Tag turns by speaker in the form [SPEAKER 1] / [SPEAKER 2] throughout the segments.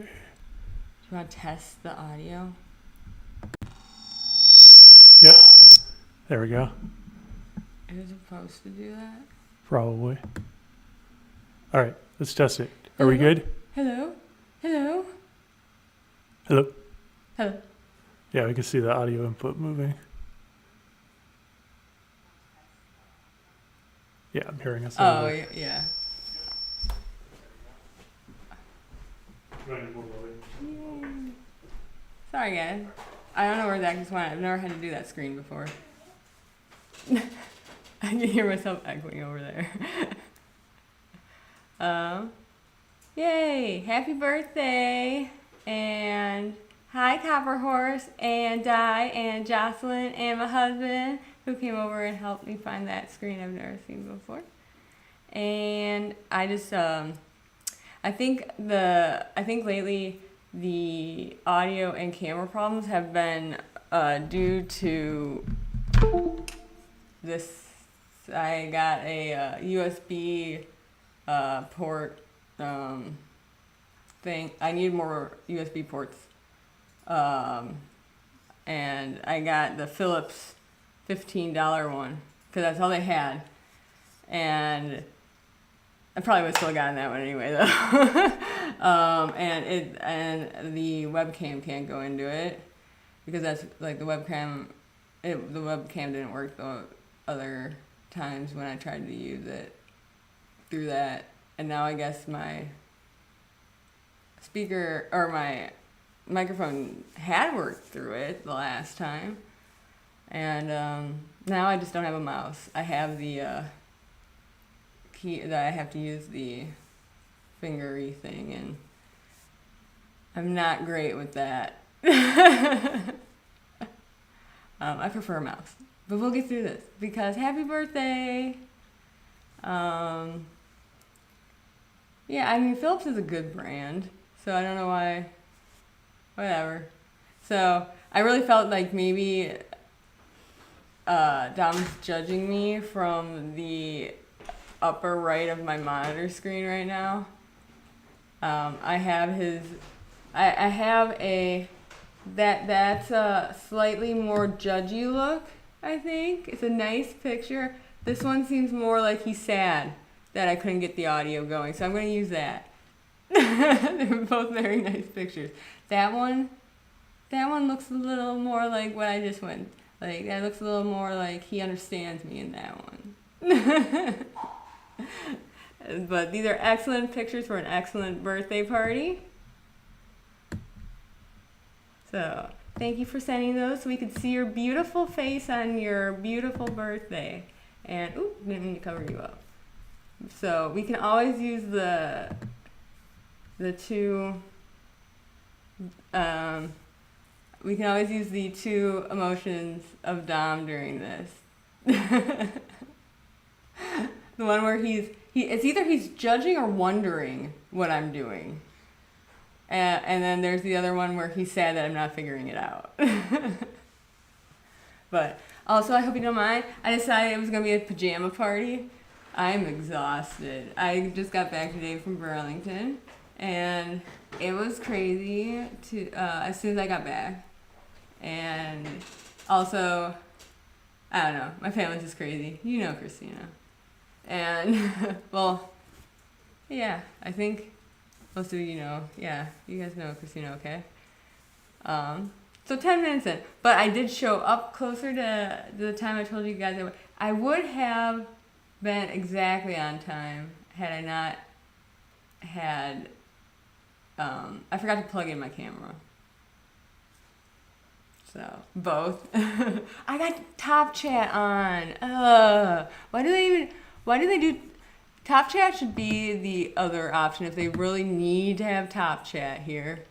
[SPEAKER 1] you want to test the audio?
[SPEAKER 2] Yep. There we go.
[SPEAKER 1] Is it supposed to do that?
[SPEAKER 2] Probably. All right, let's test it. Are we good?
[SPEAKER 1] Hello? Hello?
[SPEAKER 2] Hello?
[SPEAKER 1] Hello?
[SPEAKER 2] Yeah, we can see the audio input moving. Yeah, I'm hearing us.
[SPEAKER 1] Oh, yeah. Yay. Sorry, guys. I don't know where that just went. I've never had to do that screen before. I can hear myself echoing over there. Yay! Happy birthday! And hi, Copper Horse, and Di, and Jocelyn, and my husband, who came over and helped me find that screen I've never seen before. And I just, I think lately the audio and camera problems have been due to this. I got a USB port thing. I need more USB ports. And I got the Philips $15 one because that's all they had. And I probably would have still gotten that one anyway, though. And the webcam can't go into it because that's like the webcam. The webcam didn't work the other times when I tried to use it through that, and now I guess my speaker or my microphone had worked through it the last time, and now I just don't have a mouse. I have the key that I have to use the fingery thing, and I'm not great with that. I prefer a mouse, but we'll get through this because happy birthday. Yeah, I mean, Philips is a good brand, so I don't know why, whatever. So I really felt like maybe Dom's judging me from the upper right of my monitor screen right now. I have that's a slightly more judgy look, I think. It's a nice picture. This one seems more like he's sad that I couldn't get the audio going, so I'm going to use that. They're both very nice pictures. That one looks a little more like what I just went. Like, that looks a little more like he understands me in that one. But these are excellent pictures for an excellent birthday party. So, thank you for sending those so we could see your beautiful face on your beautiful birthday. And, didn't mean to cover you up. So, we can always use the two emotions of Dom during this. The one where it's either he's judging or wondering what I'm doing. And then there's the other one where he's sad that I'm not figuring it out. But also, I hope you don't mind, I decided it was going to be a pajama party. I'm exhausted. I just got back today from Burlington, and it was crazy as soon as I got back. And also, I don't know, my family's just crazy. You know Christina. And, well, yeah, I think most of you know. Yeah, you guys know Christina, okay? So 10 minutes in. But I did show up closer to the time I told you guys I would have been exactly on time had I not had... I forgot to plug in my camera. So, both. I got Top Chat on. Why do they do... Top Chat should be the other option if they really need to have Top Chat here.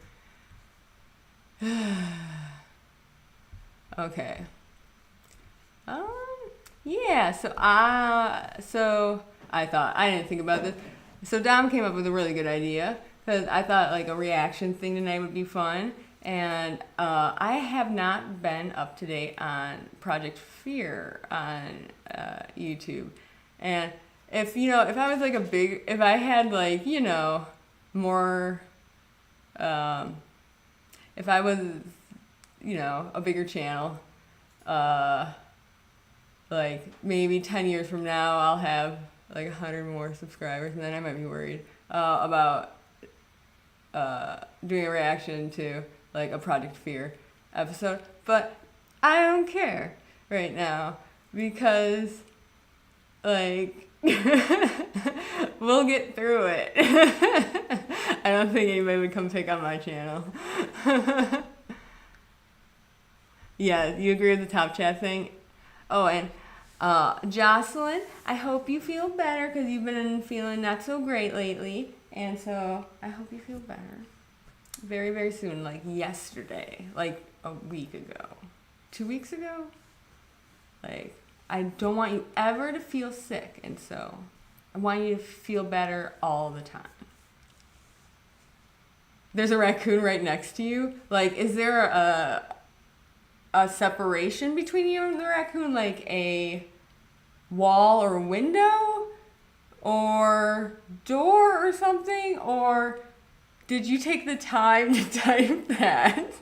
[SPEAKER 1] Okay. Yeah, so I thought, I didn't think about this. So Dom came up with a really good idea because I thought like a reaction thing tonight would be fun. And I have not been up to date on Project Fear on YouTube. And if I was like if I had like, more If I was, a bigger channel, like maybe 10 years from now, I'll have like 100 more subscribers, and then I might be worried about doing a reaction to like a Project Fear episode. But I don't care right now because like we'll get through it. I don't think anybody would come pick on my channel. Yeah, you agree with the top chat thing? Oh, and Jocelyn, I hope you feel better because you've been feeling not so great lately. And so I hope you feel better very, very soon, like yesterday, like a week ago, 2 weeks ago. Like, I don't want you ever to feel sick. And so I want you to feel better all the time. There's a raccoon right next to you. Like, is there a separation between you and the raccoon, like a wall or window or door or something? Or did you take the time to type that?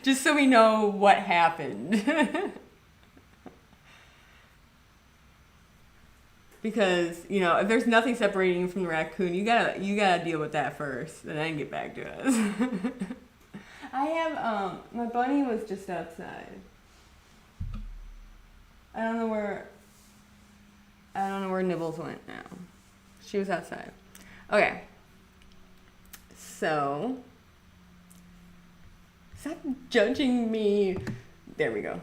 [SPEAKER 1] Just so we know what happened. Because, if there's nothing separating you from the raccoon, you gotta deal with that first and then get back to us. I have, my bunny was just outside. I don't know where Nibbles went now. She was outside. Okay. So, stop judging me. There we go.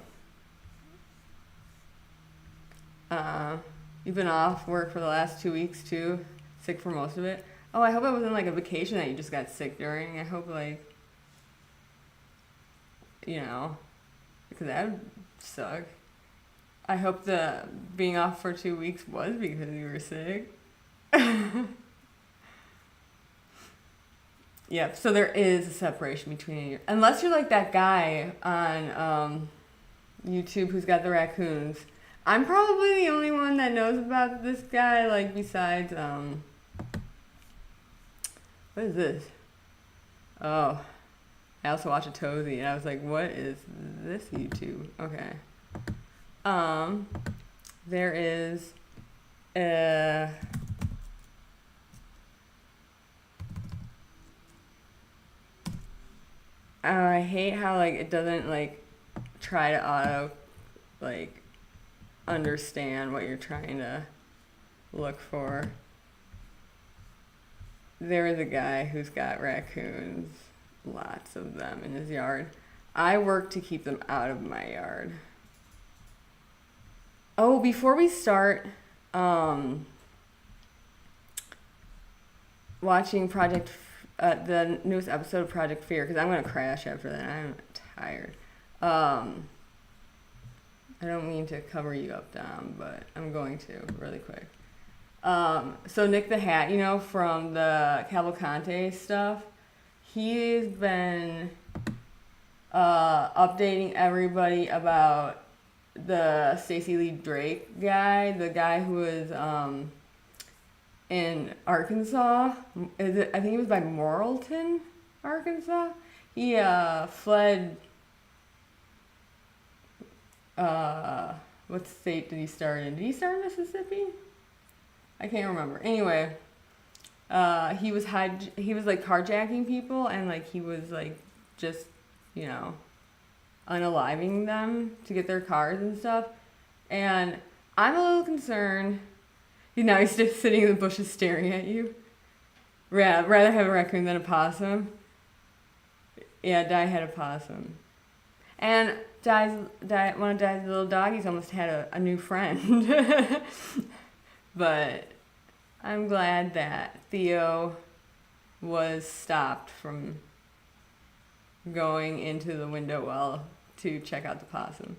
[SPEAKER 1] You've been off work for the last 2 weeks too, sick for most of it. Oh, I hope it wasn't like a vacation that you just got sick during. I hope because that would suck. I hope the being off for 2 weeks was because you were sick. Yep, so there is a separation between you. Unless you're like that guy on YouTube who's got the raccoons. I'm probably the only one that knows about this guy, like, besides, what is this? Oh, I also watch a Tozy, and I was like, what is this YouTube? Okay. There is, I hate how, like, it doesn't, like, try to auto, like, understand what you're trying to look for. There is a guy who's got raccoons, lots of them in his yard. I work to keep them out of my yard. Oh, before we start watching the newest episode of Project Fear, because I'm going to crash after that. I'm tired. I don't mean to cover you up, Dom, but I'm going to really quick. So Nick the Hat, from the Cavalcante stuff, he's been updating everybody about the Stacey Lee Drake guy, the guy who was in Arkansas. I think he was by Morrilton, Arkansas. He fled. What state did he start in? Did he start in Mississippi? I can't remember. Anyway, he was like carjacking people, and like he was like just unaliving them to get their cars and stuff. And I'm a little concerned. Now he's just sitting in the bushes staring at you. Rather have a raccoon than a possum. Yeah, Di had a possum. And one of Di's little doggies almost had a new friend. But I'm glad that Theo was stopped from going into the window well to check out the possum.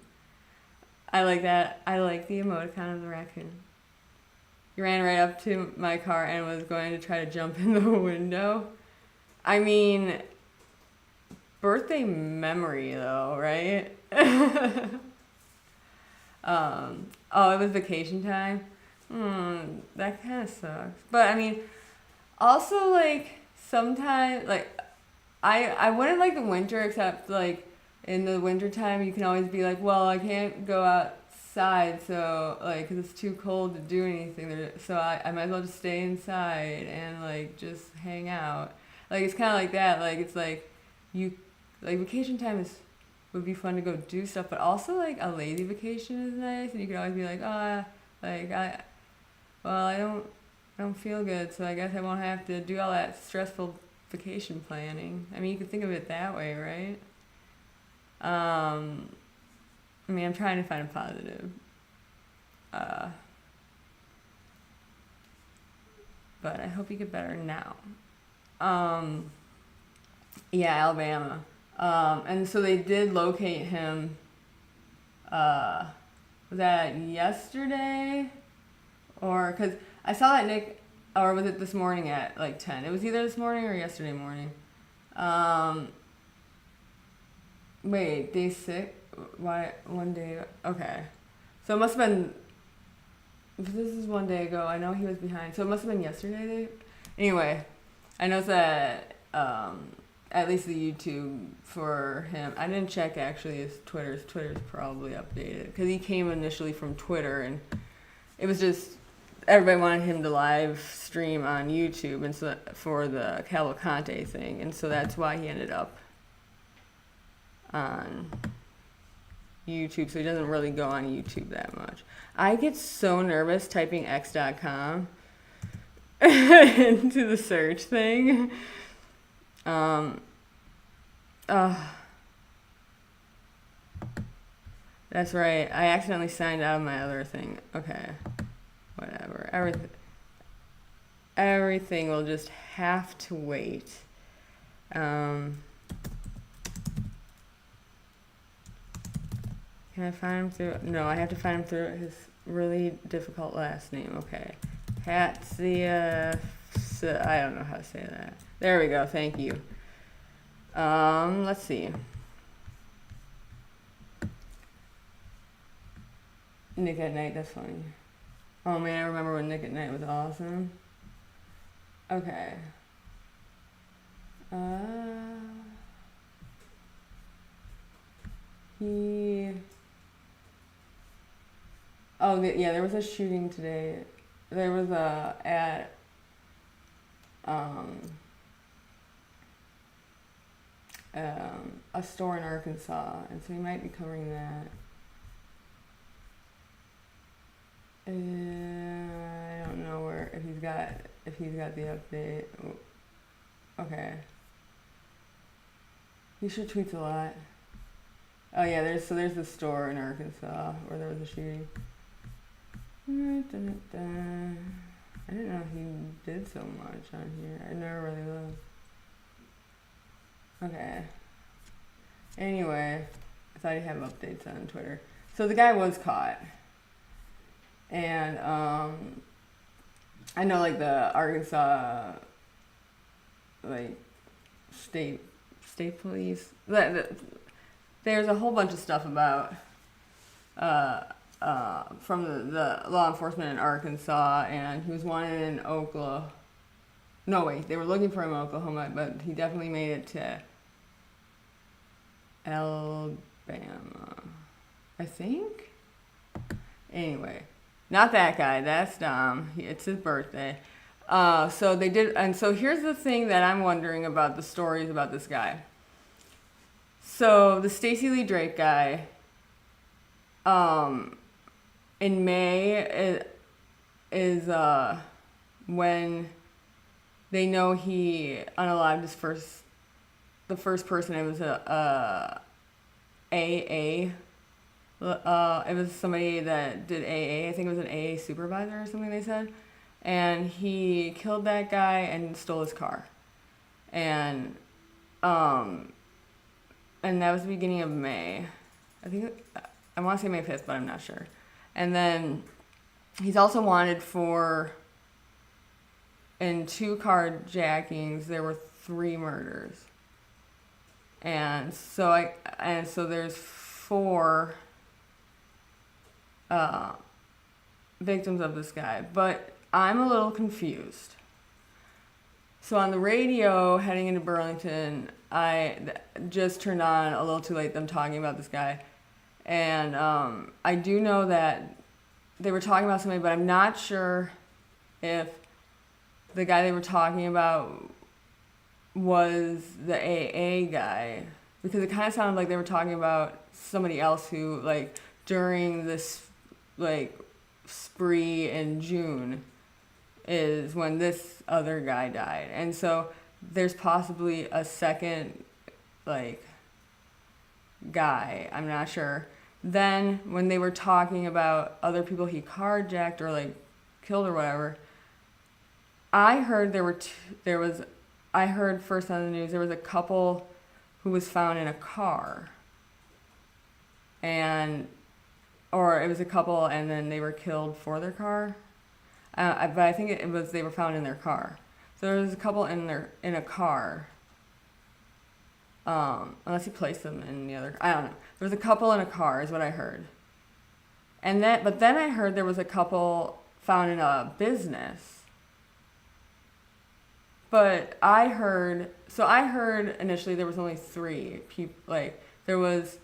[SPEAKER 1] I like that. I like the emoticon of the raccoon. He ran right up to my car and was going to try to jump in the window. I mean, birthday memory though, right? Oh, it was vacation time. That kind of sucks. But I mean, also like sometimes like I wouldn't like the winter, except like in the winter time you can always be like, well, I can't go outside, so like 'cause it's too cold to do anything there, so I might as well just stay inside and like just hang out. Like it's kind of like that. Like it's like you like vacation time is would be fun to go do stuff, but also like a lazy vacation is nice, and you could always be like, like I don't feel good, so I guess I won't have to do all that stressful vacation planning. I mean, you could think of it that way, right? I mean, I'm trying to find a positive. But I hope you get better now. Yeah, Alabama. And so they did locate him. Was that yesterday? Or, because I saw that Nick, or was it this morning at like 10? It was either this morning or yesterday morning. Wait, day 6? Why, one day? Okay. So it must have been, if this is one day ago, I know he was behind. So it must have been yesterday. Anyway, I know that at least the YouTube for him. I didn't check actually his Twitter. His Twitter's probably updated because he came initially from Twitter, and it was just everybody wanted him to live stream on YouTube, and so for the Cavalcante thing, and so that's why he ended up on YouTube. So he doesn't really go on YouTube that much. I get so nervous typing x.com into the search thing. That's right. I accidentally signed out of my other thing. Okay. Whatever. Everything will just have to wait. Can I find him through? No, I have to find him through his really difficult last name. Okay. Hatsia. I don't know how to say that. There we go. Thank you. Let's see. Nick at Night, that's funny. Oh man, I remember when Nick at Night was awesome. Okay. Yeah, there was a shooting today. There was at a store in Arkansas, and so he might be covering that. I don't know if he's got the update. Okay. He sure tweets a lot. Oh yeah, there's the store in Arkansas where there was a shooting. I didn't know he did so much on here. I never really looked. Okay. Anyway, I thought he'd have updates on Twitter. So the guy was caught. And I know like the Arkansas like state police, there's a whole bunch of stuff about from the law enforcement in Arkansas, and he was wanted in Oklahoma. No, wait, they were looking for him in Oklahoma, but he definitely made it to Alabama, I think. Anyway, not that guy. That's Dom. It's his birthday. So they did, and so here's the thing that I'm wondering about the stories about this guy. So the Stacey Lee Drake guy, in May is when they know he unalived the first person. It was a AA. It was somebody that did AA. I think it was an AA supervisor or something they said. And he killed that guy and stole his car. And that was the beginning of May. I want to say May 5th, but I'm not sure. And then he's also wanted in 2 carjackings, there were 3 murders. And so there's 4 victims of this guy, but I'm a little confused. So on the radio heading into Burlington, just turned on a little too late them talking about this guy. And I do know that they were talking about somebody, but I'm not sure if the guy they were talking about was the AA guy, because it kind of sounded like they were talking about somebody else who, like, during this, like, spree in June is when this other guy died. And so there's possibly a second, like, guy. I'm not sure. Then when they were talking about other people he carjacked or, like, killed or whatever, I heard I heard first on the news there was a couple who was found in a car. Or it was a couple and then they were killed for their car. But I think it was they were found in their car. So there was a couple in a car. Unless he placed them in the other, I don't know. There was a couple in a car is what I heard. But then I heard there was a couple found in a business. But I heard initially there was only 3 people. Like, there was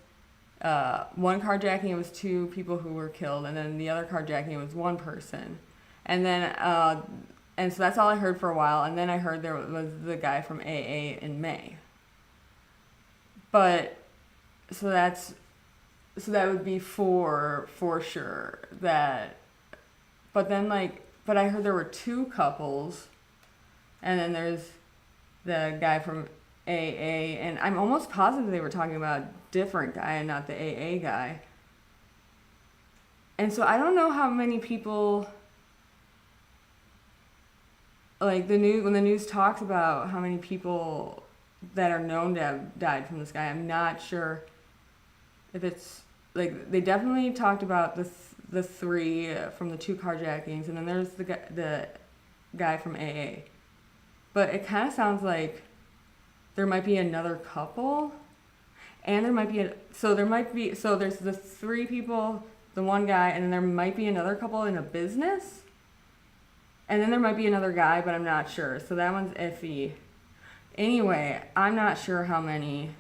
[SPEAKER 1] one carjacking, it was 2 people who were killed, and then the other carjacking, it was 1 person. And then, and so that's all I heard for a while, and then I heard there was the guy from AA in May. But, so that would be 4 for sure. But I heard there were 2 couples. And then there's the guy from AA, and I'm almost positive they were talking about a different guy and not the AA guy. And so I don't know how many people, like, when the news talks about how many people that are known to have died from this guy, I'm not sure if it's, like, they definitely talked about the 3 from the 2 carjackings, and then there's the guy from AA. But it kind of sounds like there might be another couple, and so there's the 3 people, the 1 guy, and then there might be another couple in a business, and then there might be another guy, but I'm not sure. So that one's iffy. Anyway, I'm not sure how many,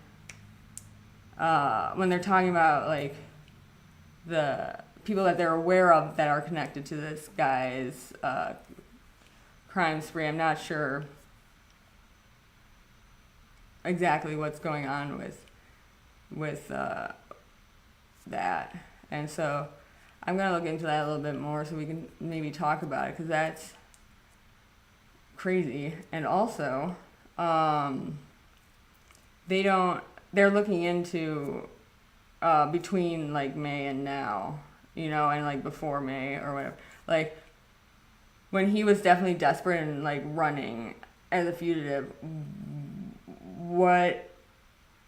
[SPEAKER 1] when they're talking about, like, the people that they're aware of that are connected to this guy's crime spree, I'm not sure exactly what's going on with that. And so I'm going to look into that a little bit more so we can maybe talk about it, because that's crazy. And also, they're looking into between, like, May and now, and, like, before May or whatever. Like, when he was definitely desperate and, like, running as a fugitive, what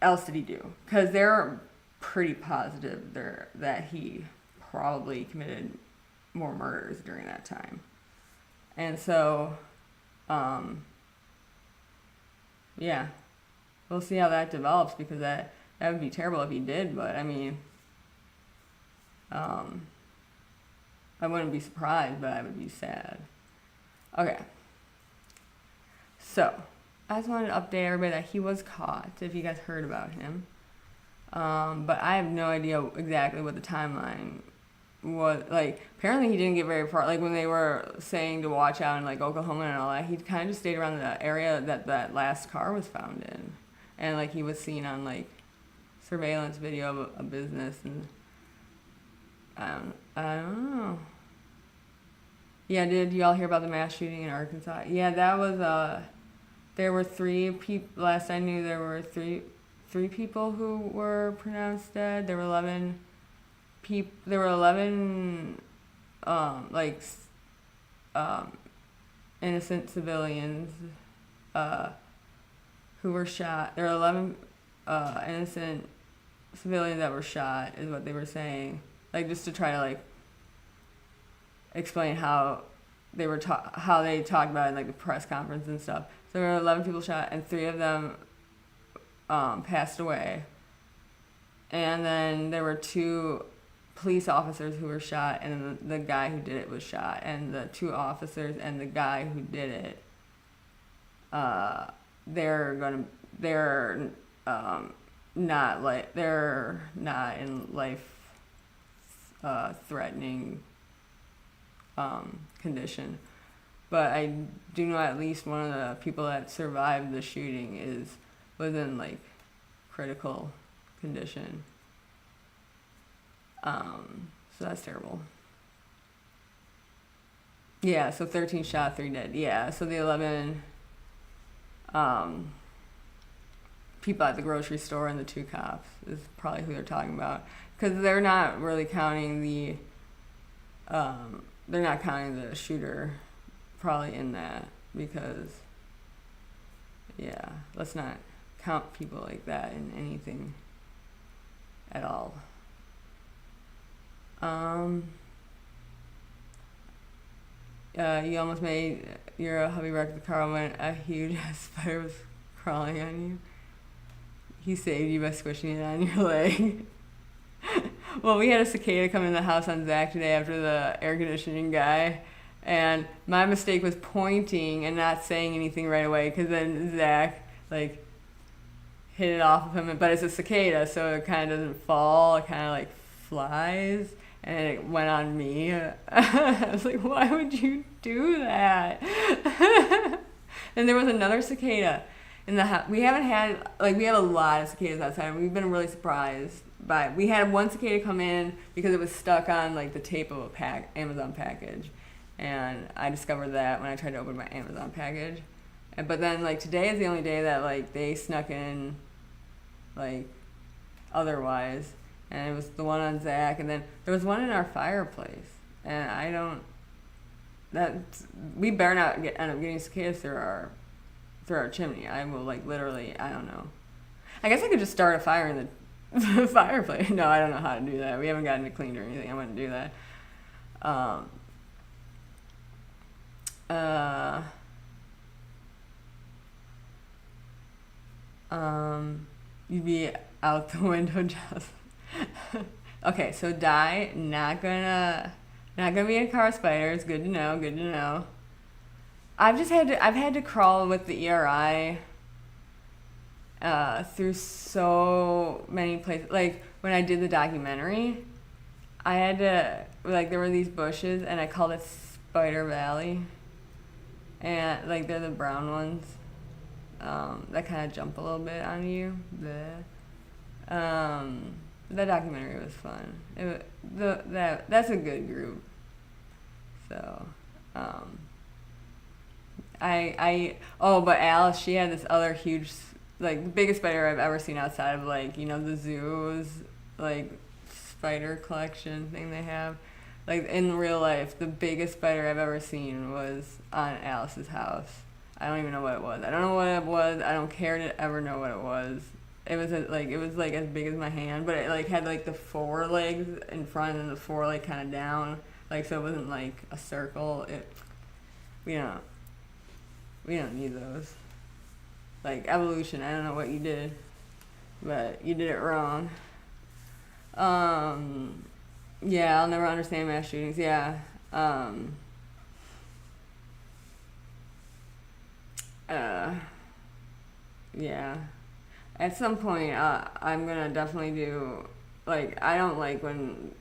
[SPEAKER 1] else did he do? Because they're pretty positive that he probably committed more murders during that time. And so, yeah, we'll see how that develops, because that would be terrible if he did, but I mean, I wouldn't be surprised, but I would be sad. Okay. So, I just wanted to update everybody that he was caught, if you guys heard about him. But I have no idea exactly what the timeline was. Like, apparently he didn't get very far. Like, when they were saying to watch out in, like, Oklahoma and all that, he kind of just stayed around the area that last car was found in. And, like, he was seen on, like, surveillance video of a business, and I don't know. Yeah, did y'all hear about the mass shooting in Arkansas? Yeah, that was, there were 3 people, last I knew there were 3 people who were pronounced dead. There were 11 innocent civilians, who were shot. There were 11, innocent civilians that were shot, is what they were saying. Like, just to try to, like, explain how they talked about it in, like, the press conference and stuff. So there were 11 people shot, and 3 of them passed away. And then there were 2 police officers who were shot, and the guy who did it was shot. And the 2 officers and the guy who did it they're they're not in life threatening condition. But I do know at least one of the people that survived the shooting was in like critical condition. So that's terrible. Yeah, so 13 shot, 3 dead. Yeah, so the 11 people at the grocery store and the 2 cops is probably who they're talking about. Because they're not really counting they're not counting the shooter probably in that, because, yeah, let's not count people like that in anything at all. You almost made your hubby wreck the car when a huge spider was crawling on you. He saved you by squishing it on your leg. Well, we had a cicada come in the house on Zach today after the air conditioning guy, and my mistake was pointing and not saying anything right away, because then Zach like hit it off of him, but it's a cicada, so it kind of doesn't fall, it kind of like flies, and it went on me. I was like, why would you do that? And there was another cicada in the house. We haven't had, like, we have a lot of cicadas outside, and we've been really surprised by it. We had one cicada come in because it was stuck on like the tape of a Amazon package, and I discovered that when I tried to open my Amazon package. But then like today is the only day that like they snuck in like otherwise, and it was the one on Zach, and then there was one in our fireplace, and we better not end up getting cicadas through our chimney. I will like literally, I don't know. I guess I could just start a fire in the fireplace. No, I don't know how to do that. We haven't gotten it cleaned or anything. I wouldn't do that. You'd be out the window just. Okay, so not gonna be a car spider. It's good to know. Good to know. I've had to crawl with the ERI through so many places. Like when I did the documentary, I had to, like, there were these bushes, and I called it Spider Valley, and like they're the brown ones that kind of jump a little bit on you. That documentary was fun. That's a good group. So, but Alice, she had this other huge, like, the biggest spider I've ever seen outside of, like, you know, the zoo's, like, spider collection thing they have. Like, in real life, the biggest spider I've ever seen was on Alice's house. I don't even know what it was. I don't know what it was. I don't care to ever know what it was. It was like as big as my hand, but it like had like the 4 legs in front and the 4 like kind of down, like, so it wasn't like a circle. We don't need those. Like evolution, I don't know what you did, but you did it wrong. Yeah, I'll never understand mass shootings. Yeah. Yeah. At some point, I'm gonna definitely do, like, I don't like when,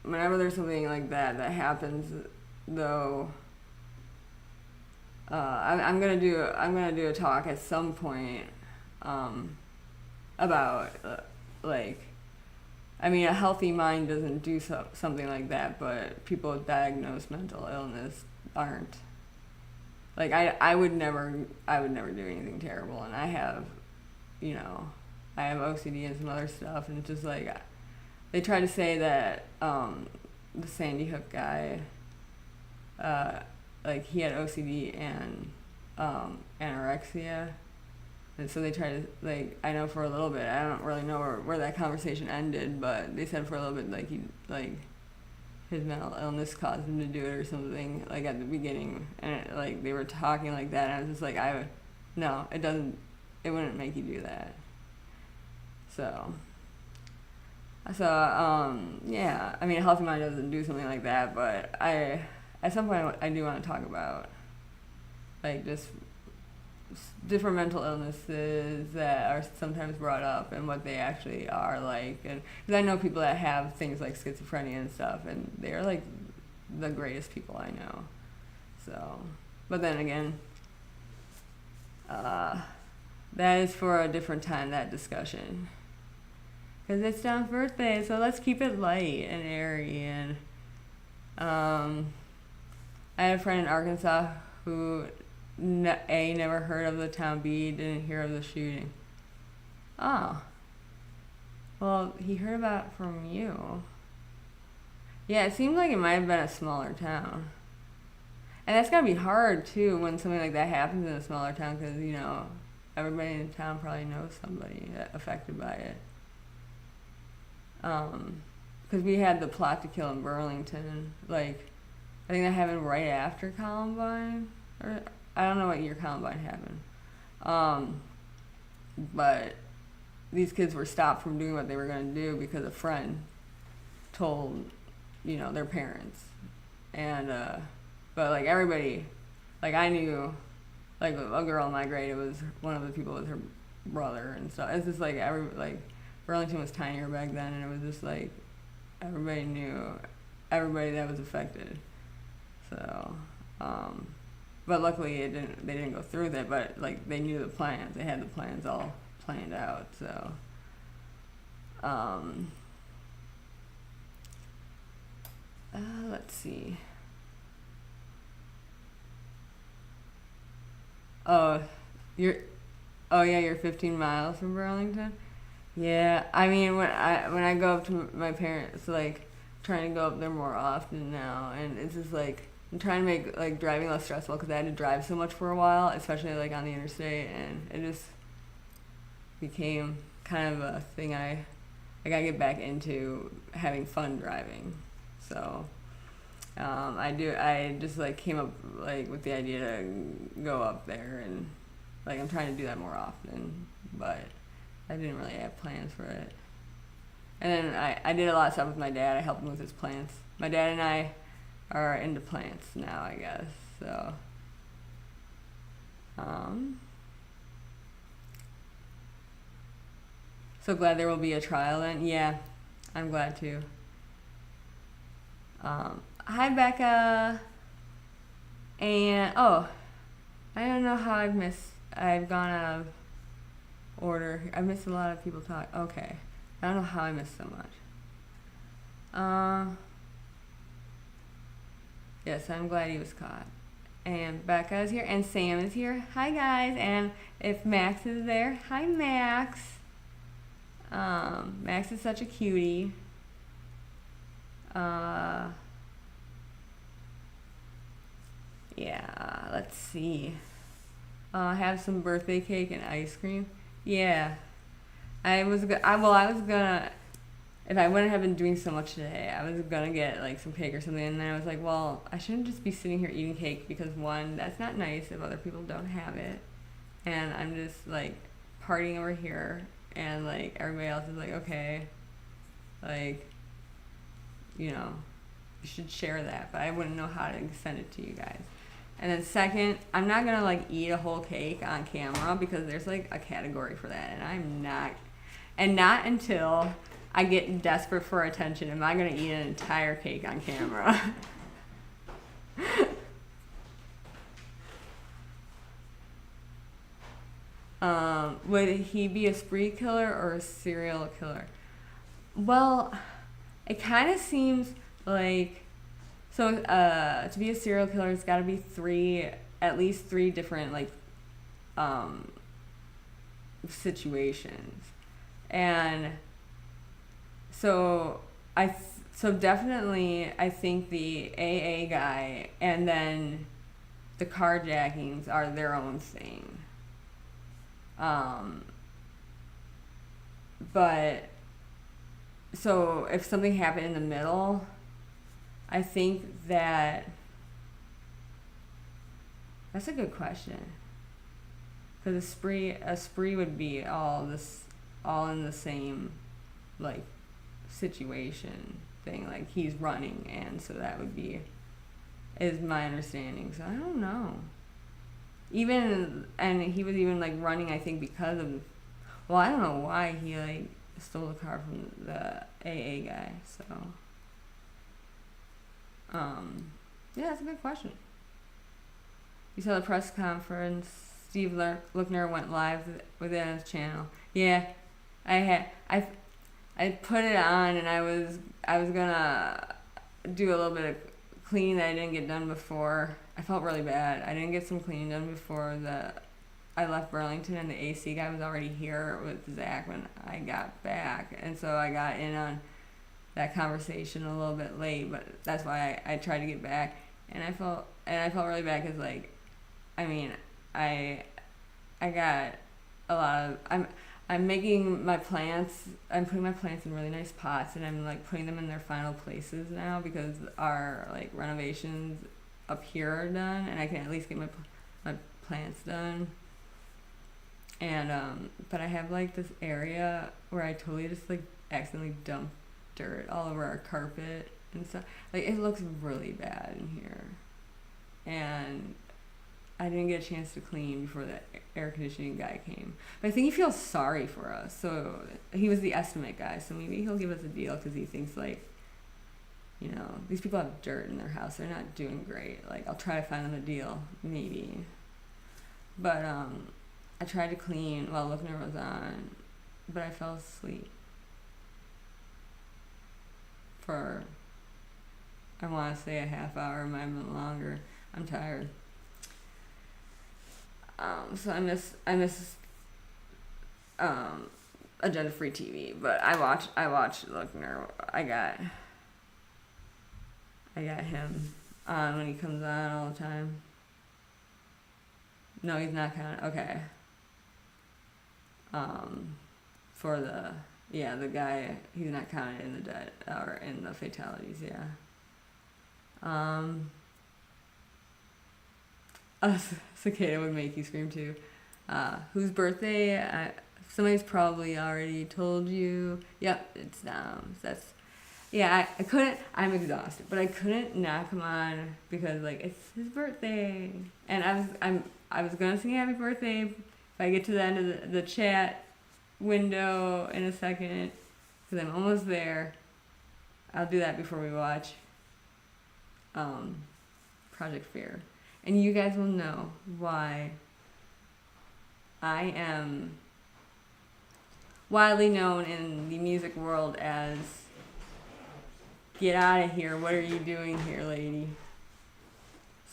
[SPEAKER 1] whenever there's something like that happens, though, I'm gonna do a talk at some point, about, like, I mean, a healthy mind doesn't do something like that, but people with diagnosed mental illness aren't. Like, I would never do anything terrible, and I have OCD and some other stuff, and it's just like, they try to say that, the Sandy Hook guy, like, he had OCD and, anorexia, and so they try to, like, I know for a little bit, I don't really know where that conversation ended, but they said for a little bit, like, his mental illness caused him to do it or something, like, at the beginning, and like they were talking like that, and I was just like, no, it wouldn't make you do that. So yeah, I mean, a healthy mind doesn't do something like that, but at some point I do want to talk about like just different mental illnesses that are sometimes brought up and what they actually are like. And because I know people that have things like schizophrenia and stuff, and they're like the greatest people I know. So, but then again, that is for a different time, that discussion. Because it's Don's birthday, so let's keep it light and airy. And I had a friend in Arkansas who never heard of the town, B, didn't hear of the shooting. Oh. Well, he heard about it from you. Yeah, it seemed like it might have been a smaller town. And that's gotta be hard, too, when something like that happens in a smaller town, because, you know, everybody in town probably knows somebody affected by it. Because we had the plot to kill in Burlington, like, I think that happened right after Columbine, or I don't know what year Columbine happened. But these kids were stopped from doing what they were going to do because a friend told, you know, their parents. And, but like everybody, like I knew, like a girl in my grade, it was one of the people was her brother and stuff. It's just like Burlington was tinier back then, and it was just like everybody knew everybody that was affected. So, but luckily they didn't go through that, but like they knew the plans. They had the plans all planned out. So, let's see. Oh, you're 15 miles from Burlington? Yeah, I mean, when I go up to my parents, like, trying to go up there more often now, and it's just, like, I'm trying to make, like, driving less stressful, because I had to drive so much for a while, especially, like, on the interstate, and it just became kind of a thing I gotta get back into, having fun driving, so... I just like came up like with the idea to go up there, and like I'm trying to do that more often, but I didn't really have plans for it. And then I did a lot of stuff with my dad. I helped him with his plants. My dad and I are into plants now, I guess. So, so glad there will be a trial then. Yeah, I'm glad too. Hi, Becca. And, I don't know how I've gone out of order. I've missed a lot of people talk. Okay. I don't know how I missed so much. Yes, I'm glad he was caught. And Becca is here, and Sam is here. Hi, guys. And if Max is there, hi, Max. Max is such a cutie. Yeah, let's see. Have some birthday cake and ice cream. Yeah, I was gonna, if I wouldn't have been doing so much today, I was gonna get like some cake or something, and then I was like, well, I shouldn't just be sitting here eating cake, because one, that's not nice if other people don't have it, and I'm just like partying over here, and like everybody else is like, okay, like, you know, you should share that, but I wouldn't know how to send it to you guys. And then second, I'm not gonna like eat a whole cake on camera, because there's like a category for that, and I'm not, and not until I get desperate for attention am I gonna eat an entire cake on camera. Would he be a spree killer or a serial killer? Well, it kind of seems like, so to be a serial killer, it's got to be at least three different like situations, and so definitely I think the AA guy and then the carjackings are their own thing. But so if something happened in the middle, I think that's a good question. Because a spree would be all in the same like situation thing. Like he's running, and so that would be, is my understanding. So I don't know. and he was even like running, I think, because of, well, I don't know why he like stole the car from the AA guy. So, yeah, that's a good question. You saw the press conference. Steve Lookner went live with it on his channel. Yeah, I put it on, and I was gonna do a little bit of cleaning that I didn't get done before. I felt really bad. I didn't get some cleaning done before I left Burlington, and the AC guy was already here with Zach when I got back, and so I got in on that conversation a little bit late. But that's why I tried to get back, and I felt really bad because like, I mean, I got a lot of I'm making my plants. I'm putting my plants in really nice pots, and I'm like putting them in their final places now because our like renovations up here are done, and I can at least get my plants done. And but I have like this area where I totally just like accidentally dumped dirt all over our carpet and stuff. Like it looks really bad in here, and I didn't get a chance to clean before the air conditioning guy came. But I think he feels sorry for us. So he was the estimate guy. So maybe he'll give us a deal because he thinks like, you know, these people have dirt in their house. They're not doing great. Like I'll try to find them a deal, maybe. But I tried to clean while Lookner was on, but I fell asleep for, I want to say a half hour, might have been longer. I'm tired. So I miss agenda free TV, but I watch Lookner. I got him on when he comes on all the time. No, he's not counting. Okay. For the guy, he's not counted in the dead or in the fatalities. Yeah. A cicada would make you scream too. Whose birthday? Somebody's probably already told you. Yep, it's Dom's. I couldn't. I'm exhausted, but I couldn't knock him on because like it's his birthday, and I was gonna sing happy birthday if I get to the end of the chat window in a second because I'm almost there. I'll do that before we watch Project Fear. And you guys will know why I am widely known in the music world as get out of here, what are you doing here, lady?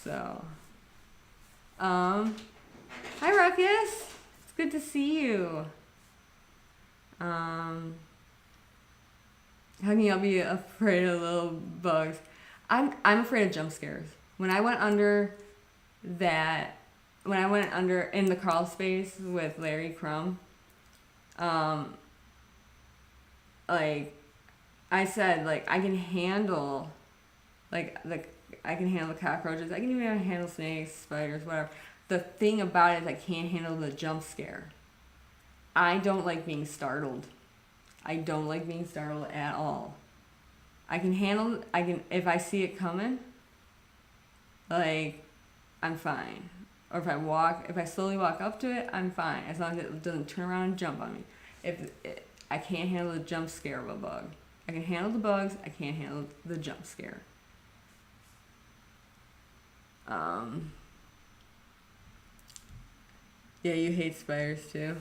[SPEAKER 1] So, hi Ruckus, it's good to see you. How can y'all be afraid of little bugs? I'm afraid of jump scares. When I went under in the crawl space with Larry Crum, like I said, like I can handle I can handle cockroaches, I can even handle snakes, spiders, whatever. The thing about it is I can't handle the jump scare. I don't like being startled. I don't like being startled at all. If I see it coming, like I'm fine. Or if I slowly walk up to it, I'm fine. As long as it doesn't turn around and jump on me. I can't handle the jump scare of a bug. I can handle the bugs, I can't handle the jump scare. Yeah, you hate spiders too.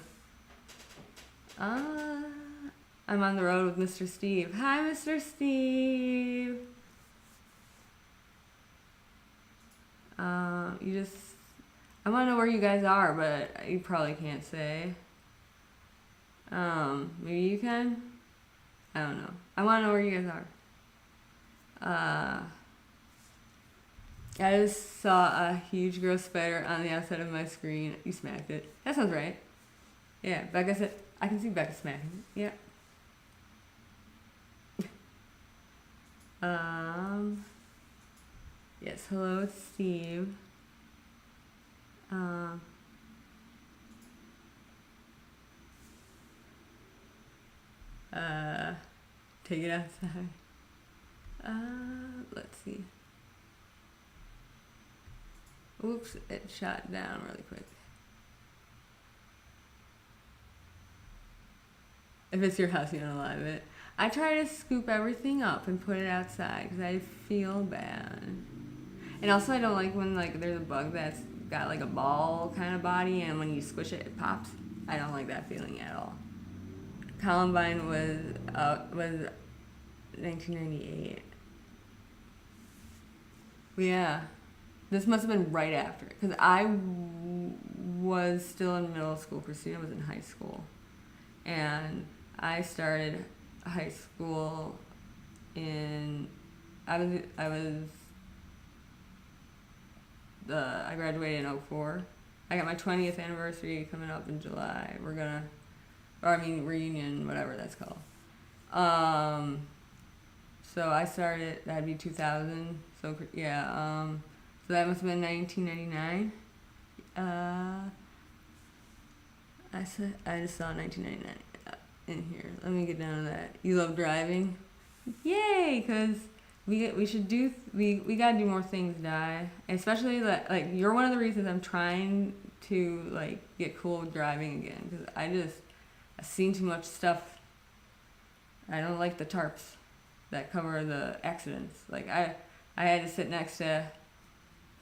[SPEAKER 1] I'm on the road with Mr. Steve. Hi, Mr. Steve. I want to know where you guys are, but you probably can't say. Maybe you can? I don't know. I want to know where you guys are. I just saw a huge gross spider on the outside of my screen. You smacked it. That sounds right. Yeah, Becca said, I can see Becca smacking it. Yeah. Yes, hello, it's Steve. Take it outside. Let's see. Oops, it shut down really quick. If it's your house, you don't allow it. I try to scoop everything up and put it outside because I feel bad. And also, I don't like when like there's a bug that's got like a ball kind of body, and when you squish it, it pops. I don't like that feeling at all. Columbine was 1998. Yeah, this must have been right after because was still in middle school. Christina was in high school, and I started high school in I graduated in '04. I got my 20th anniversary coming up in July. Reunion, whatever that's called. So I started, that'd be 2000. So yeah, so that must have been 1999. I just saw 1999 in here. Let me get down to that. You love driving? Yay! Because we gotta do more things, Di. Especially like you're one of the reasons I'm trying to like get cool with driving again. Because I've seen too much stuff. I don't like the tarps that cover the accidents. Like I had to sit next to,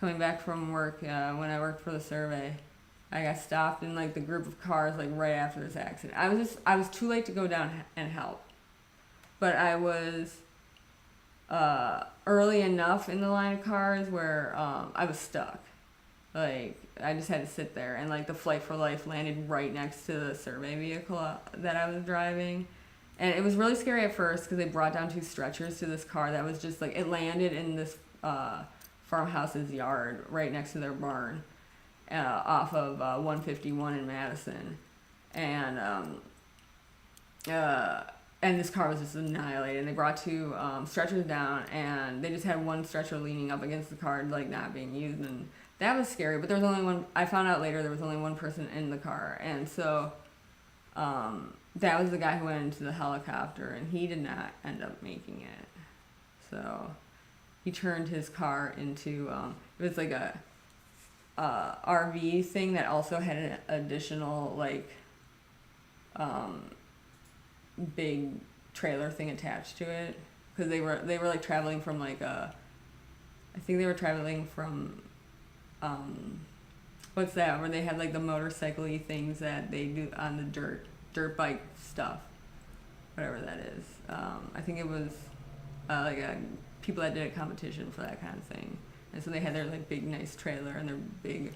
[SPEAKER 1] coming back from work when I worked for the survey. I got stopped in like the group of cars like right after this accident. I was too late to go down and help, but I was early enough in the line of cars where I was stuck. Like I just had to sit there, and like the Flight for Life landed right next to the survey vehicle that I was driving. And it was really scary at first because they brought down 2 stretchers to this car that was just like, it landed in this farmhouse's yard right next to their barn off of 151 in Madison. And this car was just annihilated. And they brought 2 stretchers down, and they just had 1 stretcher leaning up against the car, like not being used. And that was scary, but there was only one. I found out later there was only 1 person in the car. And so that was the guy who went into the helicopter, and he did not end up making it. So he turned his car into it was like a RV thing that also had an additional like big trailer thing attached to it, because they were like traveling from like I think they were traveling from what's that, where they had like the motorcycle-y things that they do on the dirt bike stuff, whatever that is. I think it was like people that did a competition for that kind of thing, and so they had their like big nice trailer and their big,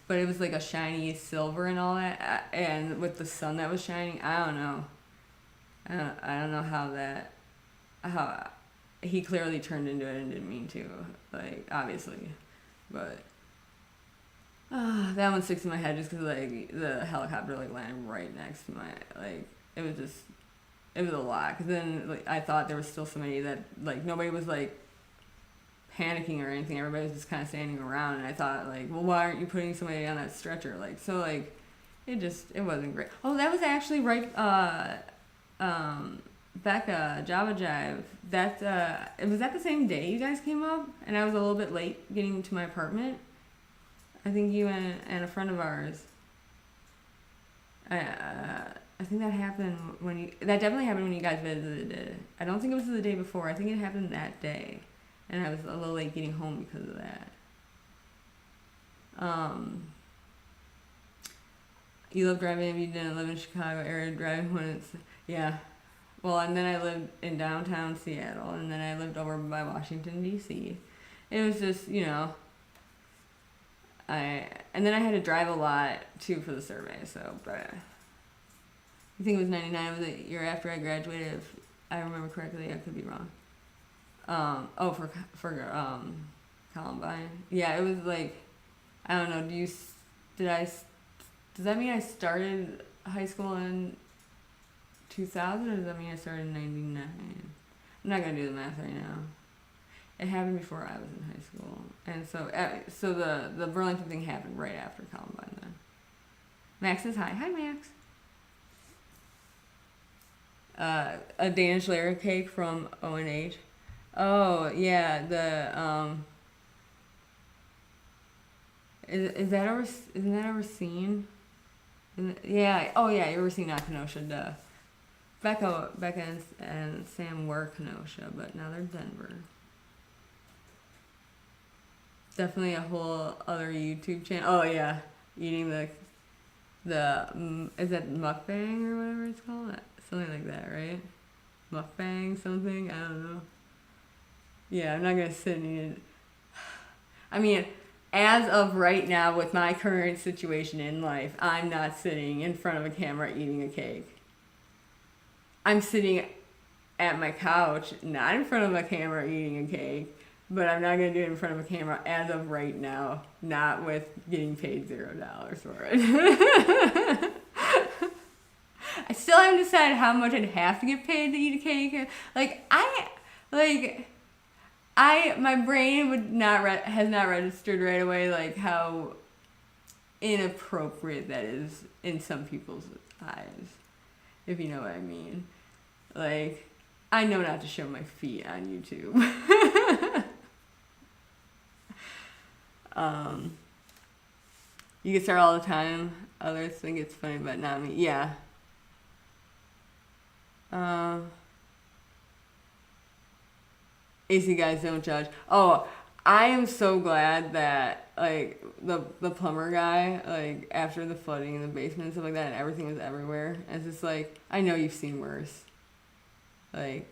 [SPEAKER 1] but it was like a shiny silver and all that, and with the sun that was shining, I don't know how he clearly turned into it and didn't mean to, like obviously, but that one sticks in my head just because like the helicopter like landed right next to my, like it was a lot, because then like I thought there was still somebody that like nobody was like panicking or anything, everybody was just kind of standing around, and I thought like, well, why aren't you putting somebody on that stretcher, like, so like it wasn't great. Oh, that was actually right Becca Java Jive, that was that the same day you guys came up and I was a little bit late getting to my apartment. I think you and a friend of ours. I think that happened that definitely happened when you guys visited it. I don't think it was the day before. I think it happened that day, and I was a little late getting home because of that. You love driving if you didn't live in Chicago area, driving when it's, yeah. Well, and then I lived in downtown Seattle, and then I lived over by Washington, D.C. It was just, you know, and then I had to drive a lot too for the survey. So, but I think it was 99. Was the year after I graduated? If I remember correctly, I could be wrong. For Columbine. Yeah, it was like, I don't know. Does that mean I started high school in 2000, or does that mean I started in 99? I'm not gonna do the math right now. It happened before I was in high school, and so the Burlington thing happened right after Columbine. Then Max says hi. Hi, Max. A Danish layer cake from O&H. Oh yeah, Is that over? Isn't that overseen? Yeah. Oh yeah, you overseen not Kenosha. Duh. Becca and Sam were Kenosha, but now they're Denver. Definitely a whole other YouTube channel. Oh yeah, eating the is that mukbang or whatever it's called? Something like that, right? Mukbang something. I don't know. Yeah, I'm not gonna sit and eat it. I mean, as of right now, with my current situation in life, I'm not sitting in front of a camera eating a cake. I'm sitting at my couch, not in front of a camera eating a cake, but I'm not gonna do it in front of a camera as of right now, not with getting paid $0 for it. I still haven't decided how much I'd have to get paid to eat a cake. My brain has not registered right away like how inappropriate that is in some people's eyes, if you know what I mean. Like, I know not to show my feet on YouTube. You get started all the time. Others think it's funny, but not me. Yeah. AC guys don't judge. Oh, I am so glad that like the plumber guy, like after the flooding in the basement and stuff like that, and everything was everywhere. And it's just like, I know you've seen worse. Like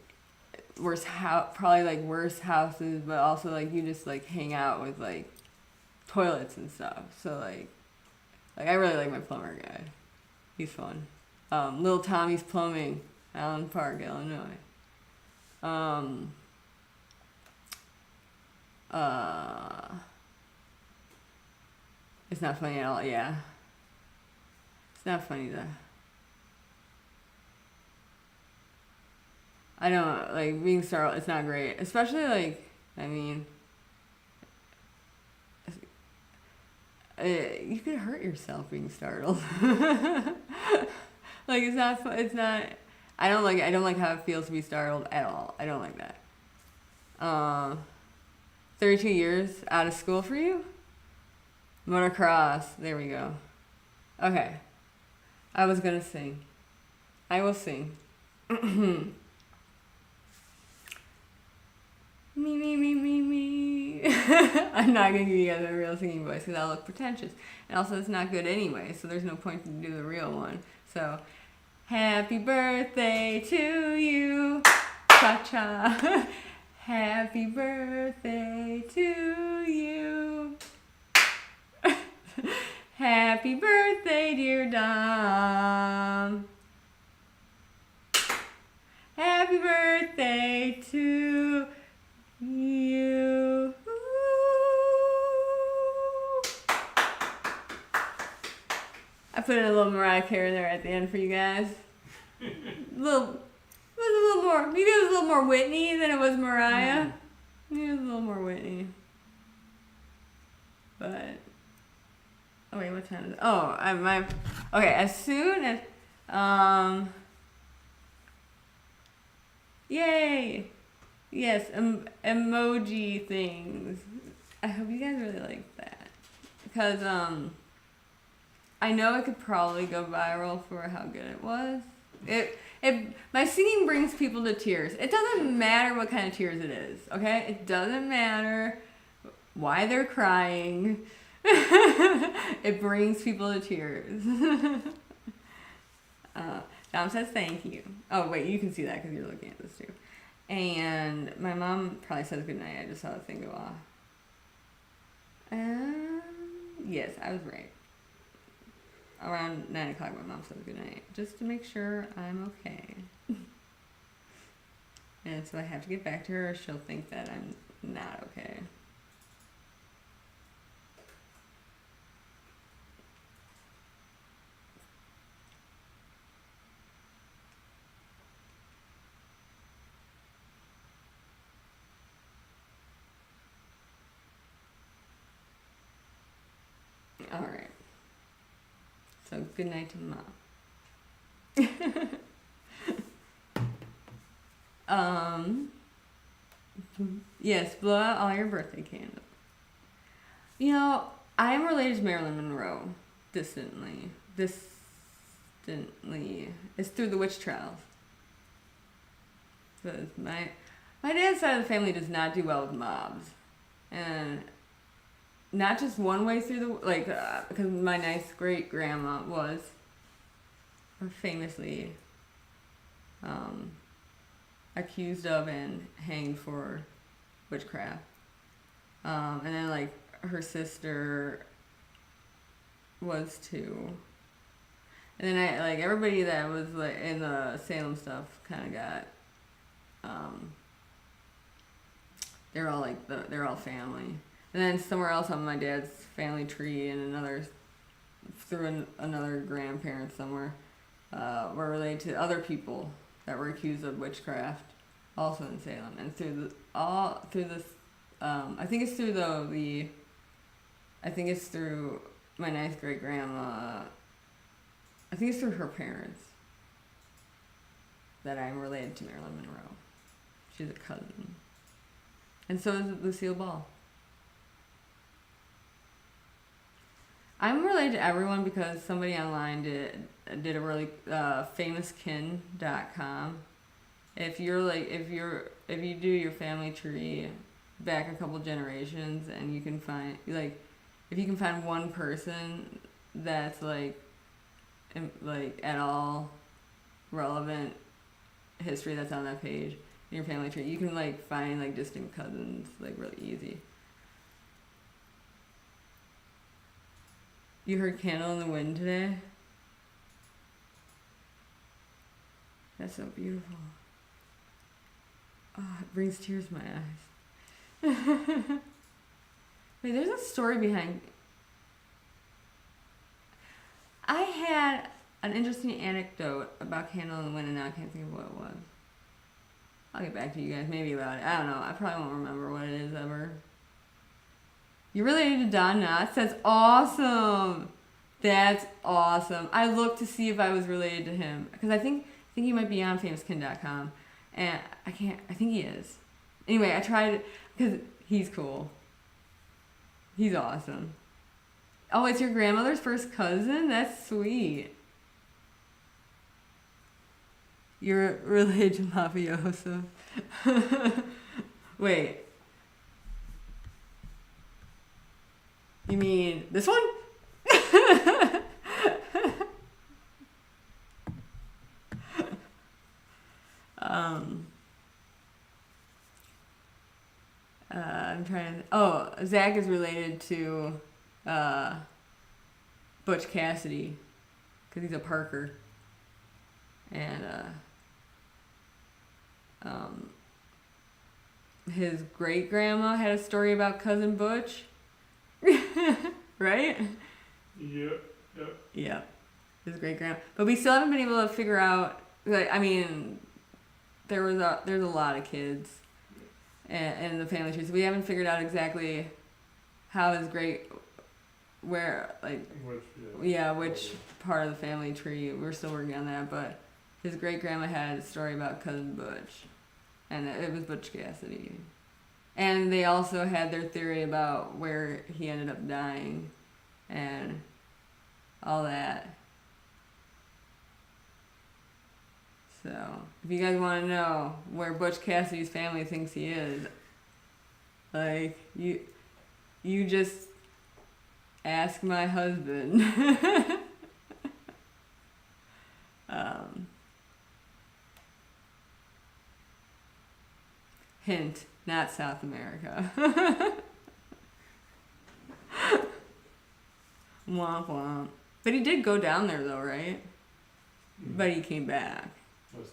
[SPEAKER 1] probably like worse houses, but also like you just like hang out with like toilets and stuff. So like I really like my plumber guy. He's fun. Little Tommy's Plumbing, Allen Park, Illinois. It's not funny at all. Yeah, it's not funny though. I don't like being startled. It's not great, especially like I mean, you could hurt yourself being startled. Like it's not. It's not. I don't like how it feels to be startled at all. I don't like that. 32 years out of school for you? Motocross. There we go. Okay. I was gonna sing. I will sing. Me, me. I'm not gonna give you guys a real singing voice because I'll look pretentious. And also, it's not good anyway, so there's no point to do the real one. So, happy birthday to you. Cha cha. Happy birthday to you. Happy birthday, dear Dom. Happy birthday to you. I put in a little Mariah Carey there at the end for you guys. It was a little more. Maybe it was a little more Whitney than it was Mariah. Maybe it was a little more Whitney. But oh wait, what time is it? Oh, okay. As soon as yay, yes, emoji things. I hope you guys really like that because I know it could probably go viral for how good it was. My singing brings people to tears. It doesn't matter what kind of tears it is, okay? It doesn't matter why they're crying. It brings people to tears. Dom says thank you. Oh, wait, you can see that because you're looking at this too. And my mom probably says goodnight. I just saw the thing go off. Yes, I was right. Around 9 o'clock, my mom says goodnight, just to make sure I'm okay. And so I have to get back to her, or she'll think that I'm not okay. All right. So good night to Mom. Yes, blow out all your birthday candles. You know, I am related to Marilyn Monroe, distantly. Distantly. It's through the witch trials. Because my dad's side of the family does not do well with mobs. And not just one way through the, like, because my nice great grandma was famously accused of and hanged for witchcraft. And then, like, her sister was too. And then everybody that was like in the Salem stuff kind of got, they're all they're all family. And then somewhere else on my dad's family tree and through another grandparent somewhere, were related to other people that were accused of witchcraft, also in Salem. And through this, I think it's through I think it's through my nice great grandma. I think it's through her parents that I'm related to Marilyn Monroe. She's a cousin. And so is Lucille Ball. I'm related to everyone because somebody online did a really famouskin.com. If you do your family tree back a couple generations and you can find if you can find one person that's at all relevant history that's on that page in your family tree, you can find distant cousins really easy. You heard Candle in the Wind today? That's so beautiful. Oh, it brings tears to my eyes. Wait, there's a story behind. I had an interesting anecdote about Candle in the Wind, and now I can't think of what it was. I'll get back to you guys, maybe about it. I don't know. I probably won't remember what it is ever. You're related to Don Knotts? That's awesome. That's awesome. I looked to see if I was related to him because I think he might be on famouskin.com, and I think he is. Anyway, I tried because he's cool. He's awesome. Oh, it's your grandmother's first cousin? That's sweet. You're related to mafioso. Wait. You mean this one? I'm trying to. Oh, Zach is related to Butch Cassidy because he's a Parker, and his great grandma had a story about cousin Butch. Right?
[SPEAKER 2] Yep.
[SPEAKER 1] Yeah. His great grandma. But we still haven't been able to figure out. I mean, there's a lot of kids in the family tree, so we haven't figured out exactly how his which part of the family tree. We're still working on that, but his great grandma had a story about cousin Butch, and it was Butch Cassidy. And they also had their theory about where he ended up dying and all that. So, if you guys want to know where Butch Cassidy's family thinks he is, you just ask my husband. Hint, not South America. Womp womp. But he did go down there though, right? But he came back.
[SPEAKER 2] That's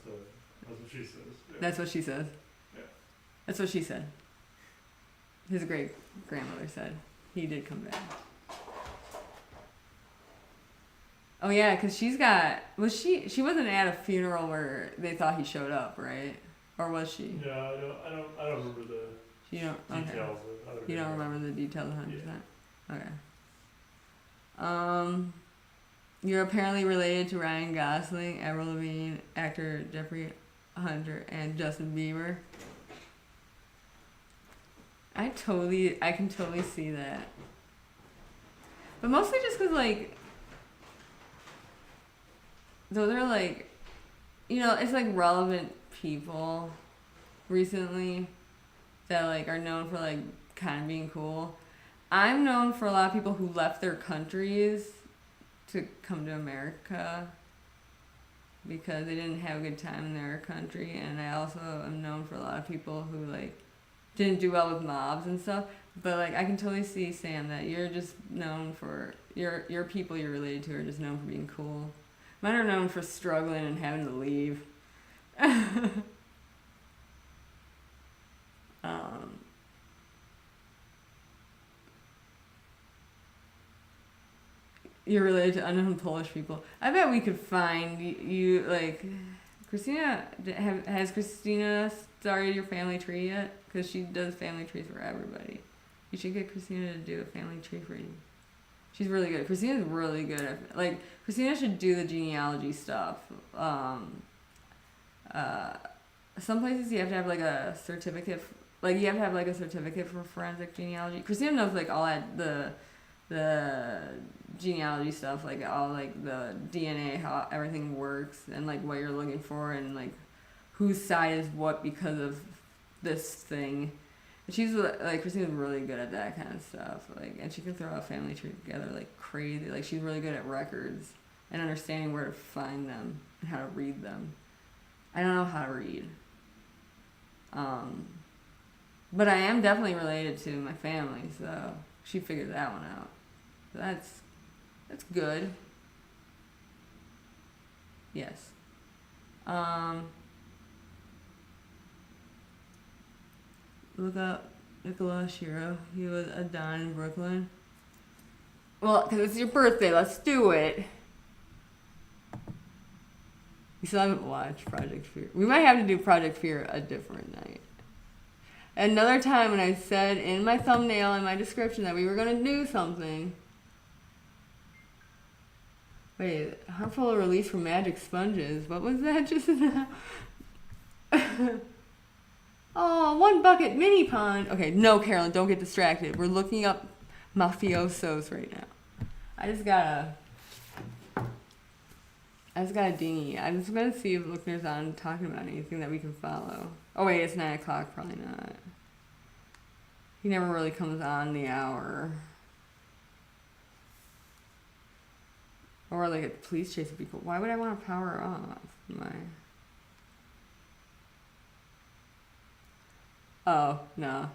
[SPEAKER 2] what she says. Yeah.
[SPEAKER 1] That's what she says?
[SPEAKER 2] Yeah. That's
[SPEAKER 1] what she said. His great grandmother said he did come back. Oh yeah, because she wasn't at a funeral where they thought he showed up, right? Or was she?
[SPEAKER 2] Yeah, I don't remember the details.
[SPEAKER 1] Okay. You don't remember the details 100%?
[SPEAKER 2] Yeah.
[SPEAKER 1] Okay. You're apparently related to Ryan Gosling, Avril Lavigne, actor Jeffrey Hunter, and Justin Bieber. I can totally see that. But mostly just because, like, those are, like, it's, like, relevant people recently that, like, are known for, like, kind of being cool. I'm known for a lot of people who left their countries to come to America because they didn't have a good time in their country, and I also am known for a lot of people who, like, didn't do well with mobs and stuff. But, like, I can totally see, Sam, that you're just known for your people you're related to are just known for being cool. Mine are known for struggling and having to leave. um, you're related to unknown Polish people. I bet we could find you, like, Christina. Has Christina started your family tree yet? Because she does family trees for everybody. You should get Christina to do a family tree for you. She's really good. Christina's really good at, like, Christina should do the genealogy stuff. Some places you have to have, like, a certificate. Like, you have to have, like, a certificate for forensic genealogy. Christina knows, like, all that, the genealogy stuff, like, all, like, the DNA, how everything works, and, like, what you're looking for, and, like, whose side is what because of this thing. And she's, like, Christina's really good at that kind of stuff, like, and she can throw a family tree together like crazy. Like, she's really good at records and understanding where to find them and how to read them. I don't know how to read. But I am definitely related to my family, so she figured that one out. So that's good. Yes. Look up Nicola Shiro. He was a Don in Brooklyn. Well, because it's your birthday, let's do it. We still haven't watched Project Fear. We might have to do Project Fear a different night. Another time when I said in my thumbnail and my description that we were going to do something. Wait, harmful release from magic sponges. What was that just now? Oh, 1 bucket mini pond. Okay, no, Carolyn, don't get distracted. We're looking up mafiosos right now. I just got a dinghy. I'm just gonna see if Lookner's on talking about anything that we can follow. Oh wait, it's 9 o'clock. Probably not. He never really comes on the hour. Or like a police chase would be cool. Why would I want to power off my? Oh, no.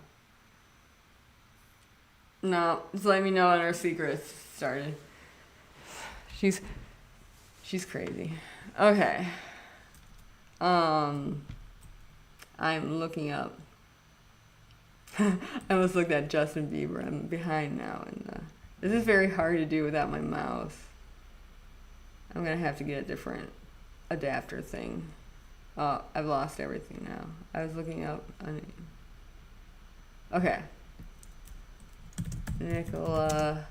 [SPEAKER 1] No, just let me know when her secrets started. She's crazy. Okay. I'm looking up. I almost looked at Justin Bieber. I'm behind now, and this is very hard to do without my mouse. I'm gonna have to get a different adapter thing. Oh, I've lost everything now. I was looking up. Okay. Nicola.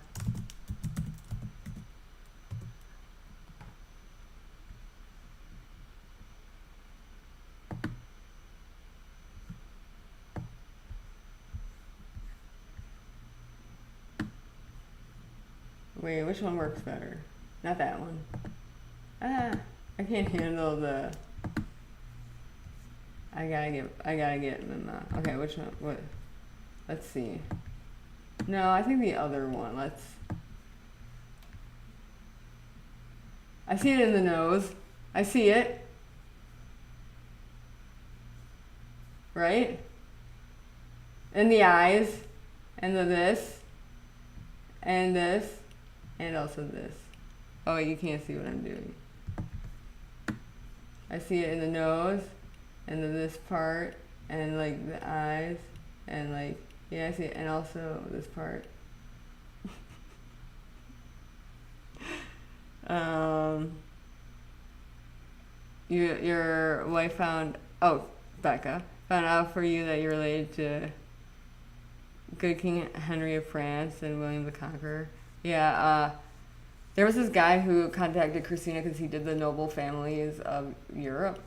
[SPEAKER 1] Wait, which one works better? Not that one. I can't handle the. I gotta get them. Okay, which one? What? Let's see. No, I think the other one. I see it in the nose. I see it. Right? And the eyes. And this. And this. And also this. Oh, you can't see what I'm doing. I see it in the nose. And then this part. And like the eyes. And like, yeah, I see it. And also this part. Your wife Becca found out for you that you're related to good King Henry of France and William the Conqueror. Yeah, there was this guy who contacted Christina because he did the noble families of Europe.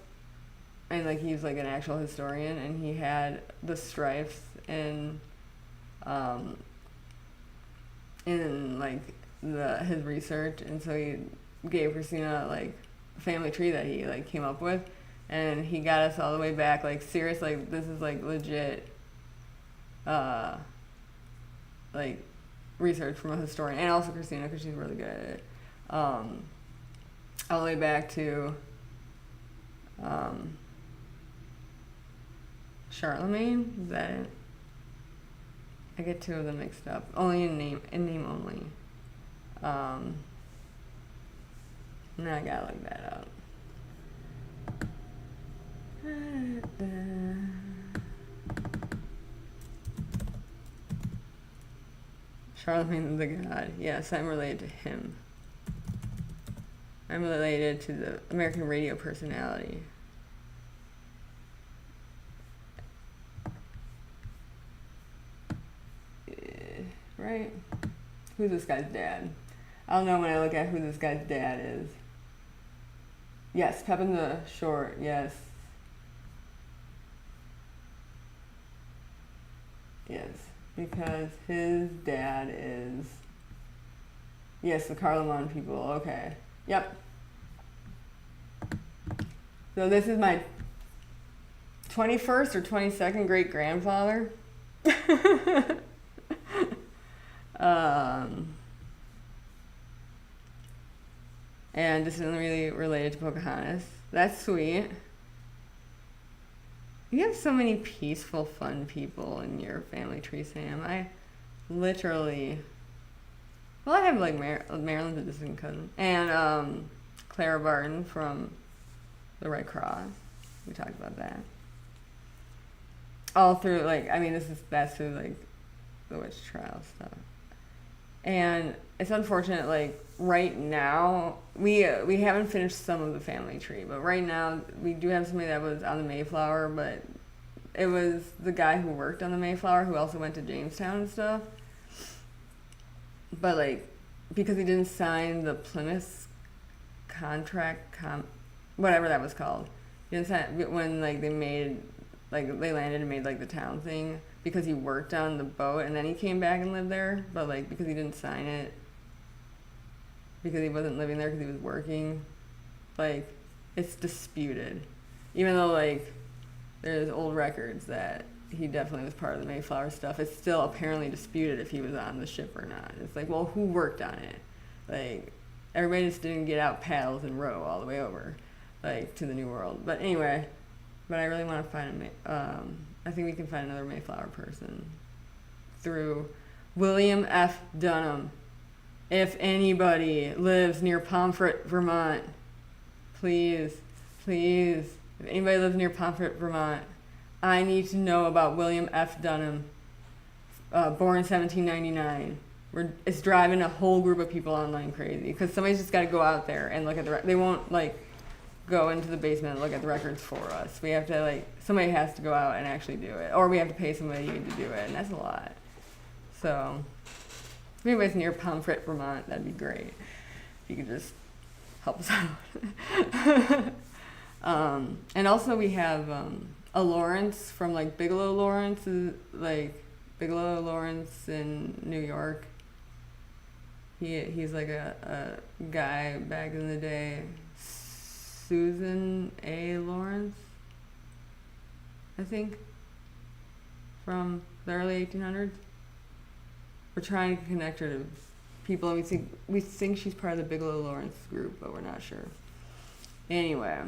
[SPEAKER 1] And like he was like an actual historian, and he had the strifes in like his research, and so he gave Christina like a family tree that he like came up with, and he got us all the way back. Like serious, like this is like legit, like research from a historian, and also Christina because she's really good at it. All the way back to Charlemagne. Is that it? I get two of them mixed up. Only in name only. Now I gotta look that up. Charlemagne the God. Yes, I'm related to him. I'm related to the American radio personality. Right? Who's this guy's dad? I'll know when I look at who this guy's dad is. Yes, Pepin the Short, yes. Yes, because his dad is... Yes, the Carloman people, okay. Yep. So this is my 21st or 22nd great-grandfather. And this isn't really related to Pocahontas. That's sweet. You have so many peaceful, fun people in your family tree, Sam. I literally... Well, I have like Marilyn's a distant cousin. And Clara Barton from the Red Cross. We talked about that. All through, like, I mean, that's through, like, the witch trial stuff. And it's unfortunate, like, right now, we haven't finished some of the family tree, but right now, we do have somebody that was on the Mayflower, but it was the guy who worked on the Mayflower who also went to Jamestown and stuff. But, like, because he didn't sign the Plymouth contract, whatever that was called. He didn't sign, when, like, they landed and made, like, the town thing, because he worked on the boat, and then he came back and lived there, but, like, because he didn't sign it, because he wasn't living there because he was working, like, it's disputed. Even though, like, there's old records that he definitely was part of the Mayflower stuff, it's still apparently disputed if he was on the ship or not. It's like, well, who worked on it? Like, everybody just didn't get out paddles and row all the way over, like, to the New World. But anyway, but I really want to find I think we can find another Mayflower person through William F. Dunham. If anybody lives near Pomfret, Vermont, please, if anybody lives near Pomfret, Vermont, I need to know about William F. Dunham, born in 1799. It's driving a whole group of people online crazy because somebody's just got to go out there and look at they won't, like, go into the basement and look at the records for us. We have to, like, somebody has to go out and actually do it, or we have to pay somebody to do it, and that's a lot. So if anybody's near Pomfret, Vermont, that'd be great. If you could just help us out. And also we have a Lawrence from, like, Bigelow Lawrence, Bigelow Lawrence in New York. He's like a guy back in the day. Susan A. Lawrence, I think, from the early 1800s. We're trying to connect her to people, and we think she's part of the Bigelow Lawrence group, but we're not sure. Anyway,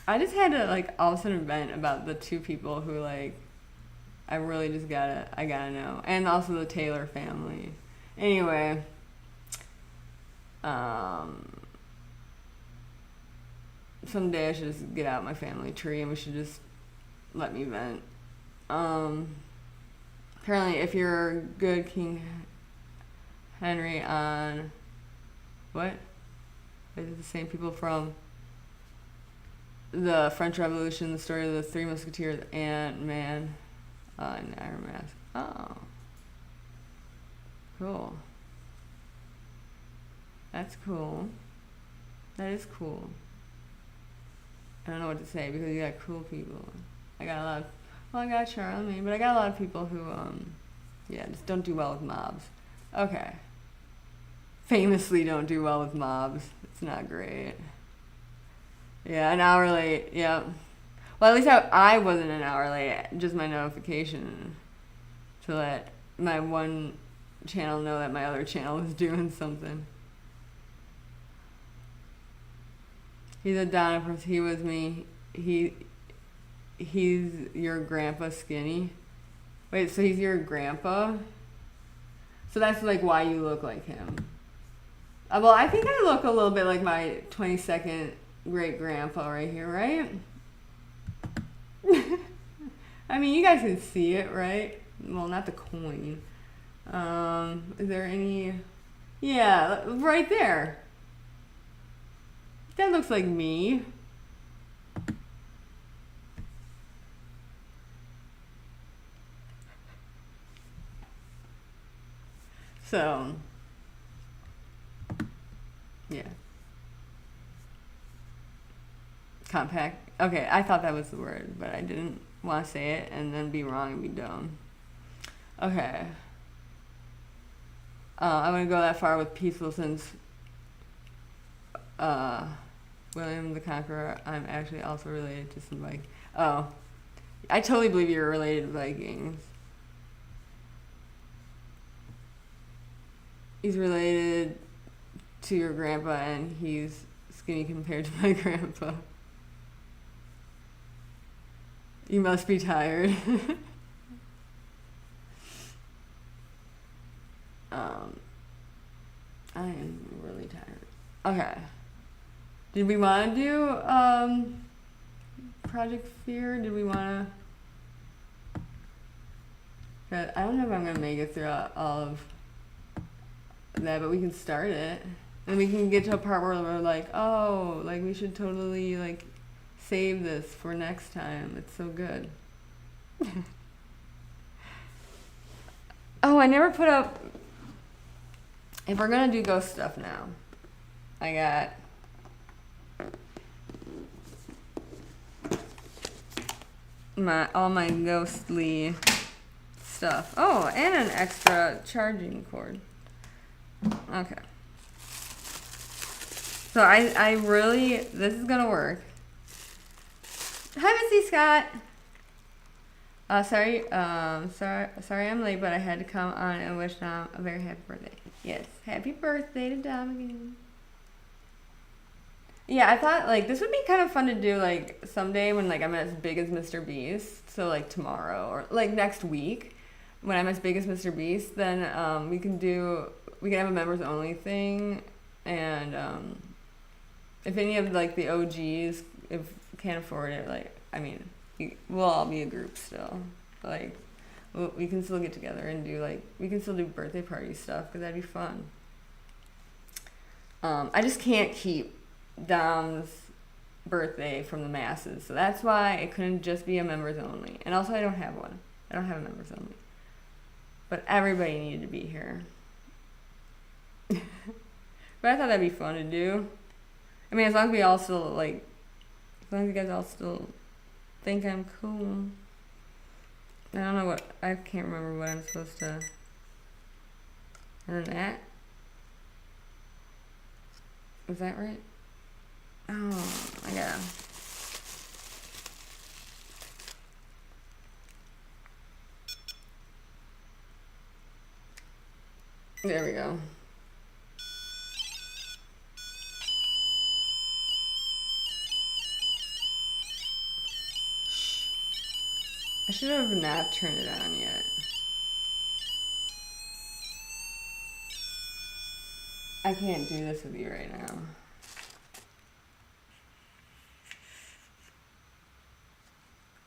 [SPEAKER 1] I just had to, like, all of a sudden vent about the two people who, like, I really just gotta know, and also the Taylor family. Anyway. Someday I should just get out my family tree and we should just let me vent. Apparently, if you're good King Henry on... What? Is it the same people from the French Revolution, the story of the Three Musketeers, and Man in Iron Mask? Oh. Cool. That's cool. That is cool. I don't know what to say because you got cool people. I got Charlemagne, but I got a lot of people who Yeah, just don't do well with mobs. Okay. Famously don't do well with mobs. It's not great. Yeah, an hour late. Yep. Well, at least I wasn't an hour late. Just my notification to let my one channel know that my other channel was doing something. He's a Donna. He was me. He's your grandpa skinny. Wait, so he's your grandpa? So that's like why you look like him. Well, I think I look a little bit like my 22nd great grandpa right here, right? I mean, you guys can see it, right? Well, not the coin. Is there any? Yeah, right there. That looks like me. So, yeah. Compact. Okay, I thought that was the word, but I didn't want to say it and then be wrong and be dumb. Okay. I wouldn't go that far with peaceful since William the Conqueror, I'm actually also related to some Vikings. Oh. I totally believe you're related to Vikings. He's related to your grandpa and he's skinny compared to my grandpa. You must be tired. I am really tired. Okay. Did we want to do Project Fear? Did we want to? I don't know if I'm gonna make it through all of that, but we can start it, and we can get to a part where we're like, oh, like we should totally like save this for next time. It's so good. Oh, I never put up. If we're gonna do ghost stuff now, I got all my ghostly stuff. Oh, and an extra charging cord. Okay. So I really, this is gonna work. Hi, Missy Scott. Sorry I'm late, but I had to come on and wish Dom a very happy birthday. Yes, happy birthday to Dom again. Yeah, I thought like this would be kind of fun to do like someday when like I'm as big as Mr. Beast. So like tomorrow or like next week when I'm as big as Mr. Beast, then we can have a members only thing, and if any of like the OGs if can't afford it, like I mean we'll all be a group still. Like we can still get together and do like we can still do birthday party stuff because that'd be fun. I just can't keep Dom's birthday from the masses, so that's why it couldn't just be a members only. And also I don't have one. I don't have a members only. But everybody needed to be here. But I thought that'd be fun to do. I mean, as long as we all still like, as long as you guys all still think I'm cool. I don't know what, I can't remember what I'm supposed to. And then that. Was that right? Oh, I gotta. There we go. I should have not turned it on yet. I can't do this with you right now.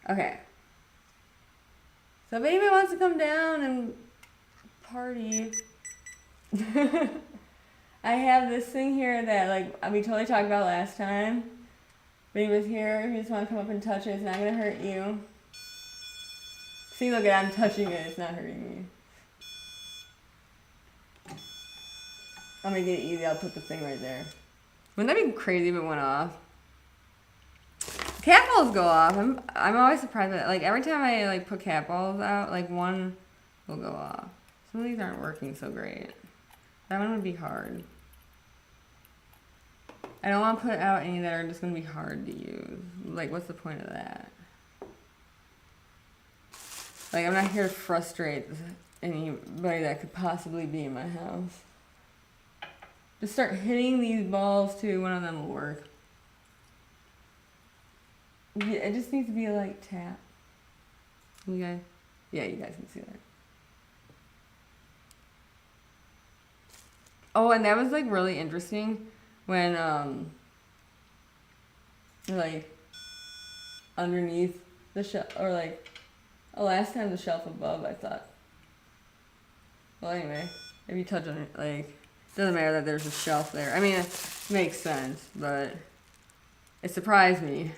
[SPEAKER 1] Okay. So if anybody wants to come down and party, I have this thing here that like we totally talked about last time. But he was here. If you just want to come up and touch it, it's not gonna hurt you. See, look at I'm touching it. It's not hurting me. I'll make it easy. I'll put the thing right there. Wouldn't that be crazy if it went off? Cat balls go off. I'm always surprised that like every time I like put cat balls out, like one will go off. Some of these aren't working so great. That one would be hard. I don't want to put out any that are just going to be hard to use. Like, what's the point of that? Like, I'm not here to frustrate anybody that could possibly be in my house. Just start hitting these balls too. One of them will work. Yeah, it just needs to be a light tap. You guys? Yeah, you guys can see that. Oh, and that was like really interesting when like underneath the shelf, or like last time the shelf above, I thought. Well, anyway, if you touch on it, like, it doesn't matter that there's a shelf there. I mean, it makes sense, but it surprised me.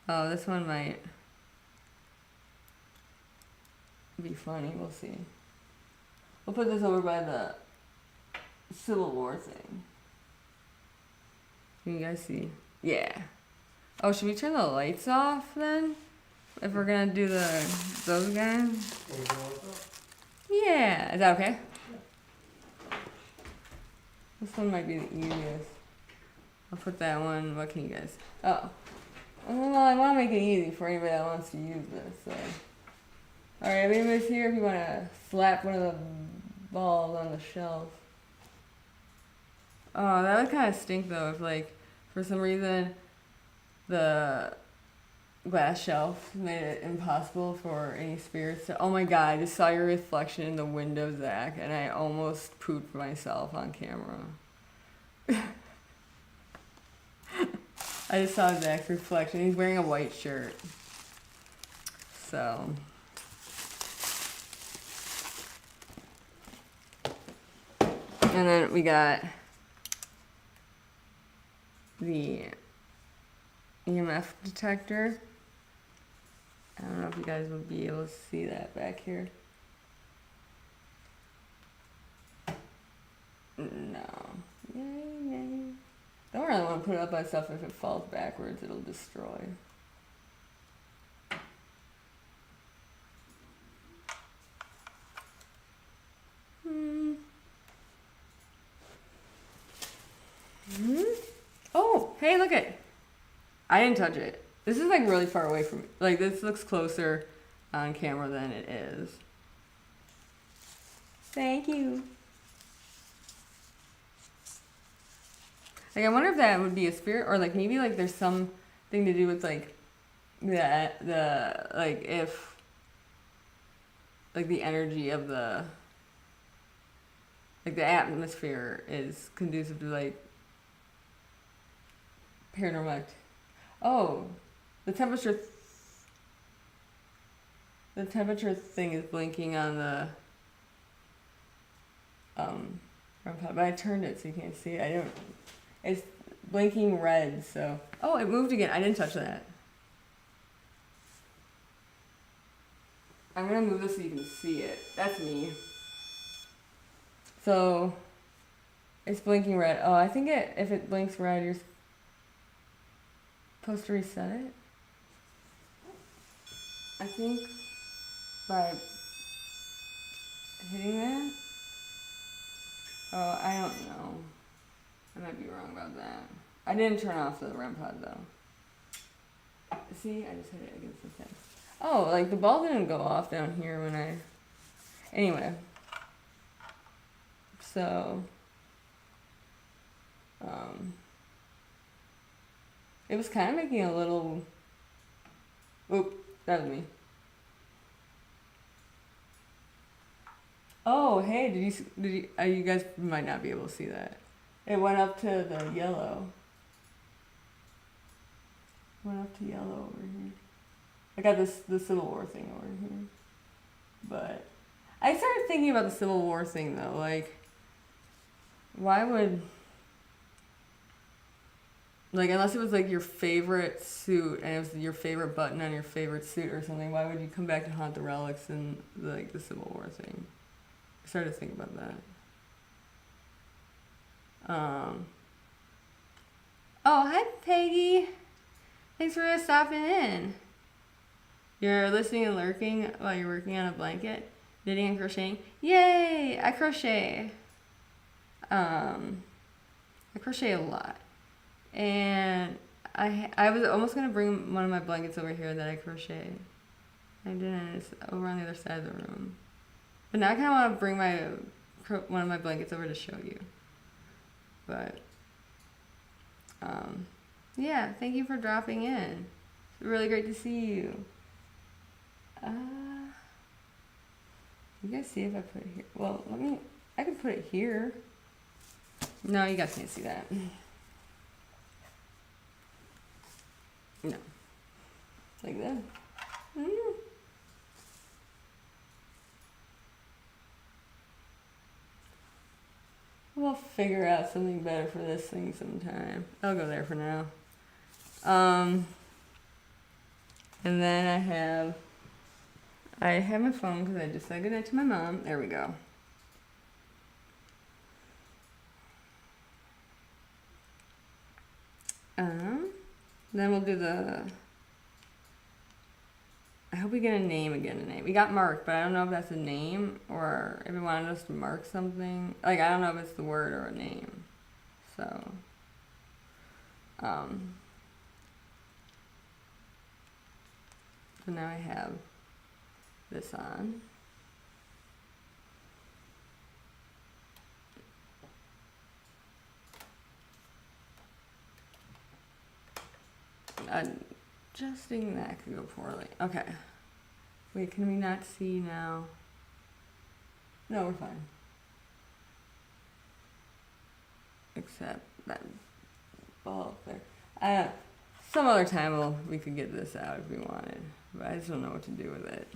[SPEAKER 1] Oh, this one might be funny. We'll see. We'll put this over by the Civil War thing. Can you guys see? Yeah. Oh, should we turn the lights off then? If we're gonna do those guys? Yeah. Is that okay? This one might be the easiest. I'll put that one. What can you guys? Oh. Well, I want to make it easy for anybody that wants to use this. So. All right, everybody's here if you want to slap one of the balls on the shelf. Oh, that would kind of stink though if, like, for some reason the glass shelf made it impossible for any spirits to. Oh my god, I just saw your reflection in the window, Zach, and I almost pooped myself on camera. I just saw Zach's reflection. He's wearing a white shirt. So. And then we got the EMF detector. I don't know if you guys would be able to see that back here. No. Yay. Don't really want to put it up by stuff. If it falls backwards, it'll destroy. Oh, hey, look it. I didn't touch it. This is like really far away from me. Like, this looks closer on camera than it is. Thank you. Like, I wonder if that would be a spirit, or like maybe like there's something to do with like the like if like the energy of the like the atmosphere is conducive to like paranormal activity. Oh, the temperature thing is blinking on the but I turned it so you can't see it. It's blinking red, so. Oh, it moved again. I didn't touch that. I'm gonna move this so you can see it. That's me. So, it's blinking red. Oh, I think if it blinks red, you're supposed to reset it. I think by hitting that. Oh, I don't know. I might be wrong about that. I didn't turn off the REM pod though. See, I just hit it against the thing. Oh, like the ball didn't go off down here when I. Anyway. So. It was kind of making a little. Oop, that was me. Oh, hey, did you? You guys might not be able to see that. It went up to the yellow. Went up to yellow over here. I got the Civil War thing over here. But I started thinking about the Civil War thing though. Like, why would, like, unless it was like your favorite suit and it was your favorite button on your favorite suit or something, why would you come back to haunt the relics and like the Civil War thing? I started to think about that. Oh, hi, Peggy. Thanks for stopping in. You're listening and lurking while you're working on a blanket. Knitting and crocheting. Yay! I crochet. I crochet a lot. And I was almost going to bring one of my blankets over here that I crochet. I didn't. It's over on the other side of the room. But now I kind of want to bring one of my blankets over to show you. But, yeah, thank you for dropping in. It's really great to see you. You guys see if I put it here? Well, I can put it here. No, you guys can't see that. No. Like that. We'll figure out something better for this thing sometime. I'll go there for now. And then I have my phone because I just said goodnight to my mom. There we go. Then we'll do I hope we get a name again tonight. We got Mark, but I don't know if that's a name or if we wanted us to mark something. Like, I don't know if it's the word or a name. So, so now I have this on. Adjusting that could go poorly. Okay. Wait, can we not see now? No, we're fine. Except that ball up there. Some other time we could get this out if we wanted. But I just don't know what to do with it.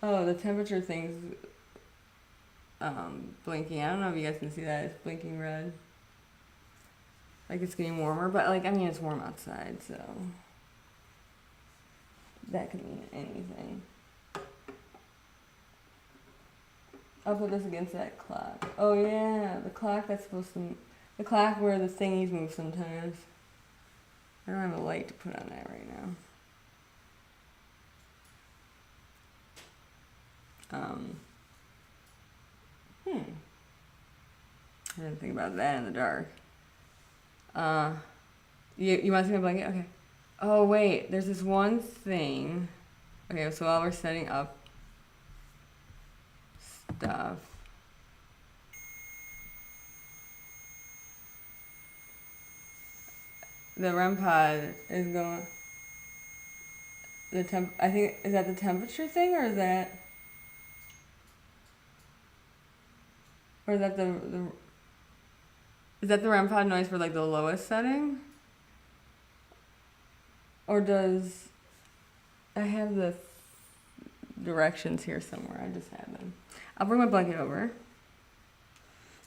[SPEAKER 1] Oh, the temperature thing's blinking. I don't know if you guys can see that. It's blinking red. Like it's getting warmer, but like, I mean, it's warm outside, so that could mean anything. I'll put this against that clock. Oh yeah, the clock the clock where the thingies move sometimes. I don't have a light to put on that right now. I didn't think about that in the dark. You want to see my blanket? Okay. Oh wait, there's this one thing. Okay, so while we're setting up stuff, the REM pod is going. I think, is that the temperature thing, or is that is that the REM pod noise for like the lowest setting? Or does I have the directions here somewhere? I just have them. I'll bring my blanket over.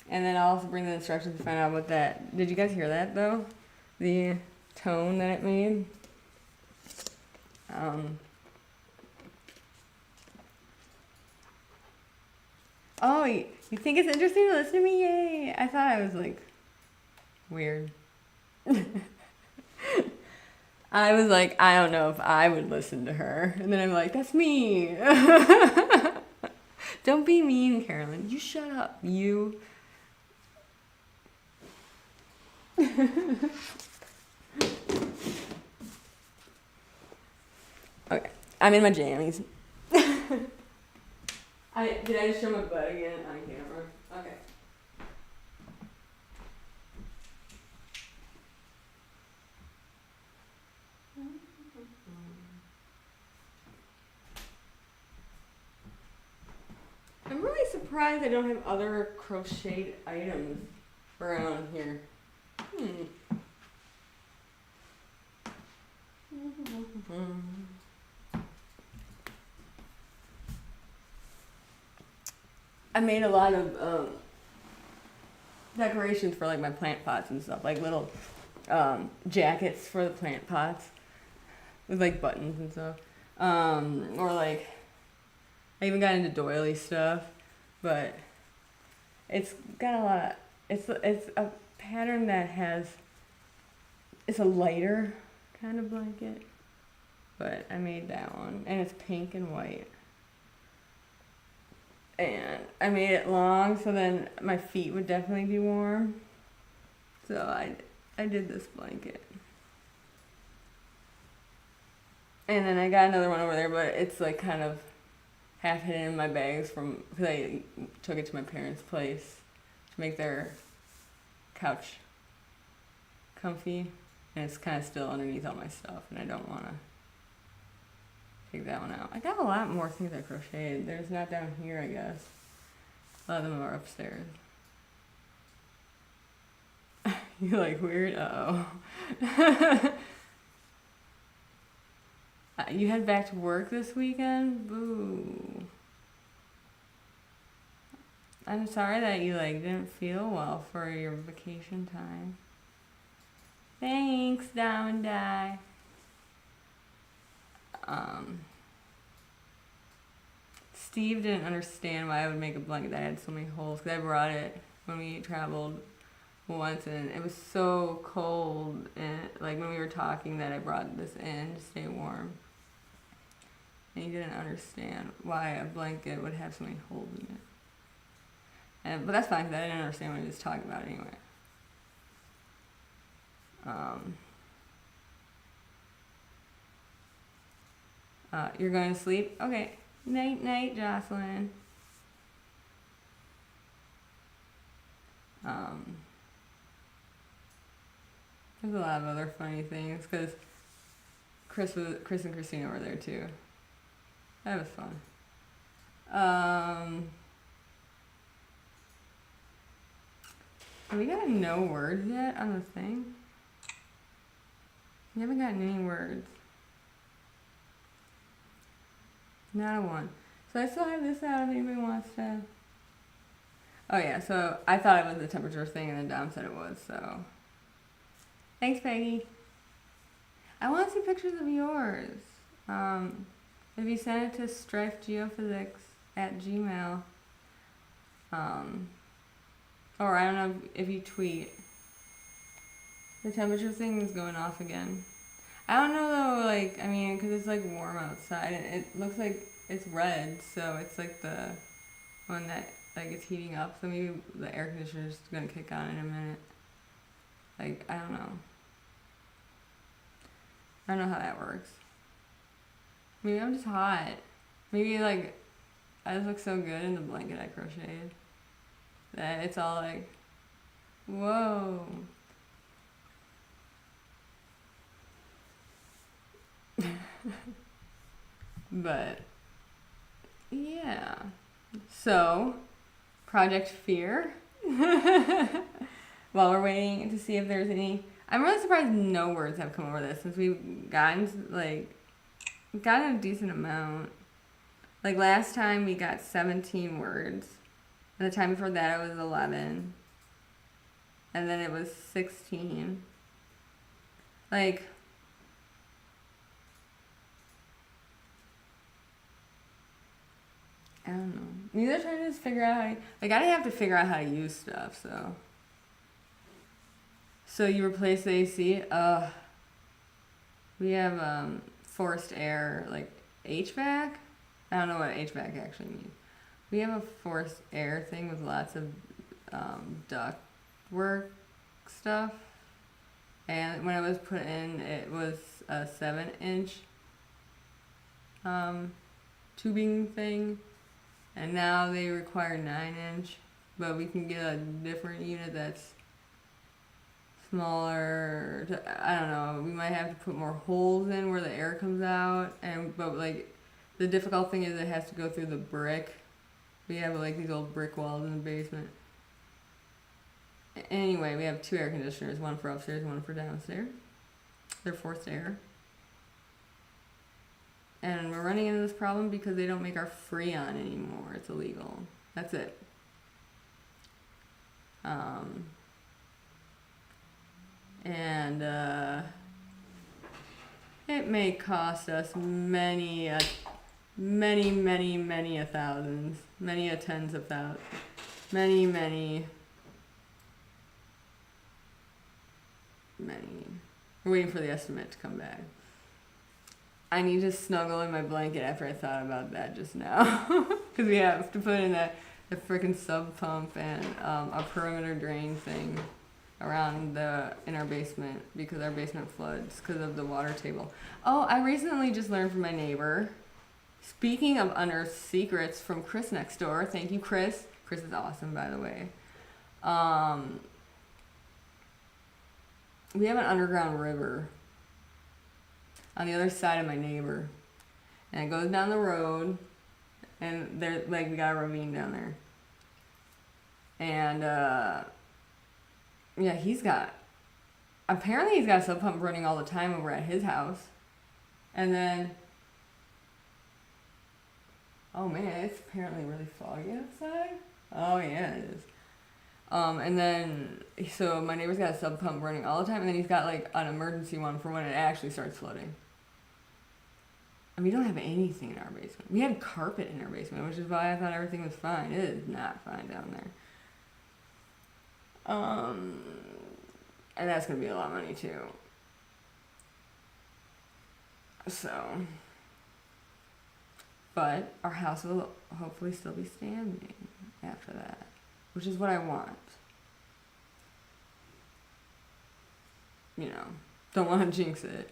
[SPEAKER 1] And then I'll also bring the instructions to find out what that. Did you guys hear that though? The tone that it made? Oh, you think it's interesting to listen to me? Yay! I thought I was like weird. I was like, I don't know if I would listen to her. And then I'm like, that's me. Don't be mean, Carolyn. You shut up, you. Okay, I'm in my jammies. Did I just show my butt again on camera? Okay. I'm really surprised I don't have other crocheted items around here. I made a lot of decorations for like my plant pots and stuff, like little jackets for the plant pots with like buttons and stuff. Or like I even got into doily stuff, but it's got a lot. It's a pattern that it's a lighter kind of blanket, but I made that one, and it's pink and white. And I made it long so then my feet would definitely be warm. So I did this blanket. And then I got another one over there, but it's like kind of half hidden in my bags because I took it to my parents' place to make their couch comfy. And it's kind of still underneath all my stuff, and I don't want to take that one out. I got a lot more things I crocheted. There's not down here, I guess. A lot of them are upstairs. You like weird? Uh-oh. You head back to work this weekend? Boo. I'm sorry that you didn't feel well for your vacation time. Thanks, Diamond Die. Steve didn't understand why I would make a blanket that had so many holes, because I brought it when we traveled once, and it was so cold, and when we were talking that I brought this in to stay warm. And he didn't understand why a blanket would have so many holes in it. But that's fine, because I didn't understand what he was talking about anyway. You're going to sleep? Okay. Night, night, Jocelyn. There's a lot of other funny things, because Chris and Christina were there too. That was fun. Have we gotten no words yet on the thing? We haven't gotten any words. Not a one. So I still have this out if anybody wants to. Oh yeah, so I thought it was the temperature thing, and then Dom said it was, so. Thanks, Peggy. I want to see pictures of yours. If you send it to strifegeophysics@gmail. Or I don't know if you tweet. The temperature thing is going off again. I don't know though, because it's warm outside, and it looks like it's red, so it's the one that it's heating up, so maybe the air conditioner's gonna kick on in a minute. I don't know. I don't know how that works. Maybe I'm just hot. Maybe I just look so good in the blanket I crocheted that it's all whoa. But yeah, so Project Fear. While we're waiting to see if there's any, I'm really surprised no words have come over this, since we've gotten a decent amount. Last time we got 17 words, and the time before that it was 11, and then it was 16. I don't know. Maybe they're trying to just figure out how to, I have to figure out how to use stuff, so. So you replace the AC? We have forced air, HVAC? I don't know what HVAC actually means. We have a forced air thing with lots of duct work stuff. And when it was put in, it was a 7-inch tubing thing. And now they require 9-inch, but we can get a different unit that's smaller. I don't know. We might have to put more holes in where the air comes out, but the difficult thing is it has to go through the brick. We have these old brick walls in the basement. Anyway, we have 2 air conditioners, one for upstairs, one for downstairs. They're forced air. And we're running into this problem because they don't make our Freon anymore. It's illegal. That's it. And it may cost us many a thousands, many a tens of thousands, many. We're waiting for the estimate to come back. I need to snuggle in my blanket after I thought about that just now. Because we have to put in the freaking sub pump and a perimeter drain thing around in our basement because our basement floods because of the water table. Oh, I recently just learned from my neighbor. Speaking of unearthed secrets from Chris next door. Thank you, Chris. Chris is awesome, by the way. We have an underground river on the other side of my neighbor, and it goes down the road, and we got a ravine down there, and yeah, he's got a sub pump running all the time over at his house, and then oh man, it's apparently really foggy outside. Oh yeah, it is. And then, so my neighbor's got a sub pump running all the time, and then he's got like an emergency one for when it actually starts flooding. And we don't have anything in our basement. We had carpet in our basement, which is why I thought everything was fine. It is not fine down there. And that's gonna be a lot of money too. So, but our house will hopefully still be standing after that, which is what I want. You know, don't want to jinx it.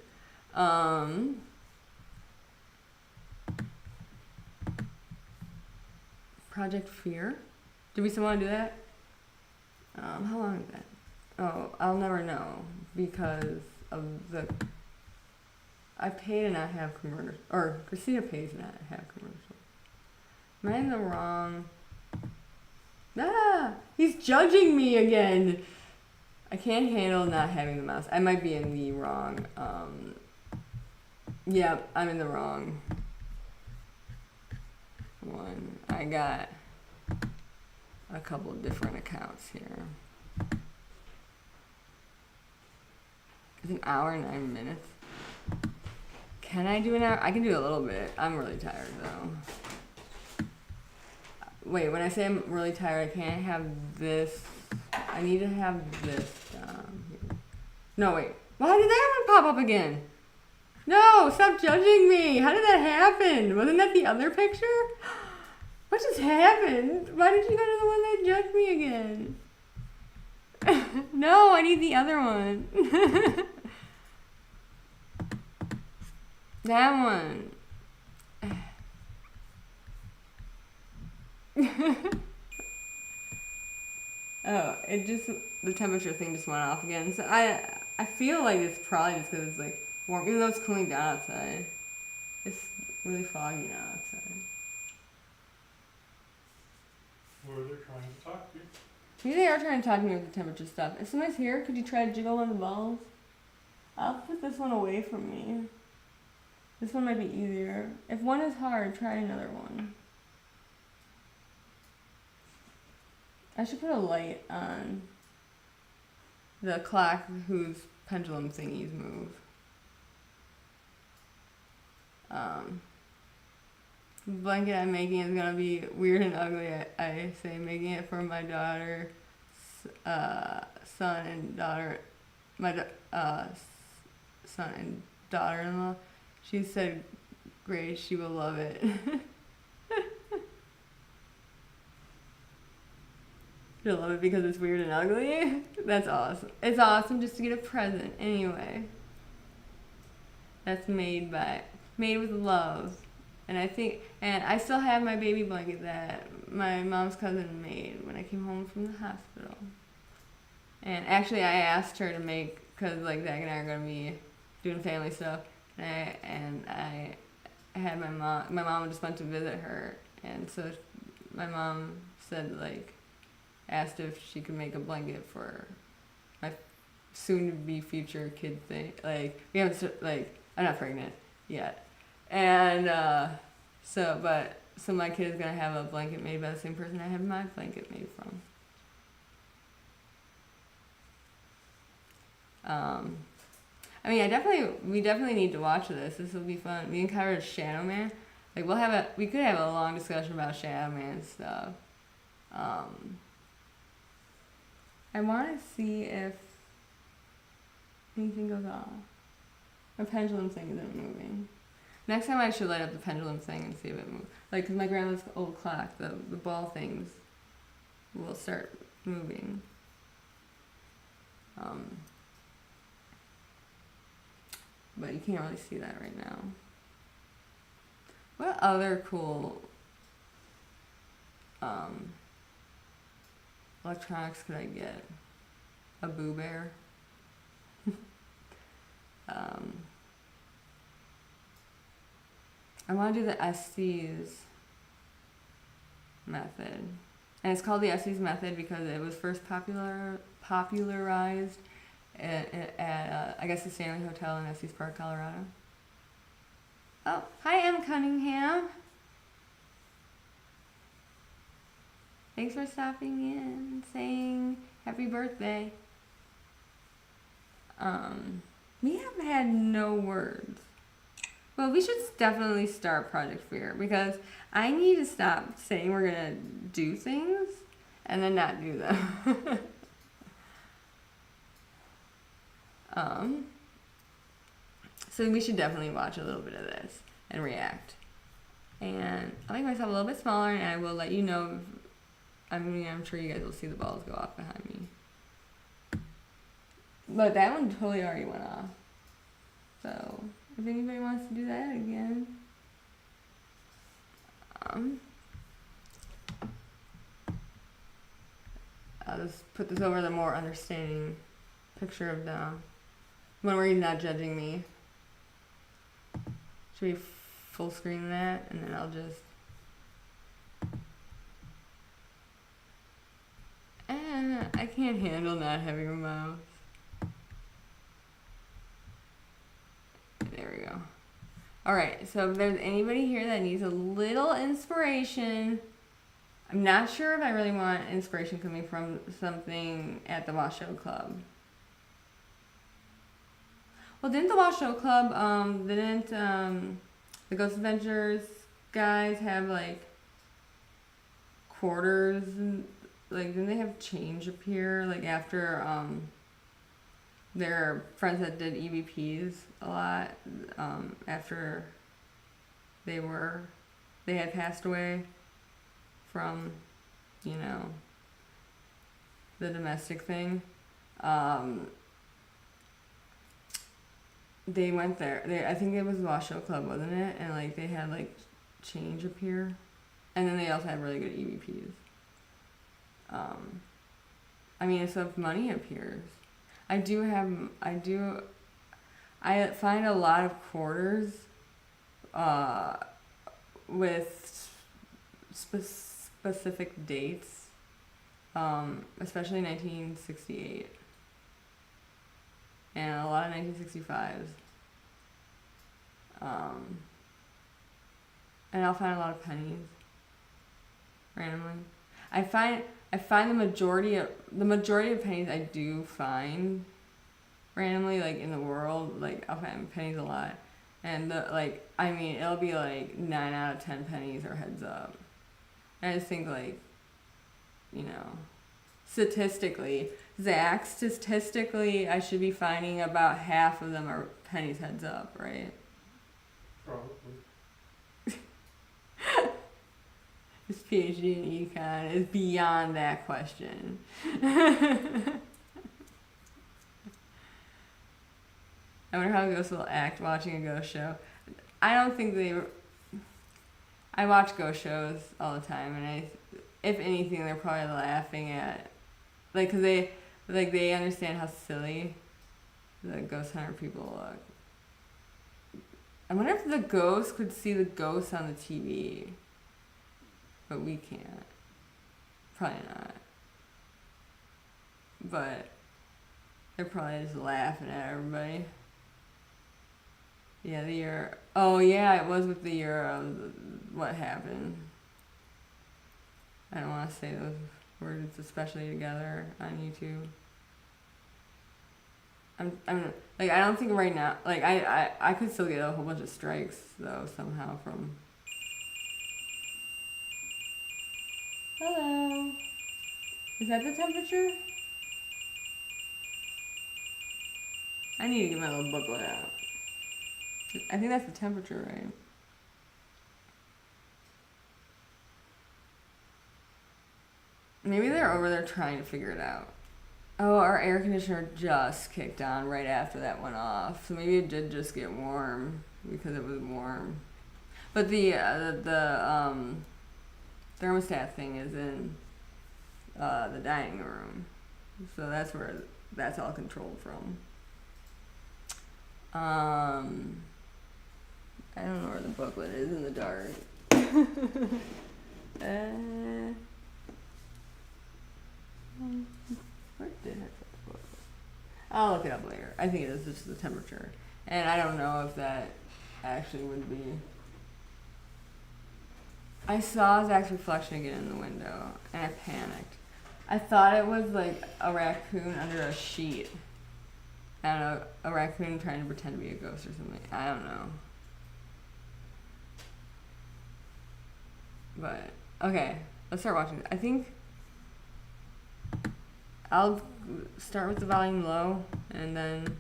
[SPEAKER 1] Project Fear. Do we still want to do that? How long is that? Oh, I'll never know because of the. I pay to not have commercial, or Christina pays to not have commercial. Am I in the wrong? Ah, he's judging me again. I can't handle not having the mouse. I might be in the wrong. Yeah, I'm in the wrong one. I got a couple of different accounts here. It's an hour and 9 minutes. Can I do an hour? I can do a little bit. I'm really tired though. Wait, when I say I'm really tired, I can't have this. I need to have this down here. No, wait. Why did that one pop up again? No, stop judging me. How did that happen? Wasn't that the other picture? What just happened? Why did you go to the one that judged me again? No, I need the other one. That one. Oh, the temperature thing just went off again. So I feel like it's probably just because it's like warm, even though it's cooling down outside. It's really foggy now outside.
[SPEAKER 2] Or they're trying to talk to you.
[SPEAKER 1] Maybe they are trying to talk to me with the temperature stuff. If somebody's here, could you try to jiggle one of the balls? I'll put this one away from me. This one might be easier. If one is hard, try another one. I should put a light on the clock whose pendulum thingies move. The blanket I'm making is gonna be weird and ugly. I say making it for my daughter, son and daughter, son and daughter-in-law. She said, "Great, she will love it." She'll love it because it's weird and ugly. That's awesome. It's awesome just to get a present anyway. That's made with love. And I still have my baby blanket that my mom's cousin made when I came home from the hospital. And actually I asked her to make, cause like Zach and I are gonna be doing family stuff. And I had my mom just went to visit her. And so my mom said asked if she could make a blanket for my soon-to-be future kid thing. We haven't, I'm not pregnant yet. And, so my kid is going to have a blanket made by the same person I had my blanket made from. We definitely need to watch this. This will be fun. We can cover Shadow Man. We could have a long discussion about Shadow Man stuff. I want to see if anything goes off. My pendulum thing isn't moving. Next time I should light up the pendulum thing and see if it moves. Like, 'cause my grandma's old clock, the ball things will start moving. But you can't really see that right now. What other cool electronics could I get? A Boo Bear. I want to do the Estes method. And it's called the Estes method because it was first popularized at I guess, the Stanley Hotel in Estes Park, Colorado. Oh, hi, M. Cunningham. Thanks for stopping in and saying happy birthday. We have had no words. Well, we should definitely start Project Fear because I need to stop saying we're gonna do things and then not do them. So we should definitely watch a little bit of this and react. And I'll make myself a little bit smaller and I will let you know. I'm sure you guys will see the balls go off behind me. But that one totally already went off. So if anybody wants to do that again, I'll just put this over the more understanding picture of Dom. One where he's not judging me. Should we full screen that and then I'll just... I can't handle not having a mouse. There we go. Alright, so if there's anybody here that needs a little inspiration, I'm not sure if I really want inspiration coming from something at the Washoe Club. Well, didn't the Washoe Club, the Ghost Adventures guys have, like, quarters and, like, didn't they have change appear, like, after, their friends that did EVPs a lot, after they had passed away from, you know, the domestic thing. They went there. I think it was Washoe Club, wasn't it? And like they had like change appear, and then they also had really good EVPs. I mean, so if money appears, I find a lot of quarters, with specific dates, especially 1968. And a lot of 1965s. And I'll find a lot of pennies randomly. I find the majority of pennies I do find randomly, like in the world, like I'll find pennies a lot. And it'll be like 9 out of 10 pennies are heads up. And I just think like, you know, statistically, I should be finding about half of them are pennies heads up, right?
[SPEAKER 2] Probably.
[SPEAKER 1] His PhD in econ is beyond that question. I wonder how ghosts will act watching a ghost show. I don't think I watch ghost shows all the time, and if anything, they're probably laughing at, like, 'cause they understand how silly the ghost hunter people look. I wonder if the ghosts could see the ghosts on the TV, but we can't. Probably not. But they're probably just laughing at everybody. Yeah, the year. Oh yeah, it was with the year of what happened. I don't want to say those words, especially together on YouTube. I'm like, I don't think right now, like I could still get a whole bunch of strikes though somehow from. Hello. Is that the temperature? I need to get my little booklet out. I think that's the temperature, right? Maybe they're over there trying to figure it out. Oh, our air conditioner just kicked on right after that went off. So maybe it did just get warm because it was warm. But the thermostat thing is in the dining room. So that's where that's all controlled from. I don't know where the booklet is in the dark. Where did I put the booklet? I'll look it up later. I think it is just the temperature. And I don't know if that actually would be. I saw Zach's reflection again in the window, and I panicked. I thought it was like a raccoon under a sheet. I don't know, a raccoon trying to pretend to be a ghost or something. I don't know. But, okay, let's start watching. I think I'll start with the volume low, and then...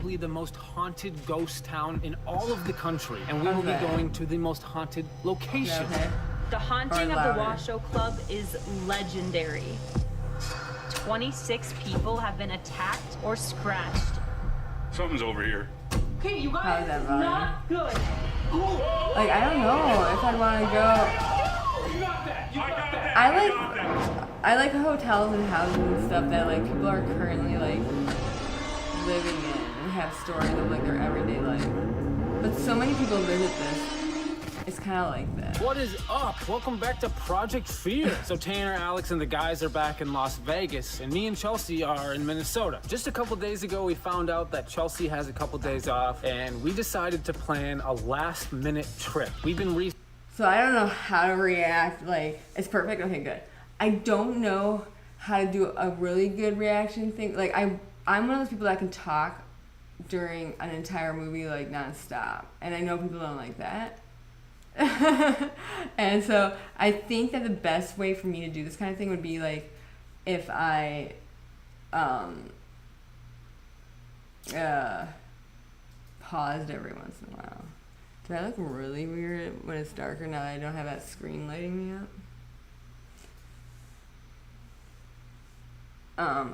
[SPEAKER 3] The most haunted ghost town in all of the country, and we will be going to the most haunted location.
[SPEAKER 1] Okay.
[SPEAKER 4] The haunting of the Washoe Club is legendary. 26 people have been attacked or scratched.
[SPEAKER 5] Something's over here.
[SPEAKER 4] Okay, you
[SPEAKER 1] How's
[SPEAKER 4] guys,
[SPEAKER 1] that
[SPEAKER 4] it's
[SPEAKER 1] volume?
[SPEAKER 4] not good.
[SPEAKER 1] Like, I don't know if I'd want to go... I like hotels and houses and stuff that like people are currently like living in and have stories of like their everyday life. But so many people visit this. It's kind of like that.
[SPEAKER 3] What is up? Welcome back to Project Fear. So Tanner, Alex, and the guys are back in Las Vegas, and me and Chelsea are in Minnesota. Just a couple days ago, we found out that Chelsea has a couple days off, and we decided to plan a last-minute trip. We've been
[SPEAKER 1] So I don't know how to react. Like, it's perfect. Okay, good. I don't know how to do a really good reaction thing. Like, I'm one of those people that can talk during an entire movie like nonstop, and I know people don't like that. And so I think that the best way for me to do this kind of thing would be like if I paused every once in a while. Do I look really weird when it's darker now that I don't have that screen lighting me up?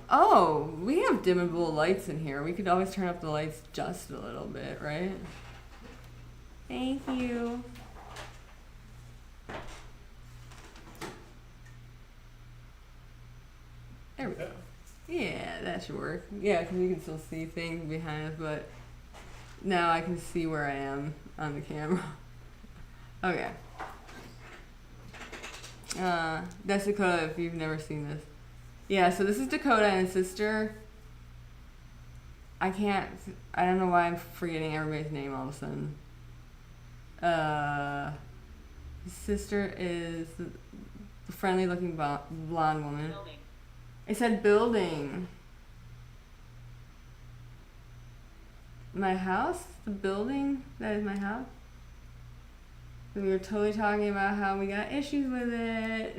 [SPEAKER 1] Oh, we have dimmable lights in here. We could always turn up the lights just a little bit, right? Thank you. There we go. Yeah, that should work. Yeah, because you can still see things behind us, but now I can see where I am on the camera. Okay. That's Dakota if you've never seen this. Yeah, so this is Dakota and his sister. I don't know why I'm forgetting everybody's name all of a sudden. His sister is the friendly looking blonde woman.
[SPEAKER 4] Building.
[SPEAKER 1] It said building. My house? The building? That is my house? We were totally talking about how we got issues with it.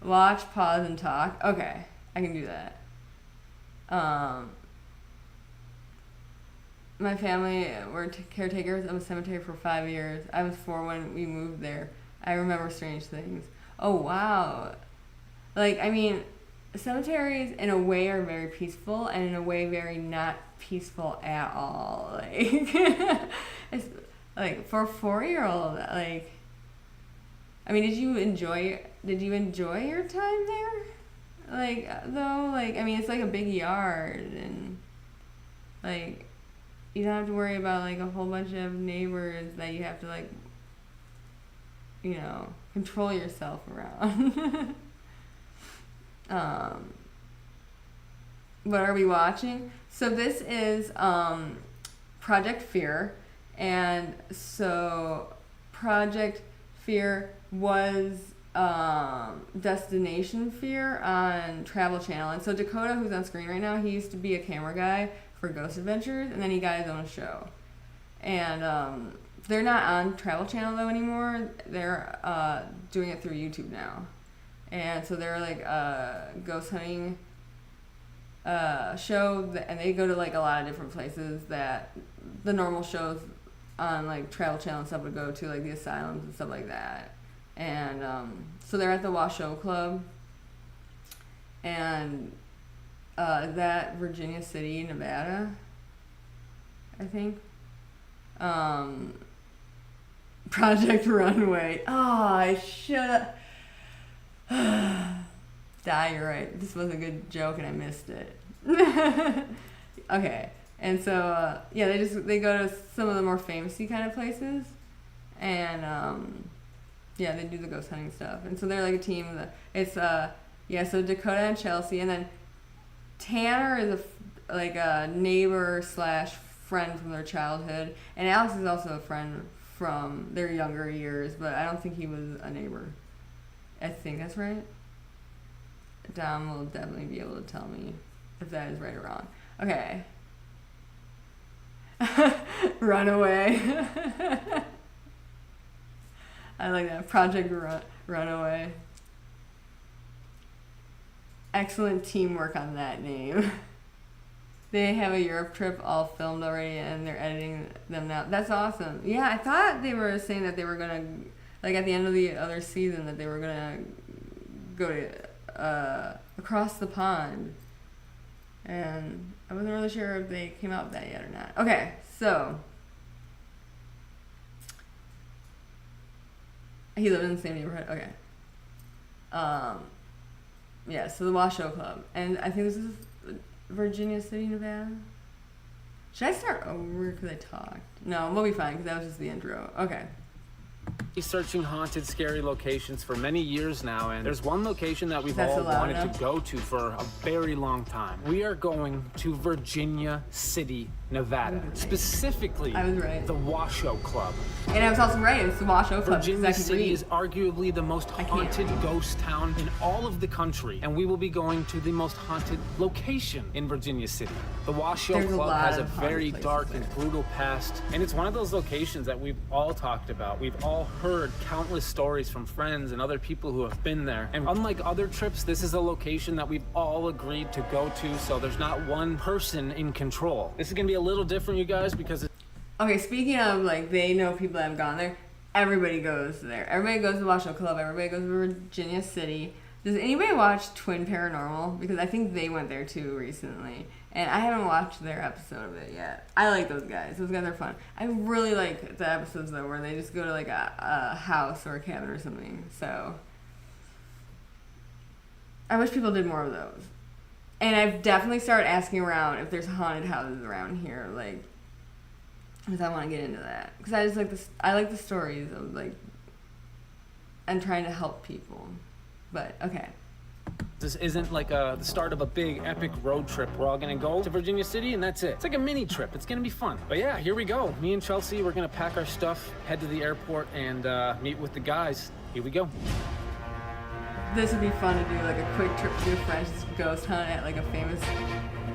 [SPEAKER 1] Watch, pause, and talk. Okay, I can do that. My family were caretakers of a cemetery for 5 years. I was 4 when we moved there. I remember strange things. Oh, wow. Like, I mean, cemeteries in a way are very peaceful and in a way very not peaceful at all. Like, it's like for a 4-year-old, like, I mean, did you enjoy your time there? Like, though, like, I mean, it's like a big yard and like, you don't have to worry about like a whole bunch of neighbors that you have to like, you know, control yourself around. What are we watching? So this is Project Fear, and so Project Fear was Destination Fear on Travel Channel. And so Dakota, who's on screen right now, he used to be a camera guy for Ghost Adventures, and then he got his own show. And they're not on Travel Channel though anymore. They're doing it through YouTube now. And so they're like ghost hunting show, and they go to like a lot of different places that the normal shows on like Travel Channel and stuff would go to, like the asylums and stuff like that. And so they're at the Washoe Club, and that Virginia City, Nevada, I think. Project Runway. Oh, I should have. You're right. This was a good joke and I missed it. Okay. And so, yeah, they go to some of the more famous-y kind of places. And, yeah, they do the ghost hunting stuff. And so they're like a team. It's, so Dakota and Chelsea. And then Tanner is a neighbor / friend from their childhood. And Alex is also a friend from their younger years, but I don't think he was a neighbor. I think that's right. Dom will definitely be able to tell me if that is right or wrong. Okay. Runaway. I like that. Project Runaway. Excellent teamwork on that name. They have a Europe trip all filmed already, and they're editing them now. That's awesome. Yeah, I thought they were saying that they were going to, like at the end of the other season, that they were going to go to across the pond. And I wasn't really sure if they came out with that yet or not. Okay, so he lived in the same neighborhood. Okay. Yeah, so the Washoe Club. And I think this is Virginia City, Nevada. Should I start over because I talked? No, we'll be fine because that was just the intro. Okay.
[SPEAKER 3] He's searching haunted, scary locations for many years now, and there's one location that we've
[SPEAKER 1] That's
[SPEAKER 3] all
[SPEAKER 1] allowed
[SPEAKER 3] wanted
[SPEAKER 1] now?
[SPEAKER 3] to go to for a very long time. We are going to Virginia City, Nevada. Specifically,
[SPEAKER 1] I was right.
[SPEAKER 3] the Washoe Club.
[SPEAKER 1] And I was also right. It's the Washoe Club.
[SPEAKER 3] Virginia
[SPEAKER 1] because I can
[SPEAKER 3] City
[SPEAKER 1] read.
[SPEAKER 3] is arguably the most
[SPEAKER 1] can't
[SPEAKER 3] haunted
[SPEAKER 1] read.
[SPEAKER 3] ghost town in all of the country, and we will be going to the most haunted location in Virginia City. The Washoe
[SPEAKER 1] There's a
[SPEAKER 3] Club
[SPEAKER 1] lot
[SPEAKER 3] has a
[SPEAKER 1] of haunted
[SPEAKER 3] very
[SPEAKER 1] places
[SPEAKER 3] dark
[SPEAKER 1] there.
[SPEAKER 3] and brutal past, and it's one of those locations that we've all talked about. We've all heard countless stories from friends and other people who have been there. And unlike other trips, this is a location that we've all agreed to go to, so there's not one person in control. This is gonna be a little different, you guys, because
[SPEAKER 1] Okay, speaking of, like, they know people that have gone there, everybody goes there. Everybody goes to the Washoe Club. Everybody goes to Virginia City. Does anybody watch Twin Paranormal? Because I think they went there, too, recently. And I haven't watched their episode of it yet. I like those guys. Those guys are fun. I really like the episodes, though, where they just go to, like, a house or a cabin or something. So I wish people did more of those. And I've definitely started asking around if there's haunted houses around here, like, because I want to get into that. Because I just like this. I like the stories of, like, and trying to help people. But okay.
[SPEAKER 3] this isn't like the start of a big epic road trip. We're all gonna go to Virginia City and that's it. It's like a mini trip. It's gonna be fun. But yeah, here we go. Me and Chelsea, we're gonna pack our stuff, head to the airport, and meet with the guys. Here we go.
[SPEAKER 1] This would be fun to do, like a quick trip to a French ghost hunt at like a famous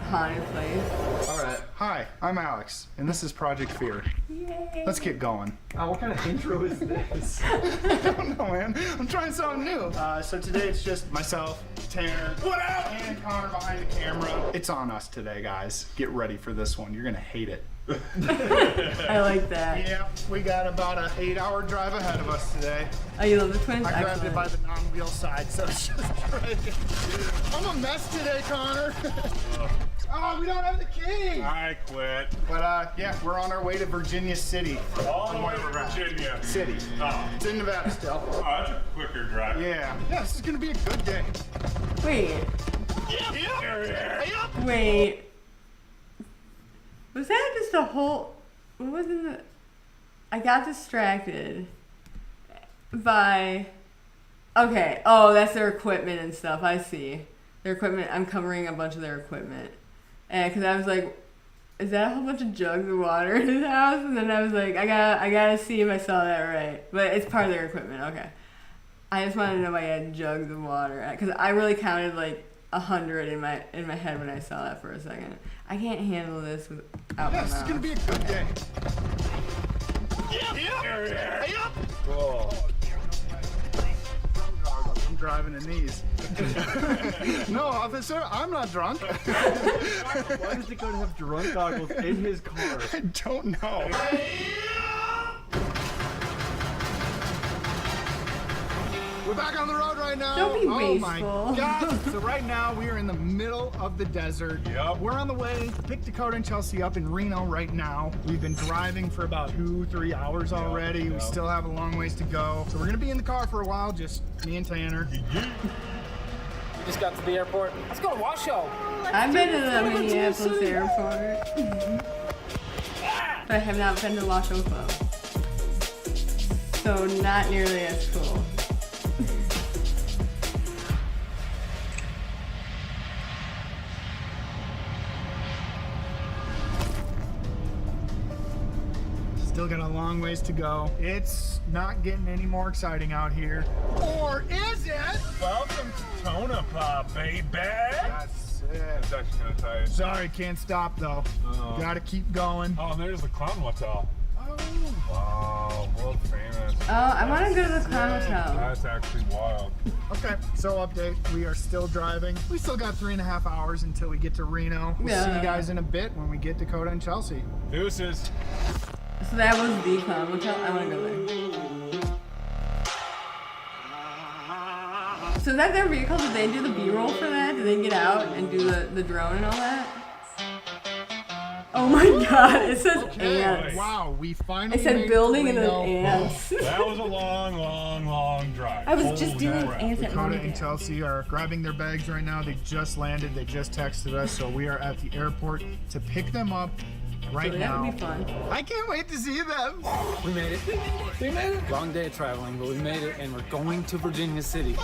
[SPEAKER 1] haunted place.
[SPEAKER 6] All right. Hi, I'm Alex, and this is Project Fear.
[SPEAKER 1] Yay!
[SPEAKER 6] Let's get going.
[SPEAKER 7] What kind of intro is this?
[SPEAKER 6] I don't know, man. I'm trying something new. So today it's just myself, Tanner, and Connor behind the camera. It's on us today, guys. Get ready for this one. You're gonna hate it.
[SPEAKER 1] I like that.
[SPEAKER 6] Yeah, we got about an 8-hour drive ahead of us today.
[SPEAKER 1] Oh, you love the twins?
[SPEAKER 6] I grabbed
[SPEAKER 1] Excellent.
[SPEAKER 6] it by the non-wheel side, so it's just right. I'm a mess today, Connor. Oh, we don't have the key.
[SPEAKER 5] I quit.
[SPEAKER 6] But yeah, we're on our way to Virginia City.
[SPEAKER 5] All the
[SPEAKER 6] From
[SPEAKER 5] way
[SPEAKER 6] where we're
[SPEAKER 5] to
[SPEAKER 6] at.
[SPEAKER 5] Virginia.
[SPEAKER 6] City.
[SPEAKER 5] Oh.
[SPEAKER 6] It's in Nevada still.
[SPEAKER 5] Oh, that's a quicker drive.
[SPEAKER 6] Yeah. Yeah, this is gonna be a good day.
[SPEAKER 1] Wait. Wait. Was that just a whole... What was in the... I got distracted by... Okay. Oh, that's their equipment and stuff. I see. Their equipment. I'm covering a bunch of their equipment. And because I was like, is that a whole bunch of jugs of water in his house? And then I was like, I gotta see if I saw that right. But it's part of their equipment. Okay. I just wanted to know if I had jugs of water. Because I really counted like 100 in my head when I saw that for a second. I can't handle this without my
[SPEAKER 6] Yeah, this is
[SPEAKER 1] mouth.
[SPEAKER 6] gonna be a good day.
[SPEAKER 3] Cool.
[SPEAKER 6] driving in these. No, officer, I'm not drunk.
[SPEAKER 7] Why does Dakota have drunk goggles in his car?
[SPEAKER 6] I don't know. We're back on the road right now.
[SPEAKER 1] Don't be
[SPEAKER 6] Oh my
[SPEAKER 1] wasteful.
[SPEAKER 6] God. So right now we are in the middle of the desert.
[SPEAKER 5] Yep.
[SPEAKER 6] We're on the way to pick Dakota and Chelsea up in Reno right now. We've been driving for about 2-3 hours already. We still have a long ways to go. So we're gonna be in the car for a while, just me and Tanner.
[SPEAKER 3] We just got to the airport. Let's go to Washoe.
[SPEAKER 1] I've been to the Minneapolis airport. But I have not been to Washoe Club. So not nearly as cool.
[SPEAKER 6] Still got a long ways to go. It's not getting any more exciting out here. Or is it?
[SPEAKER 5] Welcome to Tonopah, baby.
[SPEAKER 6] That's it.
[SPEAKER 5] It's actually kind of tight.
[SPEAKER 6] Sorry, can't stop though. Gotta keep going.
[SPEAKER 5] Oh, and there's the Clown Motel.
[SPEAKER 6] Oh.
[SPEAKER 5] Wow, world famous.
[SPEAKER 1] Oh, I want to go to the Clown Hotel.
[SPEAKER 5] That's actually wild.
[SPEAKER 6] Okay, so update. We are still driving. We still got 3.5 hours until we get to Reno. We'll see
[SPEAKER 1] Yeah.
[SPEAKER 6] you guys in a bit when we get Dakota and Chelsea.
[SPEAKER 5] Deuces.
[SPEAKER 1] So that was the Clown Hotel. I want to go there. So is that their vehicle? Did they do the B-roll for that? Did they get out and do the drone and all that? Oh my God! It says ants.
[SPEAKER 6] Wow, we finally
[SPEAKER 1] It said
[SPEAKER 6] made
[SPEAKER 1] building and
[SPEAKER 6] Reno.
[SPEAKER 1] then ants.
[SPEAKER 5] That was a long, long, long drive.
[SPEAKER 1] I was just
[SPEAKER 5] Holy
[SPEAKER 1] dealing with
[SPEAKER 5] crap.
[SPEAKER 1] ants at
[SPEAKER 6] Dakota
[SPEAKER 1] Monday.
[SPEAKER 6] and Chelsea are grabbing their bags right now. They just landed. They just texted us, so we are at the airport to pick them up right
[SPEAKER 1] So that
[SPEAKER 6] now.
[SPEAKER 1] would be fun.
[SPEAKER 6] I can't wait to see them.
[SPEAKER 3] We made it. We made it. Long day of traveling, but we made it, and we're going to Virginia City.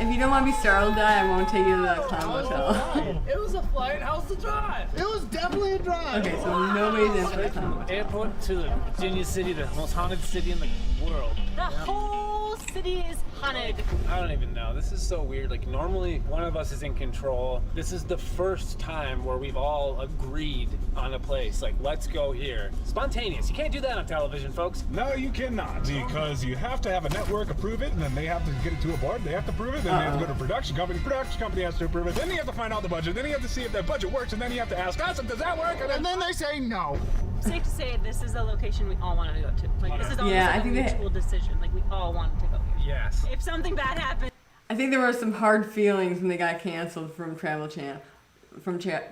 [SPEAKER 1] If you don't want to be startled, I won't take you to the Clown Hotel.
[SPEAKER 3] It was a flight. How's the drive?
[SPEAKER 6] It was definitely a drive.
[SPEAKER 1] Okay, so nobody's in for the Clown Hotel.
[SPEAKER 3] Airport to Virginia City, the most haunted city in the world.
[SPEAKER 4] The whole city is haunted.
[SPEAKER 3] I don't even know. This is so weird. Like, normally one of us is in control. This is the first time where we've all agreed on a place. Like, let's go here. Spontaneous. You can't do that on television, folks.
[SPEAKER 5] No, you cannot, because you have to have a network approve it, and then they have to get it to a board. They have to approve it, then they have to go to a production company. Production company has to approve it. Then you have to find out the budget. Then you have to see if that budget works, and then you have to ask us, does that work?
[SPEAKER 6] And then they say no.
[SPEAKER 4] Safe to say this is a location we all wanted to go to. Like this is almost
[SPEAKER 1] Yeah,
[SPEAKER 4] like
[SPEAKER 1] I
[SPEAKER 4] a
[SPEAKER 1] think they-
[SPEAKER 4] mutual decision. Like we all wanted to go here.
[SPEAKER 3] Yes.
[SPEAKER 4] If something bad happened,
[SPEAKER 1] I think there were some hard feelings when they got canceled from Travel Channel,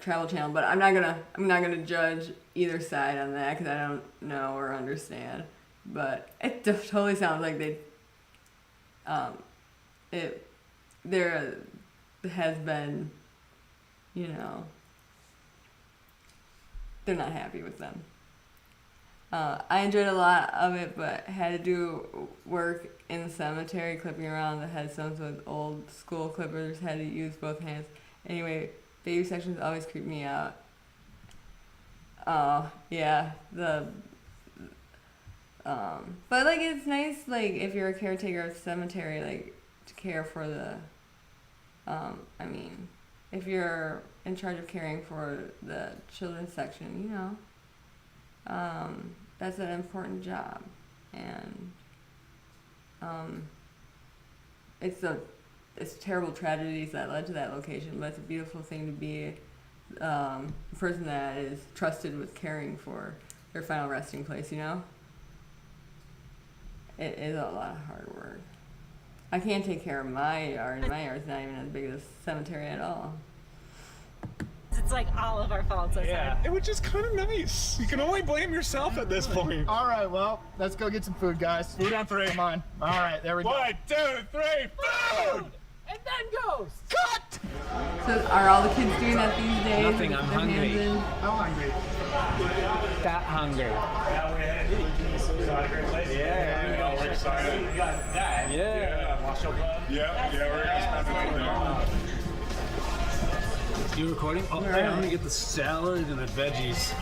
[SPEAKER 1] Travel Channel. But I'm not gonna judge either side on that because I don't know or understand. But it totally sounds like there has been, they're not happy with them. I enjoyed a lot of it, but had to do work in the cemetery, clipping around the headstones with old school clippers, had to use both hands. Anyway, baby sections always creep me out. Yeah, but like it's nice, like if you're a caretaker of the cemetery, like to care for the, if you're in charge of caring for the children's section, that's an important job, and it's terrible tragedies that led to that location, but it's a beautiful thing to be a person that is trusted with caring for their final resting place. It is a lot of hard work. I can't take care of my yard, and my yard's not even as big as a cemetery at all.
[SPEAKER 4] it's like all of our faults.
[SPEAKER 3] Yeah.
[SPEAKER 5] Which is kind of nice. You can only blame yourself at this point.
[SPEAKER 6] All right, well, let's go get some food, guys.
[SPEAKER 5] Food on three.
[SPEAKER 6] Come on. All right, there we go.
[SPEAKER 5] 1, 2, 3, food!
[SPEAKER 3] And then goes.
[SPEAKER 6] Cut!
[SPEAKER 1] So are all the kids doing that these days?
[SPEAKER 3] Nothing,
[SPEAKER 1] With
[SPEAKER 3] I'm
[SPEAKER 1] their
[SPEAKER 3] hungry.
[SPEAKER 1] hands in?
[SPEAKER 6] I'm hungry.
[SPEAKER 3] That hungry.
[SPEAKER 5] Yeah, we're excited.
[SPEAKER 3] Yeah.
[SPEAKER 5] Yeah, we're gonna spend the night there.
[SPEAKER 3] You recording? Oh,
[SPEAKER 1] Right.
[SPEAKER 3] I'm gonna get the salad and the veggies.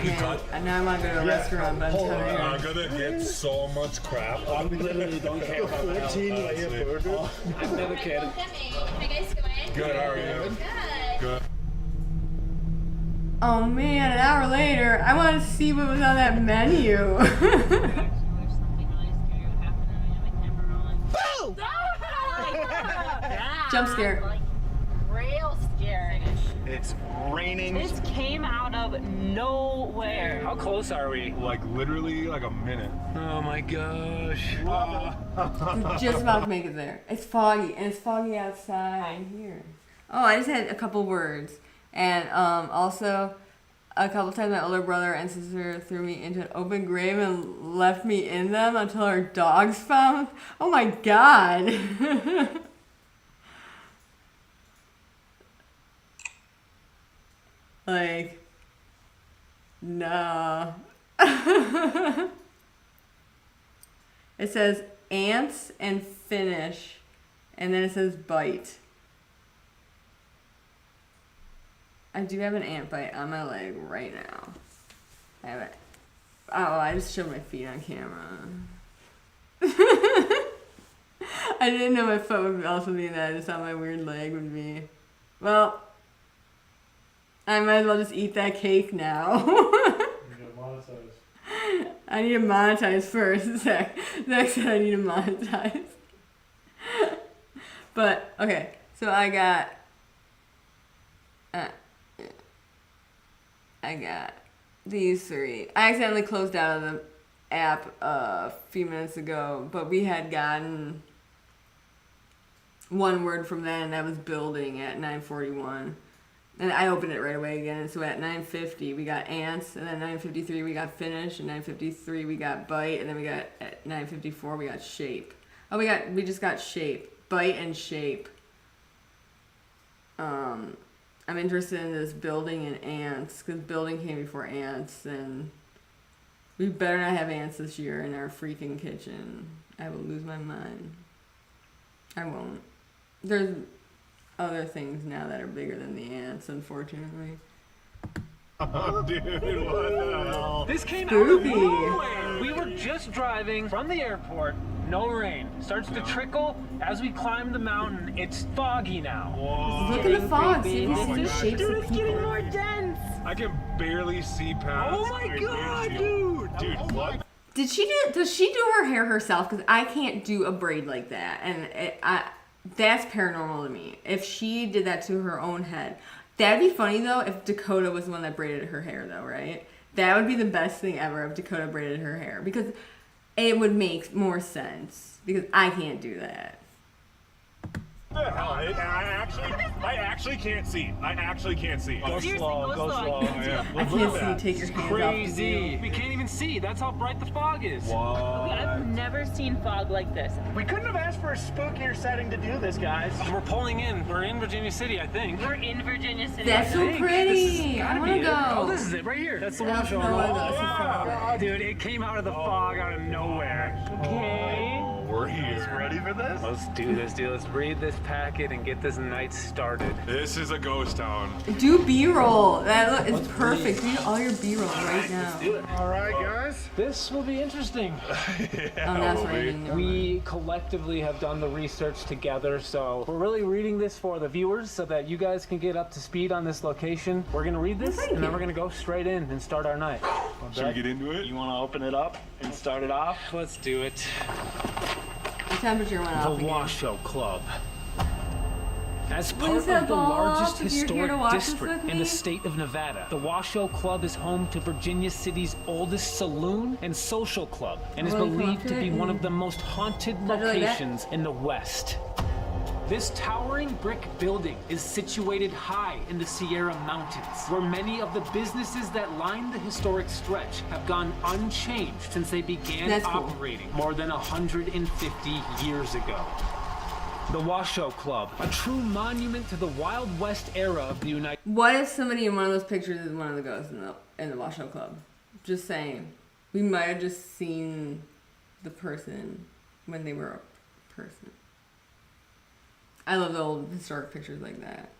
[SPEAKER 1] Man, and now I want to go to a restaurant, but I'm tired.
[SPEAKER 5] I'm gonna get so much crap.
[SPEAKER 3] I literally don't care about my health.
[SPEAKER 5] 14-layer burger.
[SPEAKER 3] I've never cared.
[SPEAKER 8] How you guys doing?
[SPEAKER 5] Good, how are you?
[SPEAKER 8] Good.
[SPEAKER 5] Good.
[SPEAKER 1] Oh man, an hour later, I want to see what was on that menu.
[SPEAKER 4] Boo!
[SPEAKER 1] Jump scare.
[SPEAKER 4] Like, real scary.
[SPEAKER 6] It's raining.
[SPEAKER 4] This came out of nowhere.
[SPEAKER 3] How close are we?
[SPEAKER 5] Like literally like a minute.
[SPEAKER 3] Oh my gosh.
[SPEAKER 1] We're just about to make it there. It's foggy, and it's foggy outside here. Oh, I just had a couple words. And also, a couple times my older brother and sister threw me into an open grave and left me in them until our dogs found. Oh my god. Like, no. It says ants and finish, and then it says bite. I do have an ant bite on my leg right now. I have it. Oh, I just showed my feet on camera. I didn't know my foot would also be in that. I just thought my weird leg would be. Well, I might as well just eat that cake now. I need to monetize first. Zach said I need to monetize. But, okay. So I got these three. I accidentally closed out of the app a few minutes ago, but we had gotten one word from that, and that was building at 9:41. And I opened it right away again. And so at 9:50 we got ants, and then 9:53 we got finish, and 9:53 we got bite, and then we got at 9:54 we got shape. Oh, we just got shape, bite and shape. I'm interested in this building and ants, because building came before ants, and we better not have ants this year in our freaking kitchen. I will lose my mind. I won't. There's other things now that are bigger than the ants, unfortunately.
[SPEAKER 5] Oh, dude, what the hell?
[SPEAKER 3] This came
[SPEAKER 1] Spooky.
[SPEAKER 3] out of nowhere. We were just driving from the airport. No rain. Starts to trickle as we climb the mountain. It's foggy now.
[SPEAKER 5] Whoa.
[SPEAKER 1] Look at the fog. See if you
[SPEAKER 5] Oh
[SPEAKER 1] see
[SPEAKER 5] my
[SPEAKER 1] the
[SPEAKER 5] God.
[SPEAKER 1] shapes
[SPEAKER 4] Dude,
[SPEAKER 1] of
[SPEAKER 4] it's getting
[SPEAKER 1] people.
[SPEAKER 4] more dense.
[SPEAKER 5] I can barely see past.
[SPEAKER 3] Oh my
[SPEAKER 5] my
[SPEAKER 3] God,
[SPEAKER 5] windshield. Dude, what?
[SPEAKER 1] Does she do her hair herself? Because I can't do a braid like that, and that's paranormal to me. If she did that to her own head, that'd be funny though. If Dakota was the one that braided her hair, though, right? That would be the best thing ever if Dakota braided her hair, because it would make more sense. Because I can't do that.
[SPEAKER 5] What the hell? I actually can't see. I actually can't see.
[SPEAKER 3] Go
[SPEAKER 4] Seriously,
[SPEAKER 3] slow,
[SPEAKER 4] go
[SPEAKER 3] go
[SPEAKER 4] slow.
[SPEAKER 3] slow.
[SPEAKER 5] Yeah.
[SPEAKER 1] I
[SPEAKER 5] Look
[SPEAKER 1] can't
[SPEAKER 5] at
[SPEAKER 1] see.
[SPEAKER 5] that.
[SPEAKER 1] Take your hands off the
[SPEAKER 3] Crazy.
[SPEAKER 1] wheel.
[SPEAKER 3] We can't even see. That's how bright the fog is.
[SPEAKER 4] Okay, I've never seen fog like this.
[SPEAKER 6] We couldn't have asked for a spookier setting to do this, guys.
[SPEAKER 3] We're pulling in. We're in Virginia City, I think.
[SPEAKER 4] We're in Virginia City.
[SPEAKER 1] That's so
[SPEAKER 3] This
[SPEAKER 1] pretty.
[SPEAKER 3] has
[SPEAKER 1] I
[SPEAKER 3] gotta
[SPEAKER 1] want to
[SPEAKER 3] be
[SPEAKER 1] go.
[SPEAKER 3] it. Oh, this is it right here. That's the one showing.
[SPEAKER 1] No, that's so far away.
[SPEAKER 3] Dude, it came out of the fog out of nowhere. Okay.
[SPEAKER 5] We're here.
[SPEAKER 6] Ready for this?
[SPEAKER 3] Let's do this, dude. Let's read this packet and get this night started.
[SPEAKER 5] This is a ghost town.
[SPEAKER 1] Do B-roll. That is perfect. Do all your B-roll right now.
[SPEAKER 3] Do it.
[SPEAKER 6] All right, guys.
[SPEAKER 3] This will be interesting.
[SPEAKER 1] Oh, that's right.
[SPEAKER 3] We collectively have done the research together, so we're really reading this for the viewers so that you guys can get up to speed on this location. We're gonna read this,
[SPEAKER 1] Thank
[SPEAKER 3] and then
[SPEAKER 1] you.
[SPEAKER 3] we're gonna go straight in and start our night.
[SPEAKER 5] Should we get into it?
[SPEAKER 6] You want to open it up and start it off?
[SPEAKER 3] Let's do it.
[SPEAKER 1] The temperature went
[SPEAKER 3] The
[SPEAKER 1] off again.
[SPEAKER 3] Washoe Club. As
[SPEAKER 1] Will
[SPEAKER 3] part
[SPEAKER 1] you
[SPEAKER 3] of
[SPEAKER 1] set
[SPEAKER 3] the
[SPEAKER 1] ball
[SPEAKER 3] largest
[SPEAKER 1] off if you're here to
[SPEAKER 3] historic
[SPEAKER 1] watch this
[SPEAKER 3] district
[SPEAKER 1] with
[SPEAKER 3] in the
[SPEAKER 1] me?
[SPEAKER 3] state of Nevada, the Washoe Club is home to Virginia City's oldest saloon and social club, and is
[SPEAKER 1] Well, you
[SPEAKER 3] believed to
[SPEAKER 1] come
[SPEAKER 3] be
[SPEAKER 1] up to it
[SPEAKER 3] one of
[SPEAKER 1] and-
[SPEAKER 3] the most haunted
[SPEAKER 1] Don't do like that.
[SPEAKER 3] locations in the West. This towering brick building is situated high in the Sierra Mountains, where many of the businesses that line the historic stretch have gone unchanged since they began
[SPEAKER 1] That's cool.
[SPEAKER 3] operating more than 150 years ago. The Washoe Club, a true monument to the Wild West era of the United
[SPEAKER 1] What if somebody in one of those pictures is one of the ghosts in the Washoe Club? Just saying. We might have just seen the person when they were a person. I love the old historic pictures like that.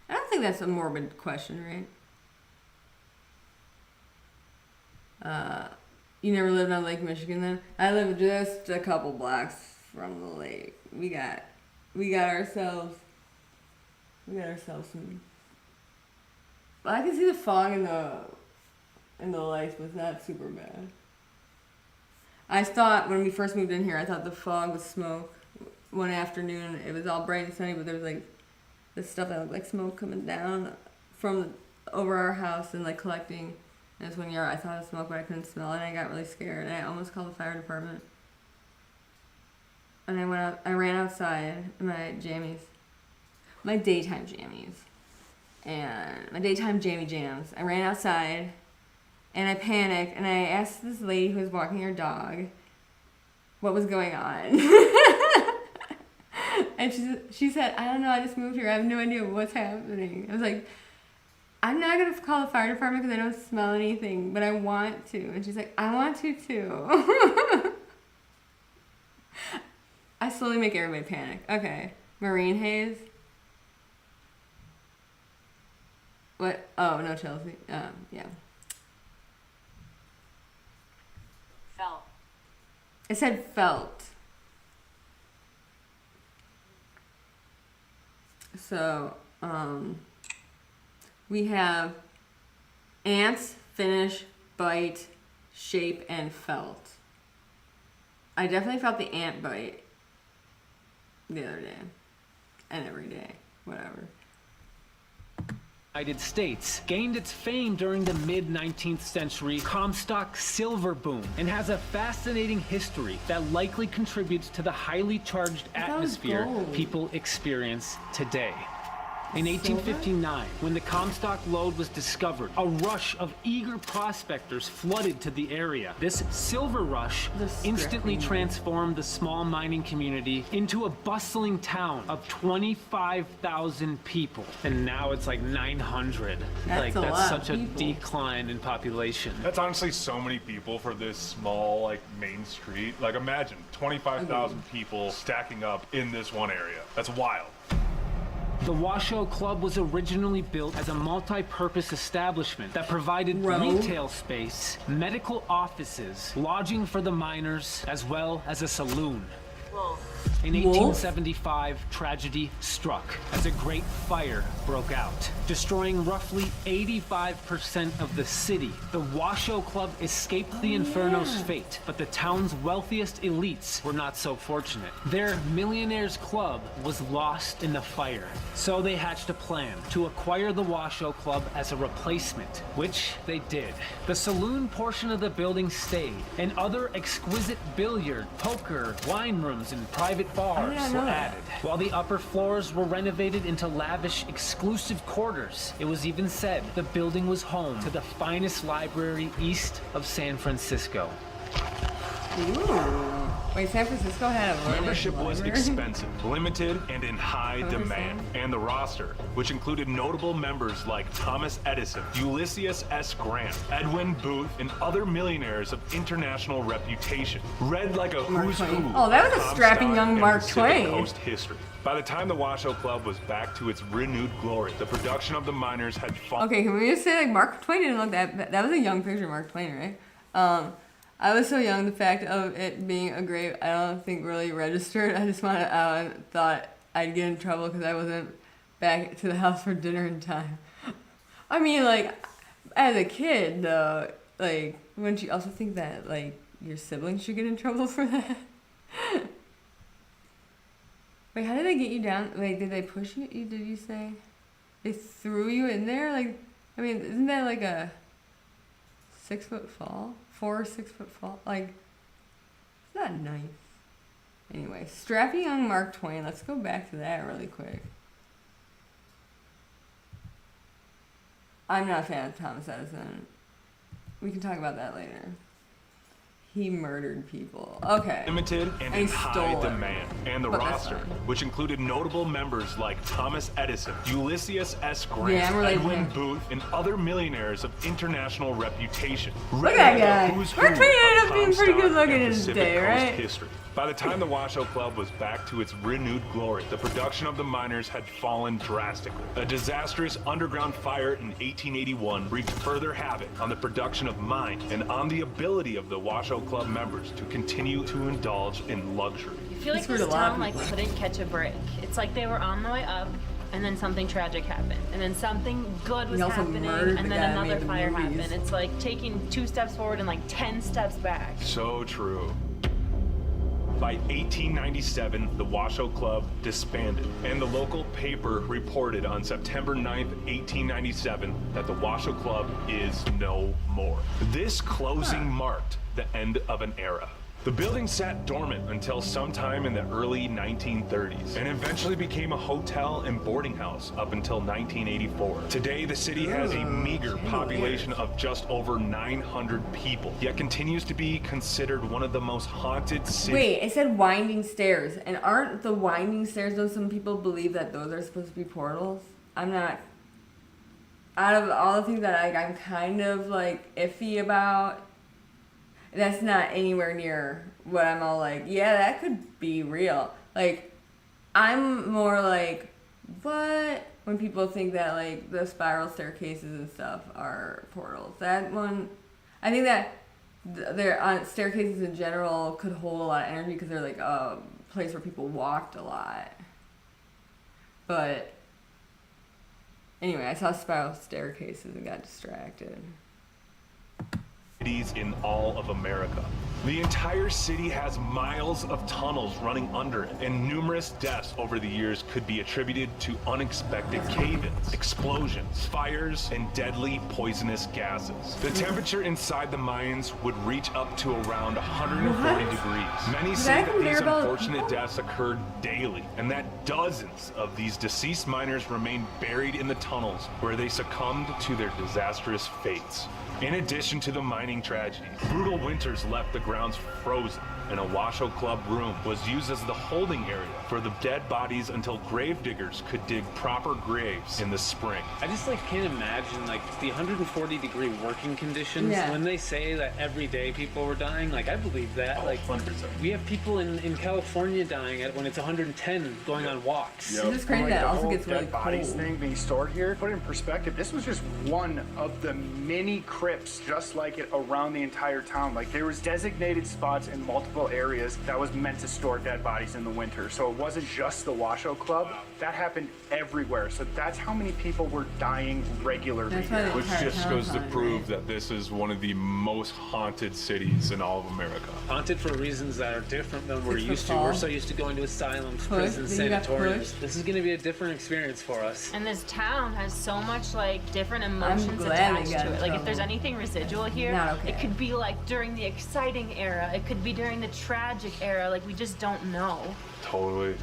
[SPEAKER 1] I don't think that's a morbid question, right? You never lived on Lake Michigan then? I live just a couple blocks from the lake. We got ourselves some. I can see the fog in the lights, but it's not super bad. I thought when we first moved in here, I thought the fog was smoke. One afternoon, it was all bright and sunny, but there was like this stuff that looked like smoke coming down from over our house and like collecting. And it's when I thought it was smoke, but I couldn't smell it. And I got really scared, and I almost called the fire department. And I ran outside in my jammies, my daytime jammies, and my daytime jammy jams. I ran outside, and I panicked, and I asked this lady who was walking her dog what was going on. And she said, I don't know, I just moved here. I have no idea what's happening. I was like, I'm not going to call the fire department because I don't smell anything, but I want to. And she's like, I want to too. I slowly make everybody panic. Okay. Marine haze. What? Oh, no, Chelsea. Yeah.
[SPEAKER 4] Felt.
[SPEAKER 1] It said felt. So, we have ants, finish, bite, shape, and felt. I definitely felt the ant bite the other day. And every day. Whatever.
[SPEAKER 3] United States gained its fame during the mid-19th century Comstock silver boom and has a fascinating history that likely contributes to the highly charged atmosphere people experience today. In 1859, when the Comstock lode was discovered, a rush of eager prospectors flooded to the area. This silver rush instantly transformed the small mining community into a bustling town of 25,000 people. And now it's like 900. That's such a decline in population.
[SPEAKER 5] That's honestly so many people for this small, like, main street. Like, imagine 25,000 people stacking up in this one area. That's wild.
[SPEAKER 3] The Washoe Club was originally built as a multi-purpose establishment that provided retail space, medical offices, lodging for the miners, as well as a saloon.
[SPEAKER 4] Whoa.
[SPEAKER 3] In 1875, tragedy struck as a great fire broke out, destroying roughly 85% of the city. The Washoe Club escaped the Inferno's fate, but the town's wealthiest elites were not so fortunate. Their Millionaires Club was lost in the fire, so they hatched a plan to acquire the Washoe Club as a replacement, which they did. The saloon portion of the building stayed, and other exquisite billiard, poker, wine rooms, and private bars were added. While the upper floors were renovated into lavish, exclusive quarters, it was even said the building was home to the finest library east of San Francisco.
[SPEAKER 1] Ooh. Wait, San Francisco had a
[SPEAKER 5] Membership was expensive, limited, and in high demand. And the roster, which included notable members like Thomas Edison, Ulysses S. Grant, Edwin Booth, and other millionaires of international reputation, read like a who's who.
[SPEAKER 1] Oh, that was a strapping young Mark Twain.
[SPEAKER 5] Coast history. By the time the Washoe Club was back to its renewed glory, the production of the miners had fallen.
[SPEAKER 1] Okay, can we just say, like, Mark Twain didn't look that was a young picture of Mark Twain, right? I was so young, the fact of it being a grape, I don't think really registered. I just thought I'd get in trouble because I wasn't back to the house for dinner in time. I mean, like, as a kid, though, like, wouldn't you also think that, like, your siblings should get in trouble for that? Wait, how did they get you down? Like, did they push you? Did you say? They threw you in there? Like, I mean, isn't that like a 6-foot fall? 4 or 6 foot fall? Like, it's not nice. Anyway, strappy young Mark Twain. Let's go back to that really quick. I'm not a fan of Thomas Edison. We can talk about that later. He murdered people. Okay.
[SPEAKER 5] Limited and in high demand. And the roster, which included notable members like Thomas Edison, Ulysses S. Grant, Edwin Booth, and other millionaires of international reputation.
[SPEAKER 1] Look at that guy. Mark Twain ended up being pretty good looking in his day, right?
[SPEAKER 5] History. By the time the Washoe Club was back to its renewed glory, the production of the miners had fallen drastically. A disastrous underground fire in 1881 wreaked further havoc on the production of mine and on the ability of the Washoe Club members to continue to indulge in luxury.
[SPEAKER 4] I feel like this town like couldn't catch a break. It's like they were on the way up, and then something tragic happened, and then something good was happening, and then another fire happened. It's like taking 2 steps forward and like 10 steps back.
[SPEAKER 5] So true. By 1897, the Washoe Club disbanded, and the local paper reported on September 9th, 1897, that the Washoe Club is no more. This closing marked the end of an era. The building sat dormant until sometime in the early 1930s and eventually became a hotel and boarding house up until 1984. Today, the city has a meager population of just over 900 people, yet continues to be considered one of the most haunted cities.
[SPEAKER 1] Wait, it said winding stairs. And aren't the winding stairs, though, some people believe that those are supposed to be portals? I'm not... Out of all the things that I'm kind of, like, iffy about... That's not anywhere near what I'm all like, yeah, that could be real. Like, I'm more like, what? When people think that, like, the spiral staircases and stuff are portals. That one, I think that they're on staircases in general could hold a lot of energy because they're like a place where people walked a lot. But anyway, I saw spiral staircases and got distracted.
[SPEAKER 5] In all of America. The entire city has miles of tunnels running under it, and numerous deaths over the years could be attributed to unexpected cave-ins, explosions, fires, and deadly poisonous gases. The temperature inside the mines would reach up to around 140 degrees. Many say that these unfortunate deaths occurred daily, and that dozens of these deceased miners remain buried in the tunnels where they succumbed to their disastrous fates. In addition to the mining tragedy, brutal winters left the grounds frozen, and a Washoe Club room was used as the holding area for the dead bodies until grave diggers could dig proper graves in the spring.
[SPEAKER 3] I just can't imagine the 140 degree working conditions.
[SPEAKER 1] Yeah.
[SPEAKER 3] When they say that every day people were dying, I believe that.
[SPEAKER 5] 100%.
[SPEAKER 3] We have people in California dying when it's 110 going on walks.
[SPEAKER 1] It's just crazy that it also gets really
[SPEAKER 6] dead bodies
[SPEAKER 1] cold.
[SPEAKER 6] thing being stored here. Put it in perspective, this was just one of the many crypts just like it around the entire town. Like, there was designated spots in multiple areas that was meant to store dead bodies in the winter. So it wasn't just the Washoe Club. That happened everywhere. So that's how many people were dying regularly
[SPEAKER 1] That's why
[SPEAKER 6] here.
[SPEAKER 1] the
[SPEAKER 5] Which
[SPEAKER 1] entire
[SPEAKER 5] just
[SPEAKER 1] town's
[SPEAKER 5] goes to
[SPEAKER 1] haunted,
[SPEAKER 5] prove
[SPEAKER 1] right?
[SPEAKER 5] that this is one of the most haunted cities in all of America.
[SPEAKER 3] Haunted for reasons that are different than we're
[SPEAKER 1] 6 foot
[SPEAKER 3] used to.
[SPEAKER 1] tall.
[SPEAKER 3] We're so used to going to asylums,
[SPEAKER 1] Push.
[SPEAKER 3] prisons,
[SPEAKER 1] Then you got
[SPEAKER 3] sanatoriums.
[SPEAKER 1] pushed.
[SPEAKER 3] This is going to be a different experience for us.
[SPEAKER 4] And this town has so much different emotions
[SPEAKER 1] glad they
[SPEAKER 4] attached
[SPEAKER 1] got
[SPEAKER 4] to
[SPEAKER 1] in
[SPEAKER 4] it. Like, if
[SPEAKER 1] trouble.
[SPEAKER 4] there's anything residual here,
[SPEAKER 1] Not okay.
[SPEAKER 4] it could be during the exciting era. It could be during the tragic era. We just don't know.
[SPEAKER 5] Totally.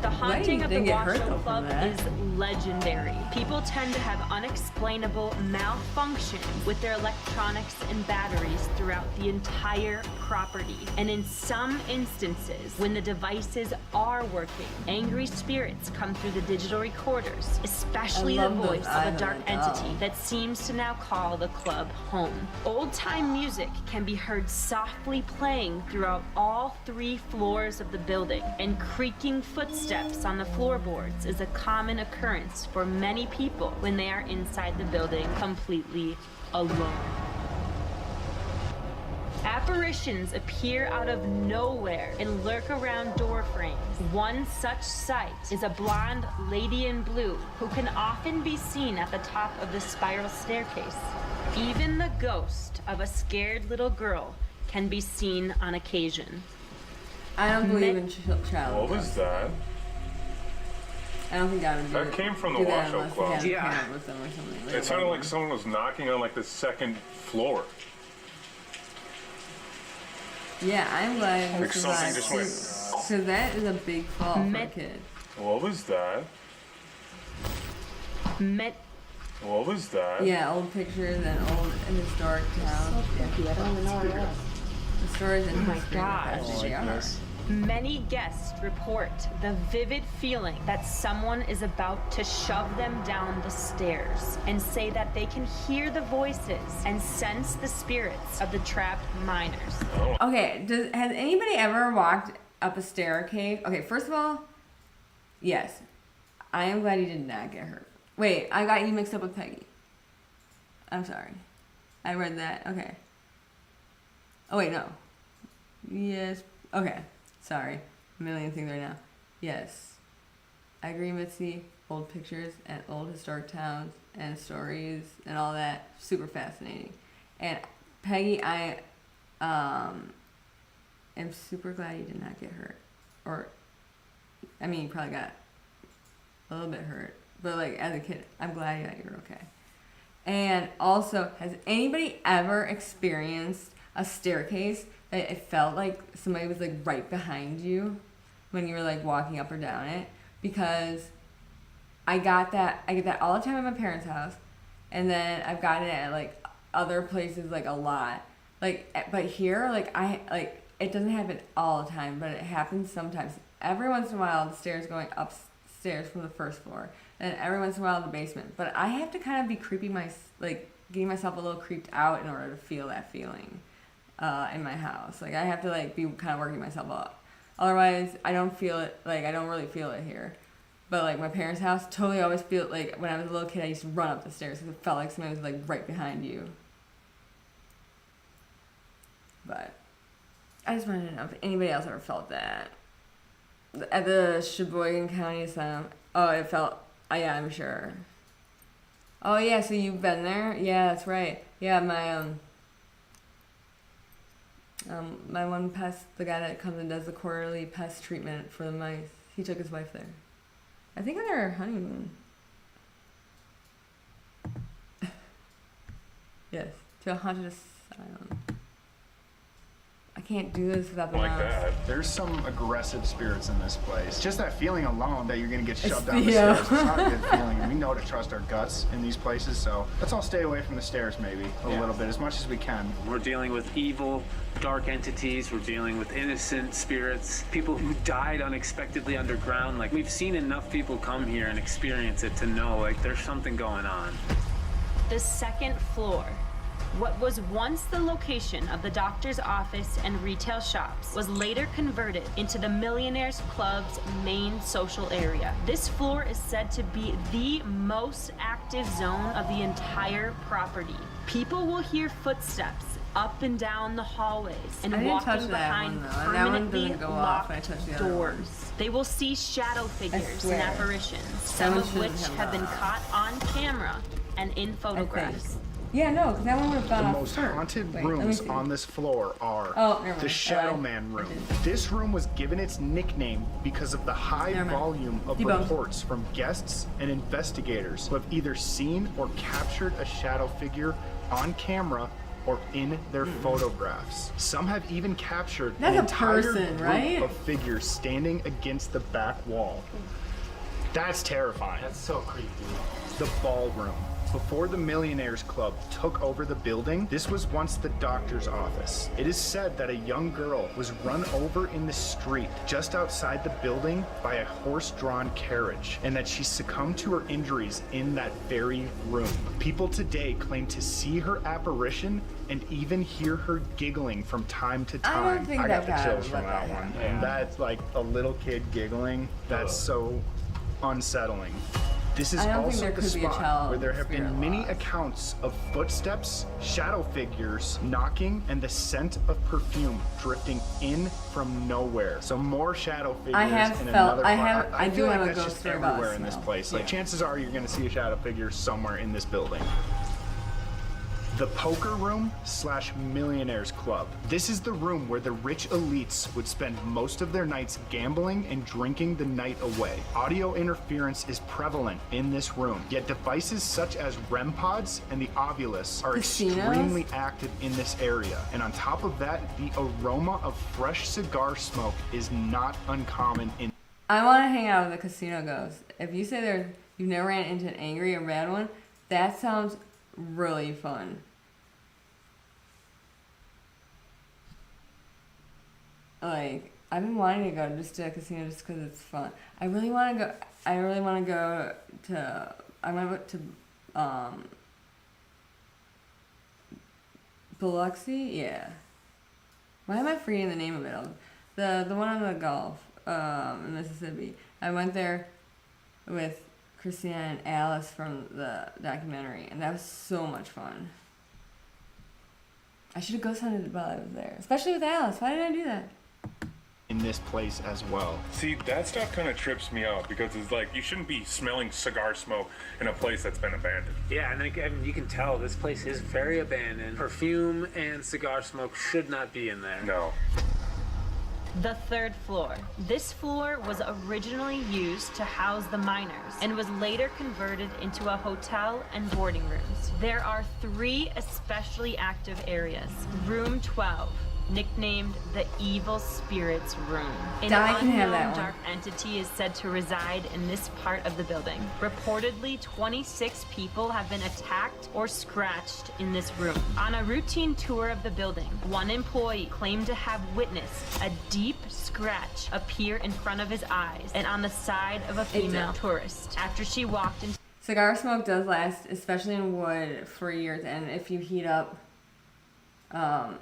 [SPEAKER 4] The haunting of the
[SPEAKER 1] didn't get hurt,
[SPEAKER 4] Washoe
[SPEAKER 1] though, from
[SPEAKER 4] Club
[SPEAKER 1] that.
[SPEAKER 4] is legendary. People tend to have unexplainable malfunction with their electronics and batteries throughout the entire property. And in some instances, when the devices are working, angry spirits come through the digital recorders, especially
[SPEAKER 1] I
[SPEAKER 4] the
[SPEAKER 1] love those
[SPEAKER 4] voice
[SPEAKER 1] eyes
[SPEAKER 4] of a
[SPEAKER 1] on
[SPEAKER 4] dark
[SPEAKER 1] that
[SPEAKER 4] entity
[SPEAKER 1] doll.
[SPEAKER 4] that seems to now call the club home. Old-time music can be heard softly playing throughout all 3 floors of the building, and creaking footsteps on the floorboards is a common occurrence for many people when they are inside the building completely alone. Apparitions appear out of nowhere and lurk around door frames. One such sight is a blonde lady in blue who can often be seen at the top of the spiral staircase. Even the ghost of a scared little girl can be seen on occasion.
[SPEAKER 1] I don't believe in child.
[SPEAKER 5] What was that?
[SPEAKER 1] I don't think I would do
[SPEAKER 5] That
[SPEAKER 1] it.
[SPEAKER 5] came from the
[SPEAKER 1] do that
[SPEAKER 5] Washoe
[SPEAKER 1] unless
[SPEAKER 5] Club.
[SPEAKER 1] they had a
[SPEAKER 6] Yeah.
[SPEAKER 1] parent with them or something.
[SPEAKER 5] It sounded like someone was knocking on the second floor.
[SPEAKER 1] Yeah, I'm glad
[SPEAKER 5] Like
[SPEAKER 1] this is
[SPEAKER 5] something
[SPEAKER 1] live
[SPEAKER 5] just
[SPEAKER 1] too.
[SPEAKER 5] went.
[SPEAKER 1] Because that is a big fall for a
[SPEAKER 4] Met-
[SPEAKER 1] kid.
[SPEAKER 5] What was that?
[SPEAKER 4] Met
[SPEAKER 5] What was that?
[SPEAKER 1] Yeah, old pictures and old historic towns. The stories in history
[SPEAKER 4] gosh.
[SPEAKER 1] they are.
[SPEAKER 4] Many guests report the vivid feeling that someone is about to shove them down the stairs, and say that they can hear the voices and sense the spirits of the trapped miners.
[SPEAKER 1] Okay, has anybody ever walked up a staircase? Okay, first of all, yes. I am glad you did not get hurt. Wait, I got you mixed up with Peggy. I'm sorry. I read that. Okay. Oh, wait, no. Yes. Okay. Sorry. A million things right now. Yes. I agree, Mitzi. Old pictures and old historic towns and stories and all that. Super fascinating. And Peggy, I am am super glad you did not get hurt. Or, I mean, you probably got a little bit hurt. But, like, as a kid, I'm glad that you're okay. And also, has anybody ever experienced a staircase that it felt like somebody was, like, right behind you when you were, like, walking up or down it? Because I get that all the time at my parents' house. And then I've gotten it at, like, other places, like, a lot. Like, but here, like, it doesn't happen all the time, but it happens sometimes. Every once in a while, the stairs going upstairs from the first floor. And every once in a while, the basement. But I have to kind of be getting myself a little creeped out in order to feel that feeling in my house. Like, I have to, like, be kind of working myself up. Otherwise, I don't feel it, like, I don't really feel it here. But, like, my parents' house, totally always feel like, when I was a little kid, I used to run up the stairs because it felt like somebody was, like, right behind you. But I just wanted to know if anybody else ever felt that. At the Sheboygan County Asylum, yeah, I'm sure. Oh, yeah, so you've been there? Yeah, that's right. Yeah, my one pest, the guy that comes and does the quarterly pest treatment for the mice, he took his wife there. I think on their honeymoon. Yes, to a haunted asylum. I can't do this without the
[SPEAKER 6] Like
[SPEAKER 1] mouse.
[SPEAKER 6] that. There's some aggressive spirits in this place. Just that feeling alone that you're gonna get shoved down the
[SPEAKER 1] Yeah.
[SPEAKER 6] stairs. It's not a good feeling. And we know to trust our guts in these places, so let's all stay away from the stairs maybe a little bit, as much as we can.
[SPEAKER 3] We're dealing with evil, dark entities. We're dealing with innocent spirits, people who died unexpectedly underground. Like, we've seen enough people come here and experience it to know, like, there's something going on.
[SPEAKER 4] The second floor. What was once the location of the doctor's office and retail shops was later converted into the Millionaires Club's main social area. This floor is said to be the most active zone of the entire property. People will hear footsteps up and down the hallways and
[SPEAKER 1] I didn't touch
[SPEAKER 4] walking
[SPEAKER 1] that
[SPEAKER 4] behind
[SPEAKER 1] one, though. That one
[SPEAKER 4] permanently
[SPEAKER 1] doesn't go off when I
[SPEAKER 4] locked
[SPEAKER 1] touch the other
[SPEAKER 4] doors.
[SPEAKER 1] one.
[SPEAKER 4] They will see shadow figures and
[SPEAKER 1] swear.
[SPEAKER 4] apparitions, some
[SPEAKER 1] one
[SPEAKER 4] of
[SPEAKER 1] shouldn't
[SPEAKER 4] which
[SPEAKER 1] have
[SPEAKER 4] have been
[SPEAKER 1] gone
[SPEAKER 4] caught on camera and in photographs.
[SPEAKER 1] Yeah, no, because that one would have gone
[SPEAKER 6] The
[SPEAKER 1] off
[SPEAKER 6] most
[SPEAKER 1] first.
[SPEAKER 6] haunted
[SPEAKER 1] Wait, let me
[SPEAKER 6] rooms
[SPEAKER 1] see.
[SPEAKER 6] on this floor are
[SPEAKER 1] Oh, never mind.
[SPEAKER 6] the Shadow
[SPEAKER 1] Alright.
[SPEAKER 6] Man room. This room was given its nickname because of the high
[SPEAKER 1] Never mind.
[SPEAKER 6] volume of
[SPEAKER 1] Debunked.
[SPEAKER 6] reports from guests and investigators who have either seen or captured a shadow figure on camera or in their photographs. Some have even captured
[SPEAKER 1] That's
[SPEAKER 6] an
[SPEAKER 1] a
[SPEAKER 6] entire
[SPEAKER 1] person,
[SPEAKER 6] group
[SPEAKER 1] right?
[SPEAKER 6] of figures standing against the back wall. That's terrifying.
[SPEAKER 3] That's so creepy.
[SPEAKER 6] The ballroom. Before the Millionaires Club took over the building, this was once the doctor's office. It is said that a young girl was run over in the street just outside the building by a horse-drawn carriage, and that she succumbed to her injuries in that very room. People today claim to see her apparition and even hear her giggling from time to time.
[SPEAKER 1] I don't think
[SPEAKER 6] I got
[SPEAKER 1] that
[SPEAKER 6] the
[SPEAKER 1] guy
[SPEAKER 6] chills
[SPEAKER 1] would
[SPEAKER 6] from
[SPEAKER 1] let
[SPEAKER 6] that
[SPEAKER 1] that
[SPEAKER 6] one.
[SPEAKER 1] happen.
[SPEAKER 6] And that's like a little kid giggling. That's so unsettling. This is
[SPEAKER 1] I don't think
[SPEAKER 6] also
[SPEAKER 1] there
[SPEAKER 6] the
[SPEAKER 1] could be a
[SPEAKER 6] spot
[SPEAKER 1] child
[SPEAKER 6] where there have
[SPEAKER 1] spirit
[SPEAKER 6] been many
[SPEAKER 1] lost.
[SPEAKER 6] accounts of footsteps, shadow figures, knocking, and the scent of perfume drifting in from nowhere. So more shadow figures
[SPEAKER 1] I have
[SPEAKER 6] in
[SPEAKER 1] felt-
[SPEAKER 6] another
[SPEAKER 1] I
[SPEAKER 6] part.
[SPEAKER 1] have- I
[SPEAKER 6] feel
[SPEAKER 1] do
[SPEAKER 6] like
[SPEAKER 1] have a
[SPEAKER 6] that's
[SPEAKER 1] ghost
[SPEAKER 6] just
[SPEAKER 1] story about
[SPEAKER 6] everywhere in this
[SPEAKER 1] smell.
[SPEAKER 6] place. Like,
[SPEAKER 1] Yeah.
[SPEAKER 6] chances are you're going to see a shadow figure somewhere in this building. The poker room / Millionaires Club. This is the room where the rich elites would spend most of their nights gambling and drinking the night away. Audio interference is prevalent in this room, yet devices such as REM pods and the Ovilus are
[SPEAKER 1] Casinos?
[SPEAKER 6] extremely active in this area. And on top of that, the aroma of fresh cigar smoke is not uncommon in
[SPEAKER 1] I want to hang out with a casino ghost. If you say you've never ran into an angry or bad one, that sounds really fun. Like, I've been wanting to go just to a casino just because it's fun. I really want to go to, I went to, Biloxi? Yeah. Why am I forgetting the name of it? The one on the Gulf, in Mississippi. I went there with Christina and Alice from the documentary, and that was so much fun. I should have ghost hunted while I was there, especially with Alice. Why didn't I do that?
[SPEAKER 6] this place as well.
[SPEAKER 9] See, that stuff kind of trips me out because it's like you shouldn't be smelling cigar smoke in a place that's been abandoned.
[SPEAKER 3] Yeah, and I mean, you can tell this place is very abandoned. Perfume and cigar smoke should not be in there.
[SPEAKER 9] No.
[SPEAKER 4] The third floor. This floor was originally used to house the miners and was later converted into a hotel and boarding rooms. There are 3 especially active areas. Room 12, nicknamed the Evil Spirits Room. An
[SPEAKER 1] I can have
[SPEAKER 4] unknown
[SPEAKER 1] that one.
[SPEAKER 4] dark entity is said to reside in this part of the building. Reportedly, 26 people have been attacked or scratched in this room. On a routine tour of the building, one employee claimed to have witnessed a deep scratch appear in front of his eyes and on the side of a female tourist after she walked into.
[SPEAKER 1] Cigar smoke does last, especially in wood, for years, and if you heat up, I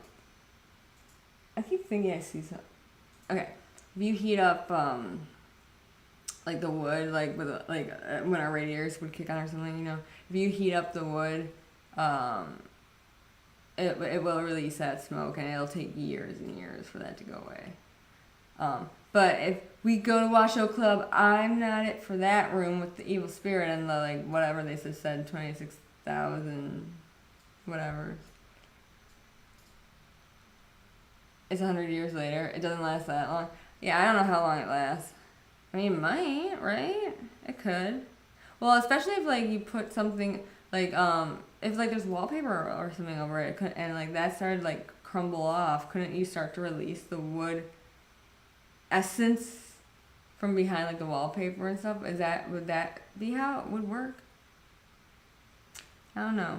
[SPEAKER 1] keep thinking I see some. Okay, if you heat up, like the wood, like with when our radiators would kick on or something, you know, if you heat up the wood, it will release that smoke, and it'll take years and years for that to go away. But if we go to Washoe Club, I'm not it for that room with the evil spirit and the like whatever they just said 26,000 whatever. It's 100 years later. It doesn't last that long. Yeah, I don't know how long it lasts. I mean, it might, right? It could. Well, especially if like you put something like if like there's wallpaper or something over it, and like that started like crumble off, couldn't you start to release the wood essence from behind like the wallpaper and stuff? Would that be how it would work? I don't know.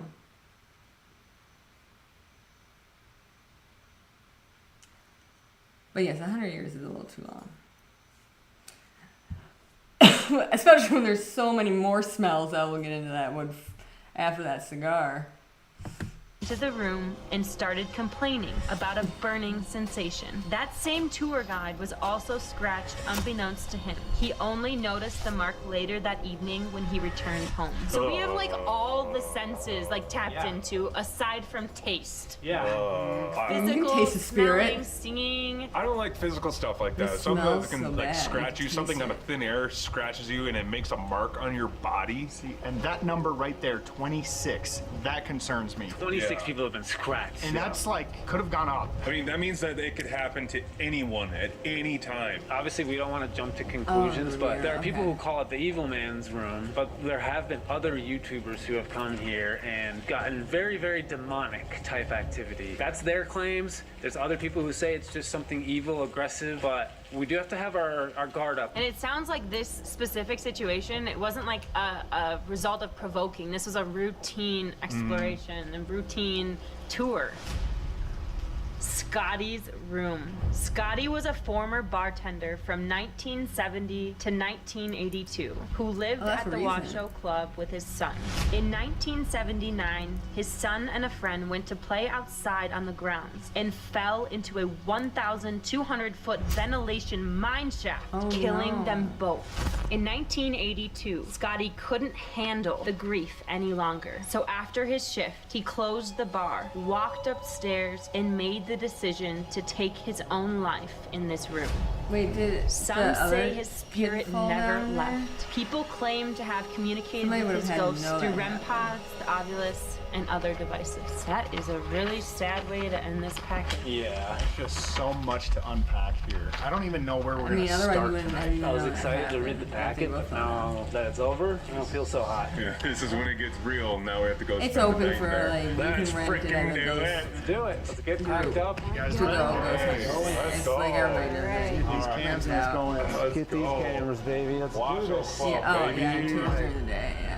[SPEAKER 1] But yes, 100 years is a little too long. Especially when there's so many more smells that will get into that wood after that cigar.
[SPEAKER 4] To the room and started complaining about a burning sensation. That same tour guide was also scratched unbeknownst to him. He only noticed the mark later that evening when he returned home. So we have like all the senses like tapped into aside from taste.
[SPEAKER 2] You can
[SPEAKER 4] Physical,
[SPEAKER 1] taste the spirit.
[SPEAKER 4] smelling, singing.
[SPEAKER 9] I don't like physical stuff like that.
[SPEAKER 1] It
[SPEAKER 9] Something that
[SPEAKER 1] smells
[SPEAKER 9] can
[SPEAKER 1] so
[SPEAKER 9] like
[SPEAKER 1] bad.
[SPEAKER 9] scratch
[SPEAKER 1] You
[SPEAKER 9] you,
[SPEAKER 1] can
[SPEAKER 9] something
[SPEAKER 1] taste
[SPEAKER 9] out of
[SPEAKER 1] it.
[SPEAKER 9] thin air scratches you and it makes a mark on your body.
[SPEAKER 6] See, and that number right there, 26, that concerns me.
[SPEAKER 3] 26 people have been scratched.
[SPEAKER 6] And that's like, could have gone up.
[SPEAKER 9] I mean, that means that it could happen to anyone at any time.
[SPEAKER 3] Obviously, we don't want to jump to conclusions, but
[SPEAKER 1] yeah,
[SPEAKER 3] there are people
[SPEAKER 1] okay.
[SPEAKER 3] who call it the evil man's room. But there have been other YouTubers who have come here and gotten very, very demonic type activity. That's their claims. There's other people who say it's just something evil, aggressive, but we do have to have our guard up.
[SPEAKER 4] And it sounds like this specific situation, it wasn't like a result of provoking. This was a routine exploration and routine tour. Scotty's room. Scotty was a former bartender from 1970 to 1982 who lived
[SPEAKER 1] that's
[SPEAKER 4] at the
[SPEAKER 1] recent.
[SPEAKER 4] Washoe Club with his son. In 1979, his son and a friend went to play outside on the grounds and fell into a 1,200-foot ventilation mine shaft, killing
[SPEAKER 1] no.
[SPEAKER 4] them both. In 1982, Scotty couldn't handle the grief any longer. So after his shift, he closed the bar, walked upstairs, and made the decision to take his own life in this room.
[SPEAKER 1] Wait, did
[SPEAKER 4] Some
[SPEAKER 1] the other
[SPEAKER 4] say his
[SPEAKER 1] kid
[SPEAKER 4] spirit
[SPEAKER 1] fall
[SPEAKER 4] never
[SPEAKER 1] down there?
[SPEAKER 4] left. People claim to have communicated
[SPEAKER 1] Somebody
[SPEAKER 4] with
[SPEAKER 1] would've
[SPEAKER 4] his
[SPEAKER 1] had to
[SPEAKER 4] ghosts
[SPEAKER 1] know
[SPEAKER 4] through
[SPEAKER 1] that
[SPEAKER 4] REM
[SPEAKER 1] happened.
[SPEAKER 4] pods, the Ovilus, and other devices. That is a really sad way to end this package.
[SPEAKER 3] Yeah.
[SPEAKER 6] Just so much to unpack here. I don't even know where we're
[SPEAKER 1] I
[SPEAKER 6] gonna
[SPEAKER 1] mean, otherwise you
[SPEAKER 6] start
[SPEAKER 1] wouldn't
[SPEAKER 6] tonight.
[SPEAKER 1] have even
[SPEAKER 3] I was
[SPEAKER 1] known that
[SPEAKER 3] excited to read
[SPEAKER 1] happened.
[SPEAKER 3] the packet,
[SPEAKER 1] That's
[SPEAKER 3] but
[SPEAKER 1] a rough one.
[SPEAKER 3] now that it's over, I don't feel so hot.
[SPEAKER 9] Yeah, this is when it gets real. Now we have to go.
[SPEAKER 1] It's
[SPEAKER 9] spend the
[SPEAKER 1] open
[SPEAKER 9] night
[SPEAKER 1] for
[SPEAKER 9] there.
[SPEAKER 1] like you
[SPEAKER 9] Let's
[SPEAKER 1] can rent it
[SPEAKER 9] freaking
[SPEAKER 1] at
[SPEAKER 9] do
[SPEAKER 1] those
[SPEAKER 9] it.
[SPEAKER 3] Let's do it. Let's get packed up.
[SPEAKER 6] You guys
[SPEAKER 1] to
[SPEAKER 6] ready?
[SPEAKER 1] go.
[SPEAKER 9] Let's
[SPEAKER 1] It's
[SPEAKER 9] go.
[SPEAKER 1] like everybody does it.
[SPEAKER 6] These cams is going.
[SPEAKER 9] Let's
[SPEAKER 3] Get these
[SPEAKER 9] go.
[SPEAKER 3] cameras, baby. Let's
[SPEAKER 9] Wash
[SPEAKER 3] do this.
[SPEAKER 9] up,
[SPEAKER 1] Yeah, oh
[SPEAKER 9] baby.
[SPEAKER 1] yeah, tours during the day, yeah.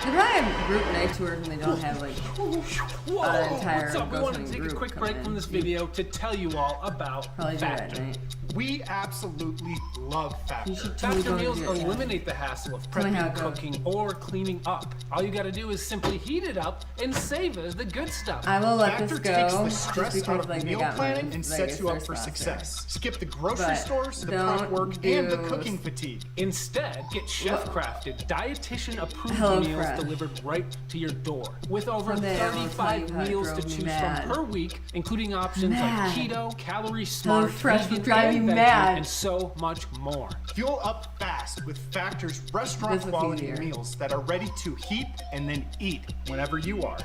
[SPEAKER 1] They probably have group night tours when they don't have like an entire
[SPEAKER 10] What's up? We
[SPEAKER 1] ghost
[SPEAKER 10] wanted to
[SPEAKER 1] hunting
[SPEAKER 10] take a
[SPEAKER 1] group
[SPEAKER 10] quick
[SPEAKER 1] come
[SPEAKER 10] break
[SPEAKER 1] in.
[SPEAKER 10] from this video to tell you all about
[SPEAKER 1] Probably do that
[SPEAKER 10] Factor.
[SPEAKER 1] night.
[SPEAKER 6] We absolutely love
[SPEAKER 1] You
[SPEAKER 6] Factor.
[SPEAKER 1] should totally
[SPEAKER 10] Factor
[SPEAKER 1] go
[SPEAKER 10] meals
[SPEAKER 1] do it.
[SPEAKER 10] eliminate the hassle of
[SPEAKER 1] Tell me how
[SPEAKER 10] prepping,
[SPEAKER 1] it goes.
[SPEAKER 10] cooking, or cleaning up. All you gotta do is simply heat it up and savor the good stuff.
[SPEAKER 1] I will let
[SPEAKER 6] Factor
[SPEAKER 1] this
[SPEAKER 6] takes
[SPEAKER 1] go
[SPEAKER 6] the
[SPEAKER 1] just
[SPEAKER 6] stress
[SPEAKER 1] because
[SPEAKER 6] out of
[SPEAKER 1] like they
[SPEAKER 6] meal
[SPEAKER 1] got
[SPEAKER 6] planning
[SPEAKER 1] money,
[SPEAKER 6] and
[SPEAKER 1] like,
[SPEAKER 6] sets
[SPEAKER 1] it's
[SPEAKER 6] you
[SPEAKER 1] their
[SPEAKER 6] up for
[SPEAKER 1] sponsor.
[SPEAKER 6] success. Skip the grocery
[SPEAKER 1] But
[SPEAKER 6] stores, the
[SPEAKER 1] don't
[SPEAKER 6] prep work, and the
[SPEAKER 1] do-
[SPEAKER 6] cooking fatigue.
[SPEAKER 10] Instead, get chef-crafted, dietitian-approved
[SPEAKER 1] Hello,
[SPEAKER 10] meals
[SPEAKER 1] Fresh.
[SPEAKER 10] delivered right to your door. With over
[SPEAKER 1] Someday I will tell you
[SPEAKER 10] 35
[SPEAKER 1] how it
[SPEAKER 10] meals to
[SPEAKER 1] drove me
[SPEAKER 10] choose
[SPEAKER 1] mad.
[SPEAKER 10] from per week, including options
[SPEAKER 1] Mad.
[SPEAKER 10] like keto, calorie smart,
[SPEAKER 1] Fresh
[SPEAKER 10] vegan,
[SPEAKER 1] would drive
[SPEAKER 10] and
[SPEAKER 1] me
[SPEAKER 10] veggie,
[SPEAKER 1] mad.
[SPEAKER 10] and so much more.
[SPEAKER 6] Fuel up fast with Factor's restaurant
[SPEAKER 1] This looks
[SPEAKER 6] quality
[SPEAKER 1] easier.
[SPEAKER 6] meals that are ready to heat and then eat whenever you are.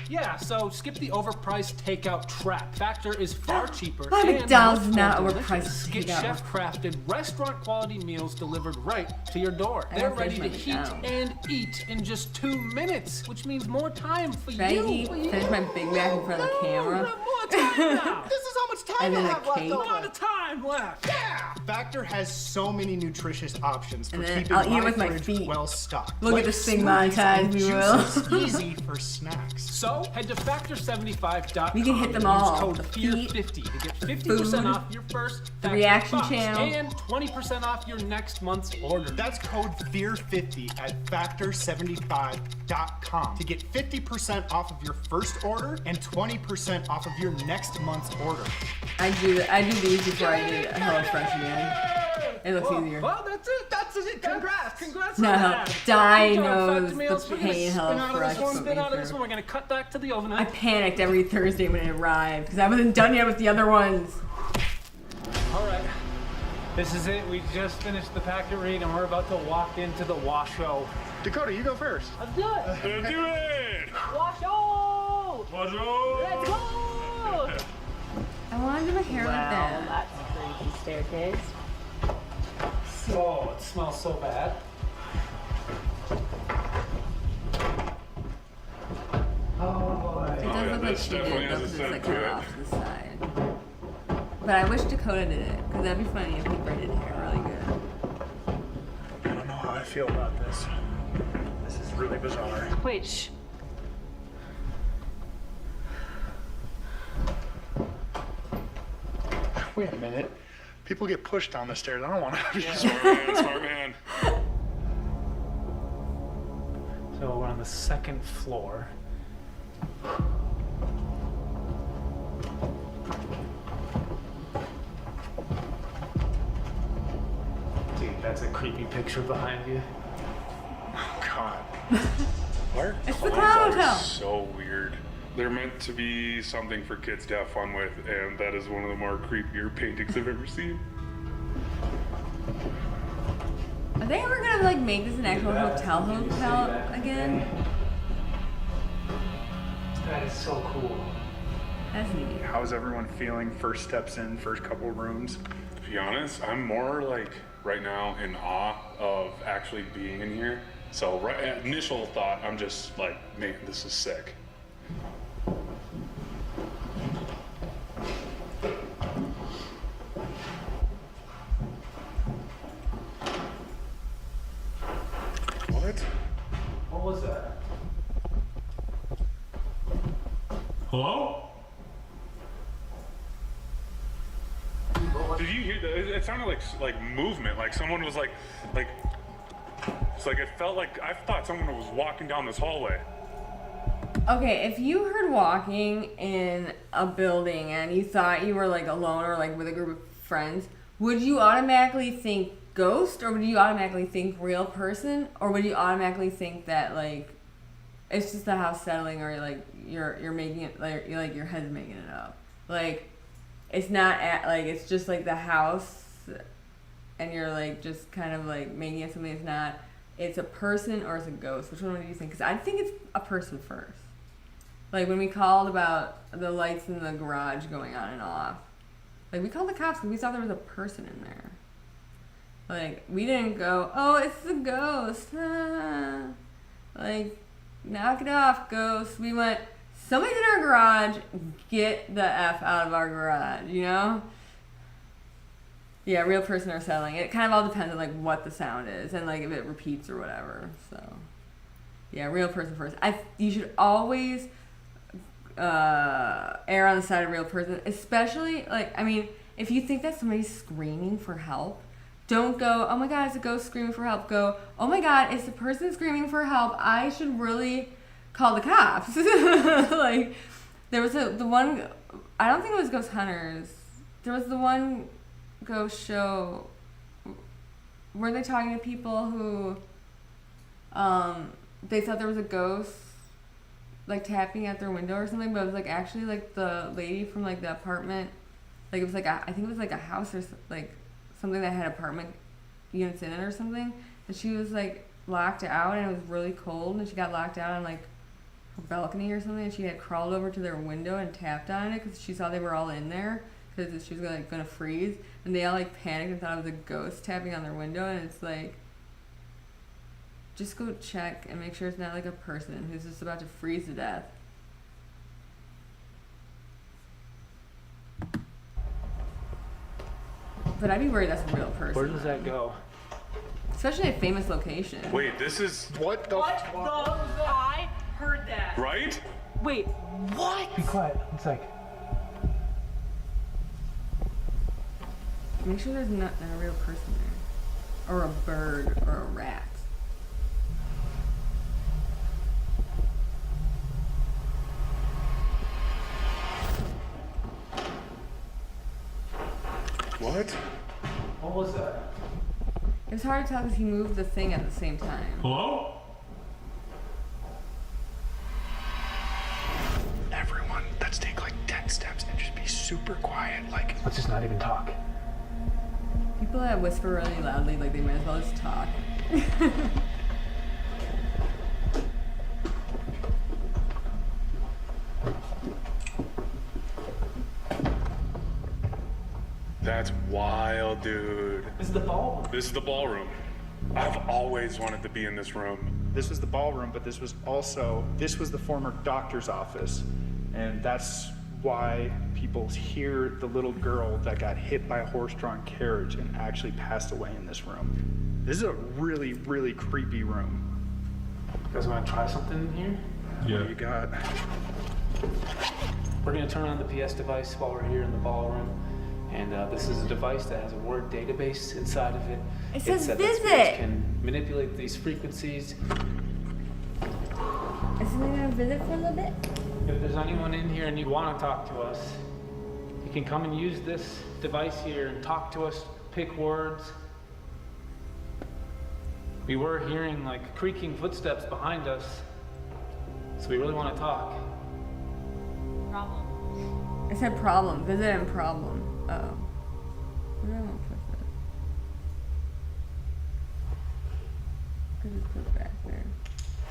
[SPEAKER 10] Yeah, so skip the overpriced takeout trap. Factor is far cheaper.
[SPEAKER 1] Why
[SPEAKER 10] and
[SPEAKER 1] McDonald's
[SPEAKER 10] much
[SPEAKER 1] not
[SPEAKER 10] more
[SPEAKER 1] overpriced
[SPEAKER 10] delicious. Get
[SPEAKER 1] takeout?
[SPEAKER 10] chef-crafted, restaurant-quality meals delivered right to your door.
[SPEAKER 1] I
[SPEAKER 10] They're
[SPEAKER 1] gotta
[SPEAKER 10] ready to
[SPEAKER 1] finish
[SPEAKER 10] heat
[SPEAKER 1] my McDonald's.
[SPEAKER 10] and eat in just 2 minutes, which means more time for
[SPEAKER 1] Should I
[SPEAKER 10] you.
[SPEAKER 1] finish my Big Mac in front of the camera?
[SPEAKER 10] More time now.
[SPEAKER 7] This is how much time
[SPEAKER 1] And
[SPEAKER 7] you
[SPEAKER 1] then a
[SPEAKER 7] have left
[SPEAKER 1] cake.
[SPEAKER 10] A lot
[SPEAKER 7] over.
[SPEAKER 10] of time left.
[SPEAKER 7] Yeah! Factor has so many nutritious options for
[SPEAKER 1] And then
[SPEAKER 7] keeping
[SPEAKER 1] I'll eat it
[SPEAKER 7] my
[SPEAKER 1] with my
[SPEAKER 7] fridge
[SPEAKER 1] feet.
[SPEAKER 7] well stocked.
[SPEAKER 1] Look at
[SPEAKER 7] Like
[SPEAKER 1] this thing
[SPEAKER 7] smoothies
[SPEAKER 1] montage,
[SPEAKER 7] and
[SPEAKER 1] we will.
[SPEAKER 7] juices, easy for snacks.
[SPEAKER 10] So head to factor75.com.
[SPEAKER 1] We can hit them
[SPEAKER 10] and
[SPEAKER 1] all.
[SPEAKER 10] Use code
[SPEAKER 1] The
[SPEAKER 10] FEAR50 to get 50%
[SPEAKER 1] food,
[SPEAKER 10] off your first
[SPEAKER 1] the
[SPEAKER 10] Factor
[SPEAKER 1] reaction
[SPEAKER 10] box
[SPEAKER 1] channel.
[SPEAKER 10] and 20% off your next month's order.
[SPEAKER 7] That's code FEAR50 at factor75.com to get 50% off of your first order and 20% off of your next month's order.
[SPEAKER 1] I do these before I did HelloFresh again. It looks easier.
[SPEAKER 10] Well, that's it. That's it. Congrats. Congrats
[SPEAKER 1] No,
[SPEAKER 10] on that.
[SPEAKER 1] Di
[SPEAKER 10] Good job,
[SPEAKER 1] knows
[SPEAKER 10] Factor Meals.
[SPEAKER 1] the
[SPEAKER 10] We're gonna
[SPEAKER 1] pain
[SPEAKER 10] spin out of
[SPEAKER 1] HelloFresh
[SPEAKER 10] this one,
[SPEAKER 1] put
[SPEAKER 10] spin
[SPEAKER 1] me
[SPEAKER 10] out of this
[SPEAKER 1] through.
[SPEAKER 10] one. We're going to cut back to the oven.
[SPEAKER 1] I panicked every Thursday when it arrived because I wasn't done yet with the other ones.
[SPEAKER 3] All right. This is it. We just finished the packet read and we're about to walk into the washo.
[SPEAKER 6] Dakota, you go first.
[SPEAKER 10] Let's do it.
[SPEAKER 9] Let's do it!
[SPEAKER 10] Washo!
[SPEAKER 9] Let's
[SPEAKER 10] Let's go!
[SPEAKER 1] I wanted to do my hair like that.
[SPEAKER 4] That's a crazy staircase.
[SPEAKER 3] Oh, it smells so bad.
[SPEAKER 1] It does look like
[SPEAKER 9] this
[SPEAKER 1] she did
[SPEAKER 9] definitely
[SPEAKER 1] though
[SPEAKER 9] has a
[SPEAKER 1] because it's
[SPEAKER 9] scent
[SPEAKER 1] like
[SPEAKER 9] to
[SPEAKER 1] kind of
[SPEAKER 9] it.
[SPEAKER 1] off to the side. But I wish Dakota did it because that'd be funny if he braided hair really good.
[SPEAKER 6] I don't know how I feel about this. This is really bizarre.
[SPEAKER 4] Wait, shh.
[SPEAKER 6] Wait a minute. People get pushed down the stairs. I don't want to be
[SPEAKER 9] Smart man.
[SPEAKER 3] So we're on the second floor. Dude, that's a creepy picture behind you.
[SPEAKER 6] God.
[SPEAKER 9] Our
[SPEAKER 1] It's the
[SPEAKER 9] clothes
[SPEAKER 1] Clown
[SPEAKER 9] are
[SPEAKER 1] Hotel.
[SPEAKER 9] so weird. They're meant to be something for kids to have fun with, and that is one of the more creepier paintings I've ever seen.
[SPEAKER 1] Are they ever gonna like make this an actual hotel again?
[SPEAKER 3] That is so cool.
[SPEAKER 1] That's neat.
[SPEAKER 6] How's everyone feeling? First steps in, first couple rooms.
[SPEAKER 9] To be honest, I'm more like right now in awe of actually being in here. So initial thought, I'm just like, man, this is sick. What?
[SPEAKER 3] What was that?
[SPEAKER 9] Hello? Did you hear that? It sounded like movement, like someone was like, it's like it felt like I thought someone was walking down this hallway.
[SPEAKER 1] Okay, if you heard walking in a building and you thought you were like alone or like with a group of friends, would you automatically think ghost or would you automatically think real person or would you automatically think that like it's just the house settling or like you're making it like your head's making it up? Like it's not like it's just like the house and you're like just kind of like making it something it's not. It's a person or it's a ghost. Which one do you think? Because I think it's a person first. Like when we called about the lights in the garage going on and off. Like we called the cops because we thought there was a person in there. Like we didn't go, oh, it's the ghost. Ah. Like knock it off, ghost. We went, somebody's in our garage. Get the F out of our garage, you know? Yeah, real person or settling. It kind of all depends on like what the sound is and like if it repeats or whatever. So, yeah, real person first. You should always err on the side of real person, especially like if you think that somebody's screaming for help, don't go, oh my god, it's a ghost screaming for help. Go, oh my god, it's the person screaming for help. I should really call the cops. Like there was the one. I don't think it was Ghost Hunters. There was the one ghost show were they talking to people who they thought there was a ghost like tapping at their window or something, but it was like actually like the lady from like the apartment, like it was like I think it was like a house or like something that had apartment units in it or something, and she was like locked out and it was really cold and she got locked out and like balcony or something, and she had crawled over to their window and tapped on it because she saw they were all in there because she was gonna freeze, and they all like panicked and thought it was a ghost tapping on their window, and it's like, just go check and make sure it's not like a person who's just about to freeze to death. But I'd be worried that's a real person.
[SPEAKER 3] Where does that go?
[SPEAKER 1] Especially a famous location.
[SPEAKER 9] Wait, this is
[SPEAKER 6] What the
[SPEAKER 4] I heard that.
[SPEAKER 9] right?
[SPEAKER 4] Wait, what?
[SPEAKER 3] Be quiet. It's like,
[SPEAKER 1] Make sure there's not a real person there. Or a bird or a rat.
[SPEAKER 9] What?
[SPEAKER 3] what was that?
[SPEAKER 1] It was hard to tell because he moved the thing at the same time.
[SPEAKER 9] Hello?
[SPEAKER 6] Everyone, let's take like 10 steps and just be super quiet. Like,
[SPEAKER 3] Let's just not even talk.
[SPEAKER 1] People that whisper really loudly, like they might as well just talk.
[SPEAKER 9] That's wild, dude.
[SPEAKER 3] This is the ballroom.
[SPEAKER 9] This is the ballroom. I've always wanted to be in this room.
[SPEAKER 6] this was the ballroom, but this was the former doctor's office. And that's why people hear the little girl that got hit by a horse-drawn carriage and actually passed away in this room. This is a really, really creepy room.
[SPEAKER 3] You guys want to try something in here?
[SPEAKER 6] What do you got?
[SPEAKER 3] We're going to turn on the PS device while we're here in the ballroom. And this is a device that has a word database inside of it.
[SPEAKER 1] It says
[SPEAKER 3] said
[SPEAKER 1] visit.
[SPEAKER 3] that spirits can manipulate these frequencies.
[SPEAKER 1] Is somebody gonna visit for a little bit?
[SPEAKER 3] If there's anyone in here and you want to talk to us, you can come and use this device here and talk to us, pick words. We were hearing like creaking footsteps behind us, so we really want to talk.
[SPEAKER 4] Problem.
[SPEAKER 1] It said problem. Visit and problem. Oh. Where do I want to put that? Could just put it back there.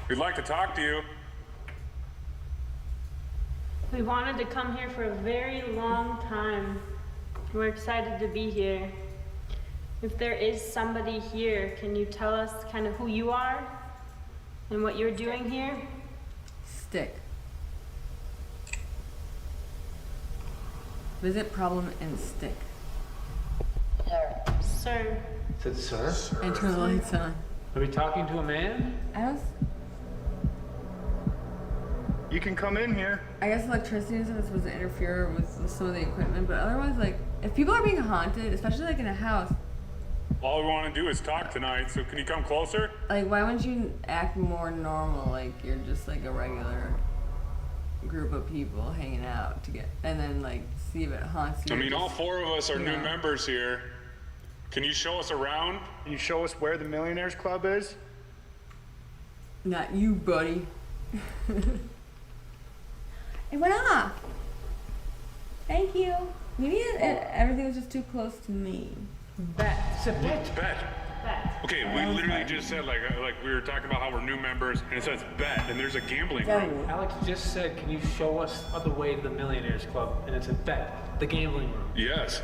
[SPEAKER 9] We'd like to talk to you.
[SPEAKER 4] We wanted to come here for a very long time. We're excited to be here. If there is somebody here, can you tell us kind of who you are and what you're doing here?
[SPEAKER 1] Stick. Visit problem and stick.
[SPEAKER 4] Sir.
[SPEAKER 3] Said, sir?
[SPEAKER 1] And turn the lights on.
[SPEAKER 3] Are we talking to a man?
[SPEAKER 6] You can come in here.
[SPEAKER 1] I guess electricity and stuff is supposed to interfere with some of the equipment, but otherwise, like, if people are being haunted, especially like in a house,
[SPEAKER 9] All we want to do is talk tonight, so can you come closer?
[SPEAKER 1] like, why wouldn't you act more normal, like you're just like a regular group of people hanging out and then like see if it haunts you?
[SPEAKER 9] I mean, all four of us are new
[SPEAKER 1] Yeah.
[SPEAKER 9] members here. Can you show us around?
[SPEAKER 6] Can you show us where the Millionaires Club is?
[SPEAKER 1] Not you, buddy. It went off. Thank you. Maybe everything was just too close to me.
[SPEAKER 4] Bet.
[SPEAKER 3] It's a bet.
[SPEAKER 9] Bet.
[SPEAKER 4] Bet.
[SPEAKER 9] Okay, we literally just said like we were talking about how we're new members, and it says bet, and there's a gambling room.
[SPEAKER 3] Alex just said, can you show us the way to the Millionaires Club? And it's a bet, the gambling room.
[SPEAKER 9] Yes.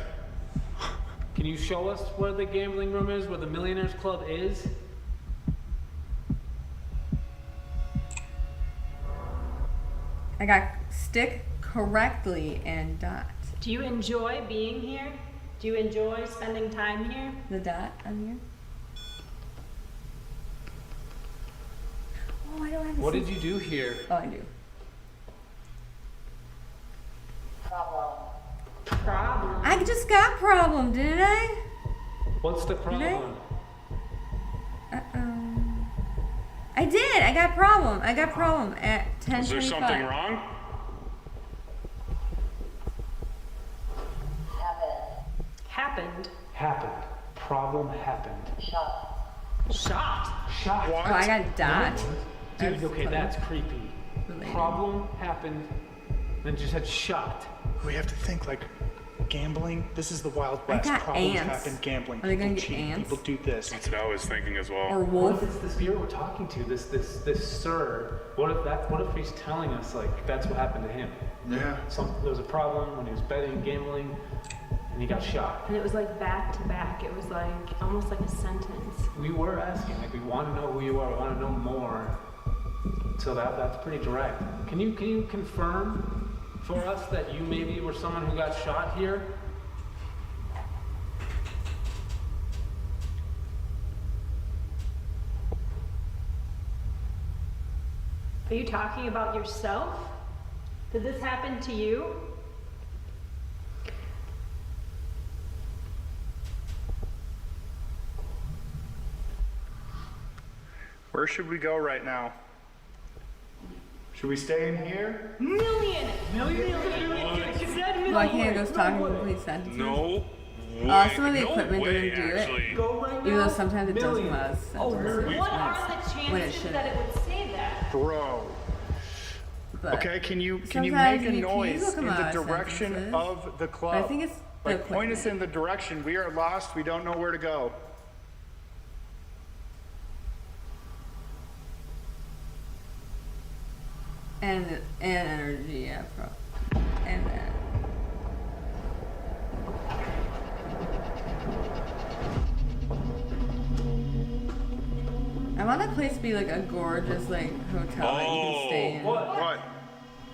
[SPEAKER 3] Can you show us where the gambling room is, where the Millionaires Club is?
[SPEAKER 1] I got stick correctly and dot.
[SPEAKER 4] Do you enjoy being here? Do you enjoy spending time here?
[SPEAKER 1] The dot on here. Oh, I don't have.
[SPEAKER 3] What did you do here?
[SPEAKER 1] Oh, I do.
[SPEAKER 4] Problem.
[SPEAKER 1] I just got problem, didn't I?
[SPEAKER 3] What's the problem?
[SPEAKER 1] I did. I got problem. I got problem at 10:25.
[SPEAKER 9] Is there something wrong?
[SPEAKER 4] Happened.
[SPEAKER 3] Happened. Problem happened.
[SPEAKER 4] Shot.
[SPEAKER 3] Shot.
[SPEAKER 1] Oh, I got dot.
[SPEAKER 3] Dude,
[SPEAKER 1] That's
[SPEAKER 3] okay,
[SPEAKER 1] funny.
[SPEAKER 3] that's creepy.
[SPEAKER 1] Related.
[SPEAKER 3] Problem happened, then just had shot.
[SPEAKER 6] We have to think like Gambling, this is the Wild West.
[SPEAKER 1] got
[SPEAKER 6] Problems
[SPEAKER 1] ants.
[SPEAKER 6] happen gambling.
[SPEAKER 1] Are they gonna
[SPEAKER 6] People
[SPEAKER 1] get
[SPEAKER 6] cheat,
[SPEAKER 1] ants?
[SPEAKER 6] people do this.
[SPEAKER 9] That's what I was thinking as well.
[SPEAKER 1] Or
[SPEAKER 10] What
[SPEAKER 1] wolf?
[SPEAKER 10] if it's the spirit we're talking to? This sir. What if he's telling us like that's what happened to him?
[SPEAKER 6] Yeah.
[SPEAKER 10] There was a problem when he was betting, gambling, and he got shot.
[SPEAKER 4] And it was like back to back. It was like almost like a sentence.
[SPEAKER 10] We were asking, like, we want to know who you are. We want to know more. So that's pretty direct. Can you confirm for us that you maybe were someone who got shot here?
[SPEAKER 4] Are you talking about yourself? Did this happen to you?
[SPEAKER 6] Where should we go right now? Should we stay in here?
[SPEAKER 4] Million!
[SPEAKER 1] Well, I can't go talking complete sentences.
[SPEAKER 9] No.
[SPEAKER 1] Some of the
[SPEAKER 9] no
[SPEAKER 1] equipment
[SPEAKER 9] way,
[SPEAKER 1] doesn't do
[SPEAKER 9] actually.
[SPEAKER 1] it.
[SPEAKER 10] Go right
[SPEAKER 1] Even
[SPEAKER 10] now.
[SPEAKER 1] though sometimes it does come out as
[SPEAKER 10] Oh,
[SPEAKER 1] sentences.
[SPEAKER 4] What are the
[SPEAKER 1] when it
[SPEAKER 4] chances
[SPEAKER 1] should.
[SPEAKER 4] that it would say that?
[SPEAKER 6] Bro.
[SPEAKER 1] But
[SPEAKER 6] Okay, can you
[SPEAKER 1] sometimes
[SPEAKER 6] make a
[SPEAKER 1] you can
[SPEAKER 6] noise
[SPEAKER 1] still come
[SPEAKER 6] in
[SPEAKER 1] out
[SPEAKER 6] the
[SPEAKER 1] as
[SPEAKER 6] direction
[SPEAKER 1] sentences.
[SPEAKER 6] of the club?
[SPEAKER 1] But I think it's the
[SPEAKER 6] like point us
[SPEAKER 1] equipment.
[SPEAKER 6] in the direction. We are lost. We don't know where to go.
[SPEAKER 1] And energy, yeah, and that. I want that place to be like a gorgeous like hotel that you can stay in.
[SPEAKER 6] What?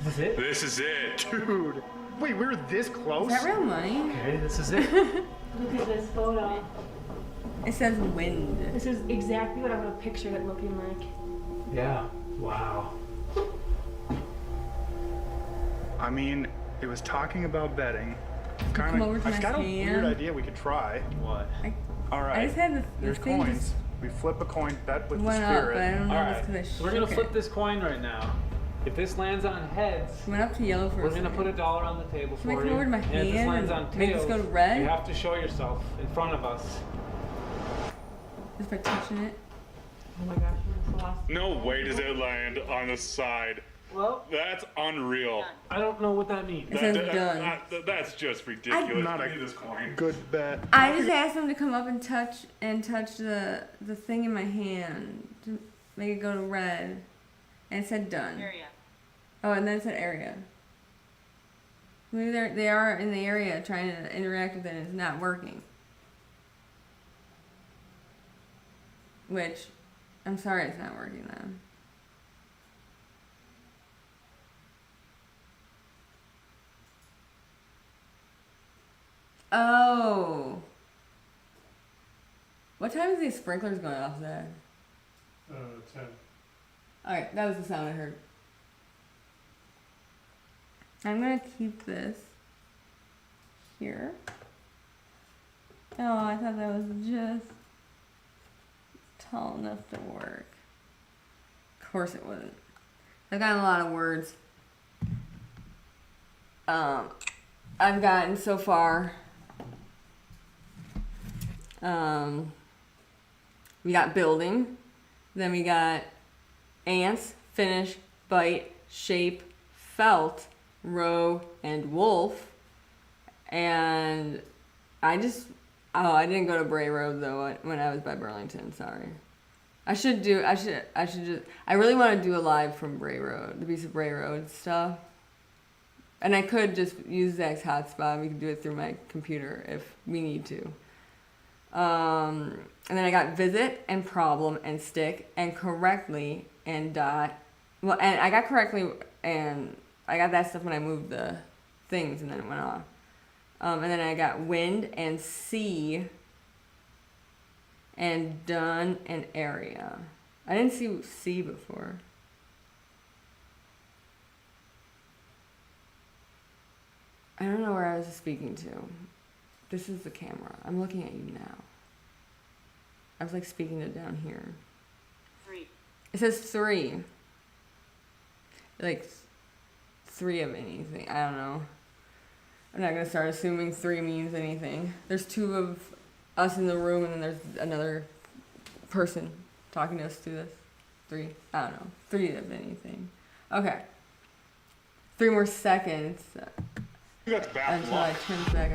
[SPEAKER 10] This is it?
[SPEAKER 9] This is it.
[SPEAKER 6] Dude. Wait, we were this close?
[SPEAKER 1] Is that real money?
[SPEAKER 10] Okay, this is it.
[SPEAKER 4] Look at this photo.
[SPEAKER 1] It says wind.
[SPEAKER 4] This is exactly what I would have pictured it looking like.
[SPEAKER 10] Yeah. Wow.
[SPEAKER 6] I mean, it was talking about betting.
[SPEAKER 1] come over to
[SPEAKER 6] I've
[SPEAKER 1] my
[SPEAKER 6] got a weird
[SPEAKER 1] hand.
[SPEAKER 6] idea we could try.
[SPEAKER 10] What?
[SPEAKER 6] All right.
[SPEAKER 1] I just had the
[SPEAKER 6] There's
[SPEAKER 1] thing
[SPEAKER 6] coins.
[SPEAKER 1] just
[SPEAKER 6] We flip a coin, bet with the
[SPEAKER 1] went up, but I
[SPEAKER 6] spirit.
[SPEAKER 1] don't know
[SPEAKER 10] All
[SPEAKER 1] if
[SPEAKER 10] right.
[SPEAKER 1] it's because I
[SPEAKER 10] So we're gonna
[SPEAKER 1] shook
[SPEAKER 10] flip
[SPEAKER 1] it.
[SPEAKER 10] this coin right now. If this lands on heads,
[SPEAKER 1] Went up to yellow for
[SPEAKER 10] we're
[SPEAKER 1] a
[SPEAKER 10] gonna
[SPEAKER 1] second.
[SPEAKER 10] put $1 on the table
[SPEAKER 1] Can I
[SPEAKER 10] for
[SPEAKER 1] come
[SPEAKER 10] you.
[SPEAKER 1] over to my
[SPEAKER 10] and if this
[SPEAKER 1] hand
[SPEAKER 10] lands
[SPEAKER 1] and
[SPEAKER 10] on
[SPEAKER 1] make this
[SPEAKER 10] tails,
[SPEAKER 1] go to red?
[SPEAKER 10] you have to show yourself in front of us.
[SPEAKER 1] Just by touching it.
[SPEAKER 4] Oh my gosh, I lost.
[SPEAKER 9] No way does it land on the side.
[SPEAKER 10] Well,
[SPEAKER 9] That's unreal.
[SPEAKER 10] I don't know what that means.
[SPEAKER 1] It says done.
[SPEAKER 9] That's just ridiculous.
[SPEAKER 6] Not
[SPEAKER 9] Give
[SPEAKER 6] a
[SPEAKER 9] me this coin.
[SPEAKER 6] good bet.
[SPEAKER 1] I just asked him to come up and touch the thing in my hand to make it go to red, and it said done.
[SPEAKER 8] Area.
[SPEAKER 1] Oh, and then it said area. Maybe they are in the area trying to interact with it, and it's not working. Which, I'm sorry, it's not working then. Oh. What time is these sprinklers going off there?
[SPEAKER 2] 10.
[SPEAKER 1] Alright, that was the sound I heard. I'm gonna keep this here. Oh, I thought that was just tall enough to work. Of course it wasn't. I've gotten a lot of words. I've gotten so far. We got building, then we got ants, finish, bite, shape, felt, row, and wolf. And I didn't go to Bray Road though when I was by Burlington. Sorry. I really want to do a live from Bray Road, the piece of Bray Road stuff. And I could just use Zach's hotspot. We could do it through my computer if we need to. And then I got visit and problem and stick and correctly and dot. Well, and I got correctly and I got that stuff when I moved the things and then it went off. And then I got wind and sea and done and area. I didn't see sea before. I don't know where I was speaking to. This is the camera. I'm looking at you now. I was like speaking to down here.
[SPEAKER 8] 3.
[SPEAKER 1] It says 3. Like 3 of anything. I don't know. I'm not gonna start assuming 3 means anything. There's 2 of us in the room and then there's another person talking to us through this. 3. I don't know. 3 of anything. Okay. 3 more seconds.
[SPEAKER 9] You got the bad
[SPEAKER 1] until I
[SPEAKER 9] luck.
[SPEAKER 1] turn it back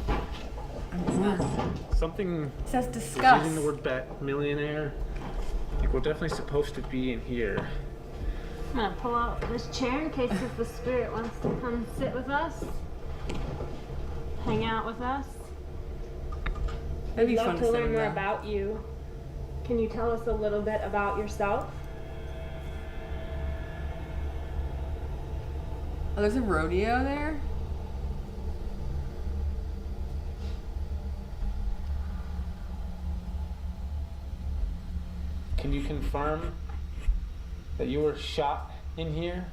[SPEAKER 1] on. I'm bored.
[SPEAKER 10] Something.
[SPEAKER 1] It says
[SPEAKER 10] Using
[SPEAKER 1] discuss.
[SPEAKER 10] the word millionaire. Like we're definitely supposed to be in here.
[SPEAKER 4] I'm gonna pull out this chair in case if the spirit wants to come sit with us, hang out with us.
[SPEAKER 1] That'd be
[SPEAKER 4] I'd
[SPEAKER 1] fun
[SPEAKER 4] love
[SPEAKER 1] to
[SPEAKER 4] to
[SPEAKER 1] sit
[SPEAKER 4] learn
[SPEAKER 1] in
[SPEAKER 4] more
[SPEAKER 1] there.
[SPEAKER 4] about you. Can you tell us a little bit about yourself?
[SPEAKER 1] Oh, there's a rodeo there?
[SPEAKER 10] Can you confirm that you were shot in here?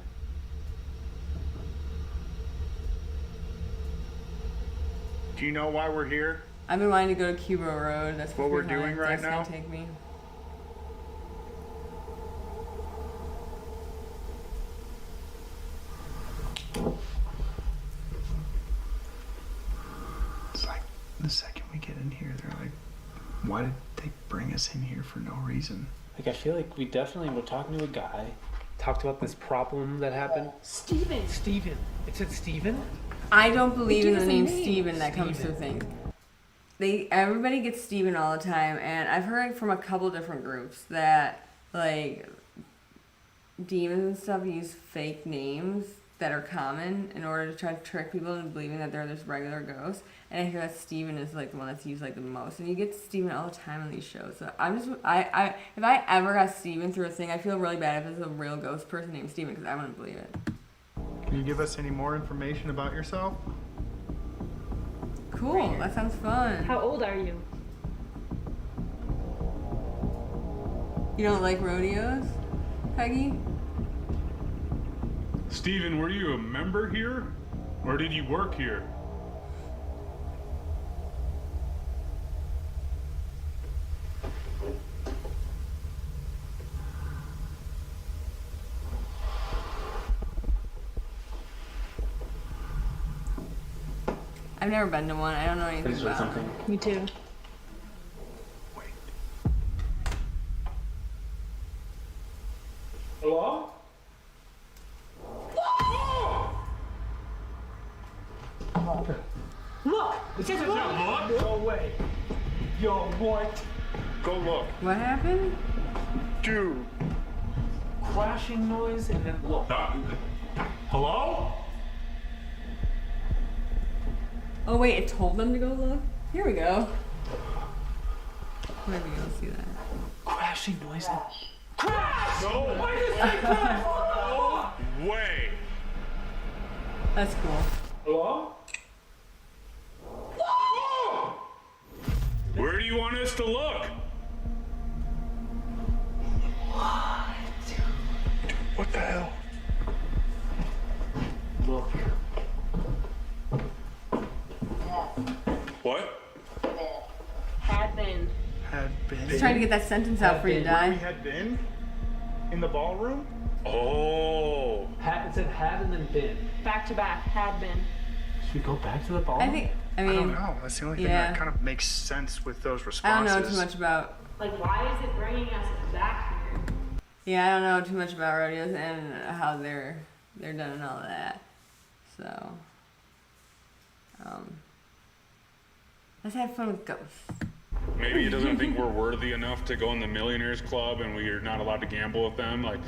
[SPEAKER 6] Do you know why we're here?
[SPEAKER 1] I've been wanting to go to Cuba Road. That's
[SPEAKER 6] What we're
[SPEAKER 1] behind.
[SPEAKER 6] doing right
[SPEAKER 1] That's
[SPEAKER 6] now?
[SPEAKER 1] gonna take me.
[SPEAKER 11] It's like the second we get in here, they're like, why did they bring us in here for no reason?
[SPEAKER 10] Like I feel like we definitely were talking to a guy, talked about this problem that happened.
[SPEAKER 4] Steven.
[SPEAKER 10] Steven. It said Steven?
[SPEAKER 1] I don't believe in
[SPEAKER 4] Give
[SPEAKER 1] the
[SPEAKER 4] us a
[SPEAKER 1] name
[SPEAKER 4] name.
[SPEAKER 1] Steven that comes through things. Everybody gets Steven all the time, and I've heard from a couple different groups that like demons and stuff use fake names that are common in order to try to trick people into believing that they're just regular ghosts. And I hear that Steven is like the one that's used like the most, and you get Steven all the time on these shows. So I'm just if I ever got Steven through a thing, I feel really bad if it's a real ghost person named Steven because I wouldn't believe it.
[SPEAKER 7] Can you give us any more information about yourself?
[SPEAKER 1] Cool, that sounds fun.
[SPEAKER 4] How old are you?
[SPEAKER 1] You don't like rodeos, Peggy?
[SPEAKER 9] Steven, were you a member here? Or did you work here?
[SPEAKER 1] I've never been to one. I don't know anything
[SPEAKER 10] Please read
[SPEAKER 1] about
[SPEAKER 10] something.
[SPEAKER 1] them.
[SPEAKER 4] Me too.
[SPEAKER 10] Hello?
[SPEAKER 4] Look! It says look!
[SPEAKER 10] No way. Yo, what?
[SPEAKER 6] Go look.
[SPEAKER 1] What happened?
[SPEAKER 6] Dude.
[SPEAKER 10] Crashing noise and then look.
[SPEAKER 9] Hello?
[SPEAKER 1] Oh wait, it told them to go look? Here we go. Where are we gonna see that?
[SPEAKER 10] Crashing noise and
[SPEAKER 9] No way.
[SPEAKER 1] That's cool.
[SPEAKER 10] hello?
[SPEAKER 9] Where do you want us to look?
[SPEAKER 11] What the hell?
[SPEAKER 10] Look.
[SPEAKER 9] What?
[SPEAKER 4] Had been.
[SPEAKER 7] Had been.
[SPEAKER 1] Just trying to get that sentence out for you to
[SPEAKER 7] Where we
[SPEAKER 1] die.
[SPEAKER 7] had been? In the ballroom?
[SPEAKER 9] Oh.
[SPEAKER 10] It said had and then been.
[SPEAKER 4] Back to back. Had been.
[SPEAKER 10] Should we go back to the ball?
[SPEAKER 1] I think, I
[SPEAKER 6] I don't
[SPEAKER 1] mean,
[SPEAKER 6] know. That's the only thing
[SPEAKER 1] yeah.
[SPEAKER 6] that kind of makes sense with those
[SPEAKER 1] I don't
[SPEAKER 6] responses.
[SPEAKER 1] know too much about,
[SPEAKER 4] Like, why is it bringing us back here?
[SPEAKER 1] yeah, I don't know too much about rodeos and how they're done and all that. So, let's have fun with ghosts.
[SPEAKER 9] Maybe he doesn't think we're worthy enough to go in the Millionaires Club and we're not allowed to gamble with them. Like,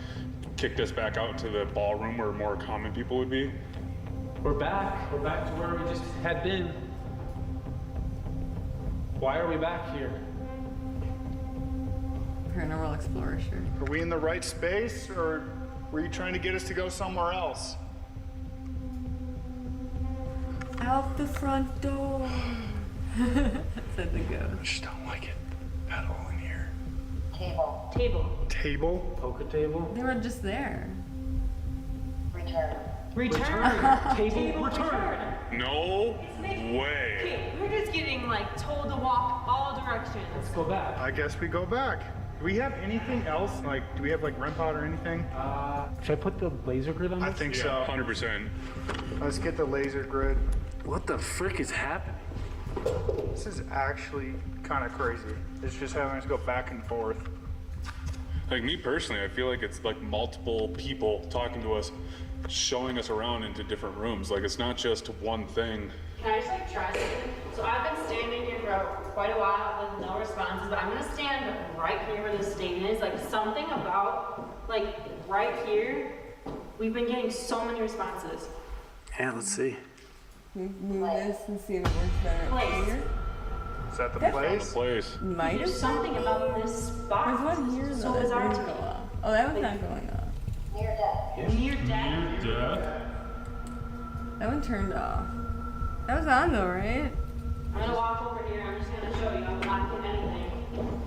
[SPEAKER 9] kicked us back out to the ballroom where more common people would be.
[SPEAKER 10] We're back. We're back to where we just had been. Why are we back here?
[SPEAKER 1] Paranormal Explorer shirt.
[SPEAKER 6] Are we in the right space, or were you trying to get us to go somewhere else?
[SPEAKER 1] Out the front door. Said the ghost.
[SPEAKER 11] I just don't like it at all in here.
[SPEAKER 4] Table.
[SPEAKER 6] Table?
[SPEAKER 10] Poker table?
[SPEAKER 1] They were just there.
[SPEAKER 4] Return.
[SPEAKER 10] Table return.
[SPEAKER 9] No way.
[SPEAKER 4] Okay, we're just getting like told to walk all directions.
[SPEAKER 10] Let's go back.
[SPEAKER 6] I guess we go back. Do we have anything else? Like, do we have like REM pod or anything?
[SPEAKER 10] Should I put the laser grid on
[SPEAKER 6] I
[SPEAKER 10] this?
[SPEAKER 6] think
[SPEAKER 9] Yeah,
[SPEAKER 6] so.
[SPEAKER 9] 100%.
[SPEAKER 6] Let's get the laser grid.
[SPEAKER 10] What the frick is happening?
[SPEAKER 6] This is actually kind of crazy. It's just having us go back and forth.
[SPEAKER 9] Like me personally, I feel like it's like multiple people talking to us, showing us around into different rooms. Like it's not just one thing.
[SPEAKER 4] Can I just like try something? So I've been standing here for quite a while with no responses, but I'm gonna stand right here where the stain is. Like something about like right here, we've been getting so many responses.
[SPEAKER 11] Yeah, let's see.
[SPEAKER 1] Move this and see if it works better up here.
[SPEAKER 6] Is that the
[SPEAKER 1] That's
[SPEAKER 6] place?
[SPEAKER 9] The place.
[SPEAKER 1] Might have
[SPEAKER 4] There's something about this spot.
[SPEAKER 1] There's one here
[SPEAKER 4] so
[SPEAKER 1] though
[SPEAKER 4] bizarre
[SPEAKER 1] that
[SPEAKER 4] to
[SPEAKER 1] didn't
[SPEAKER 4] me.
[SPEAKER 1] go off. Oh, that one's not going off.
[SPEAKER 4] Near death.
[SPEAKER 1] That one turned off. That was on though, right?
[SPEAKER 4] I'm gonna walk over here. I'm just gonna show you. I'm not getting anything.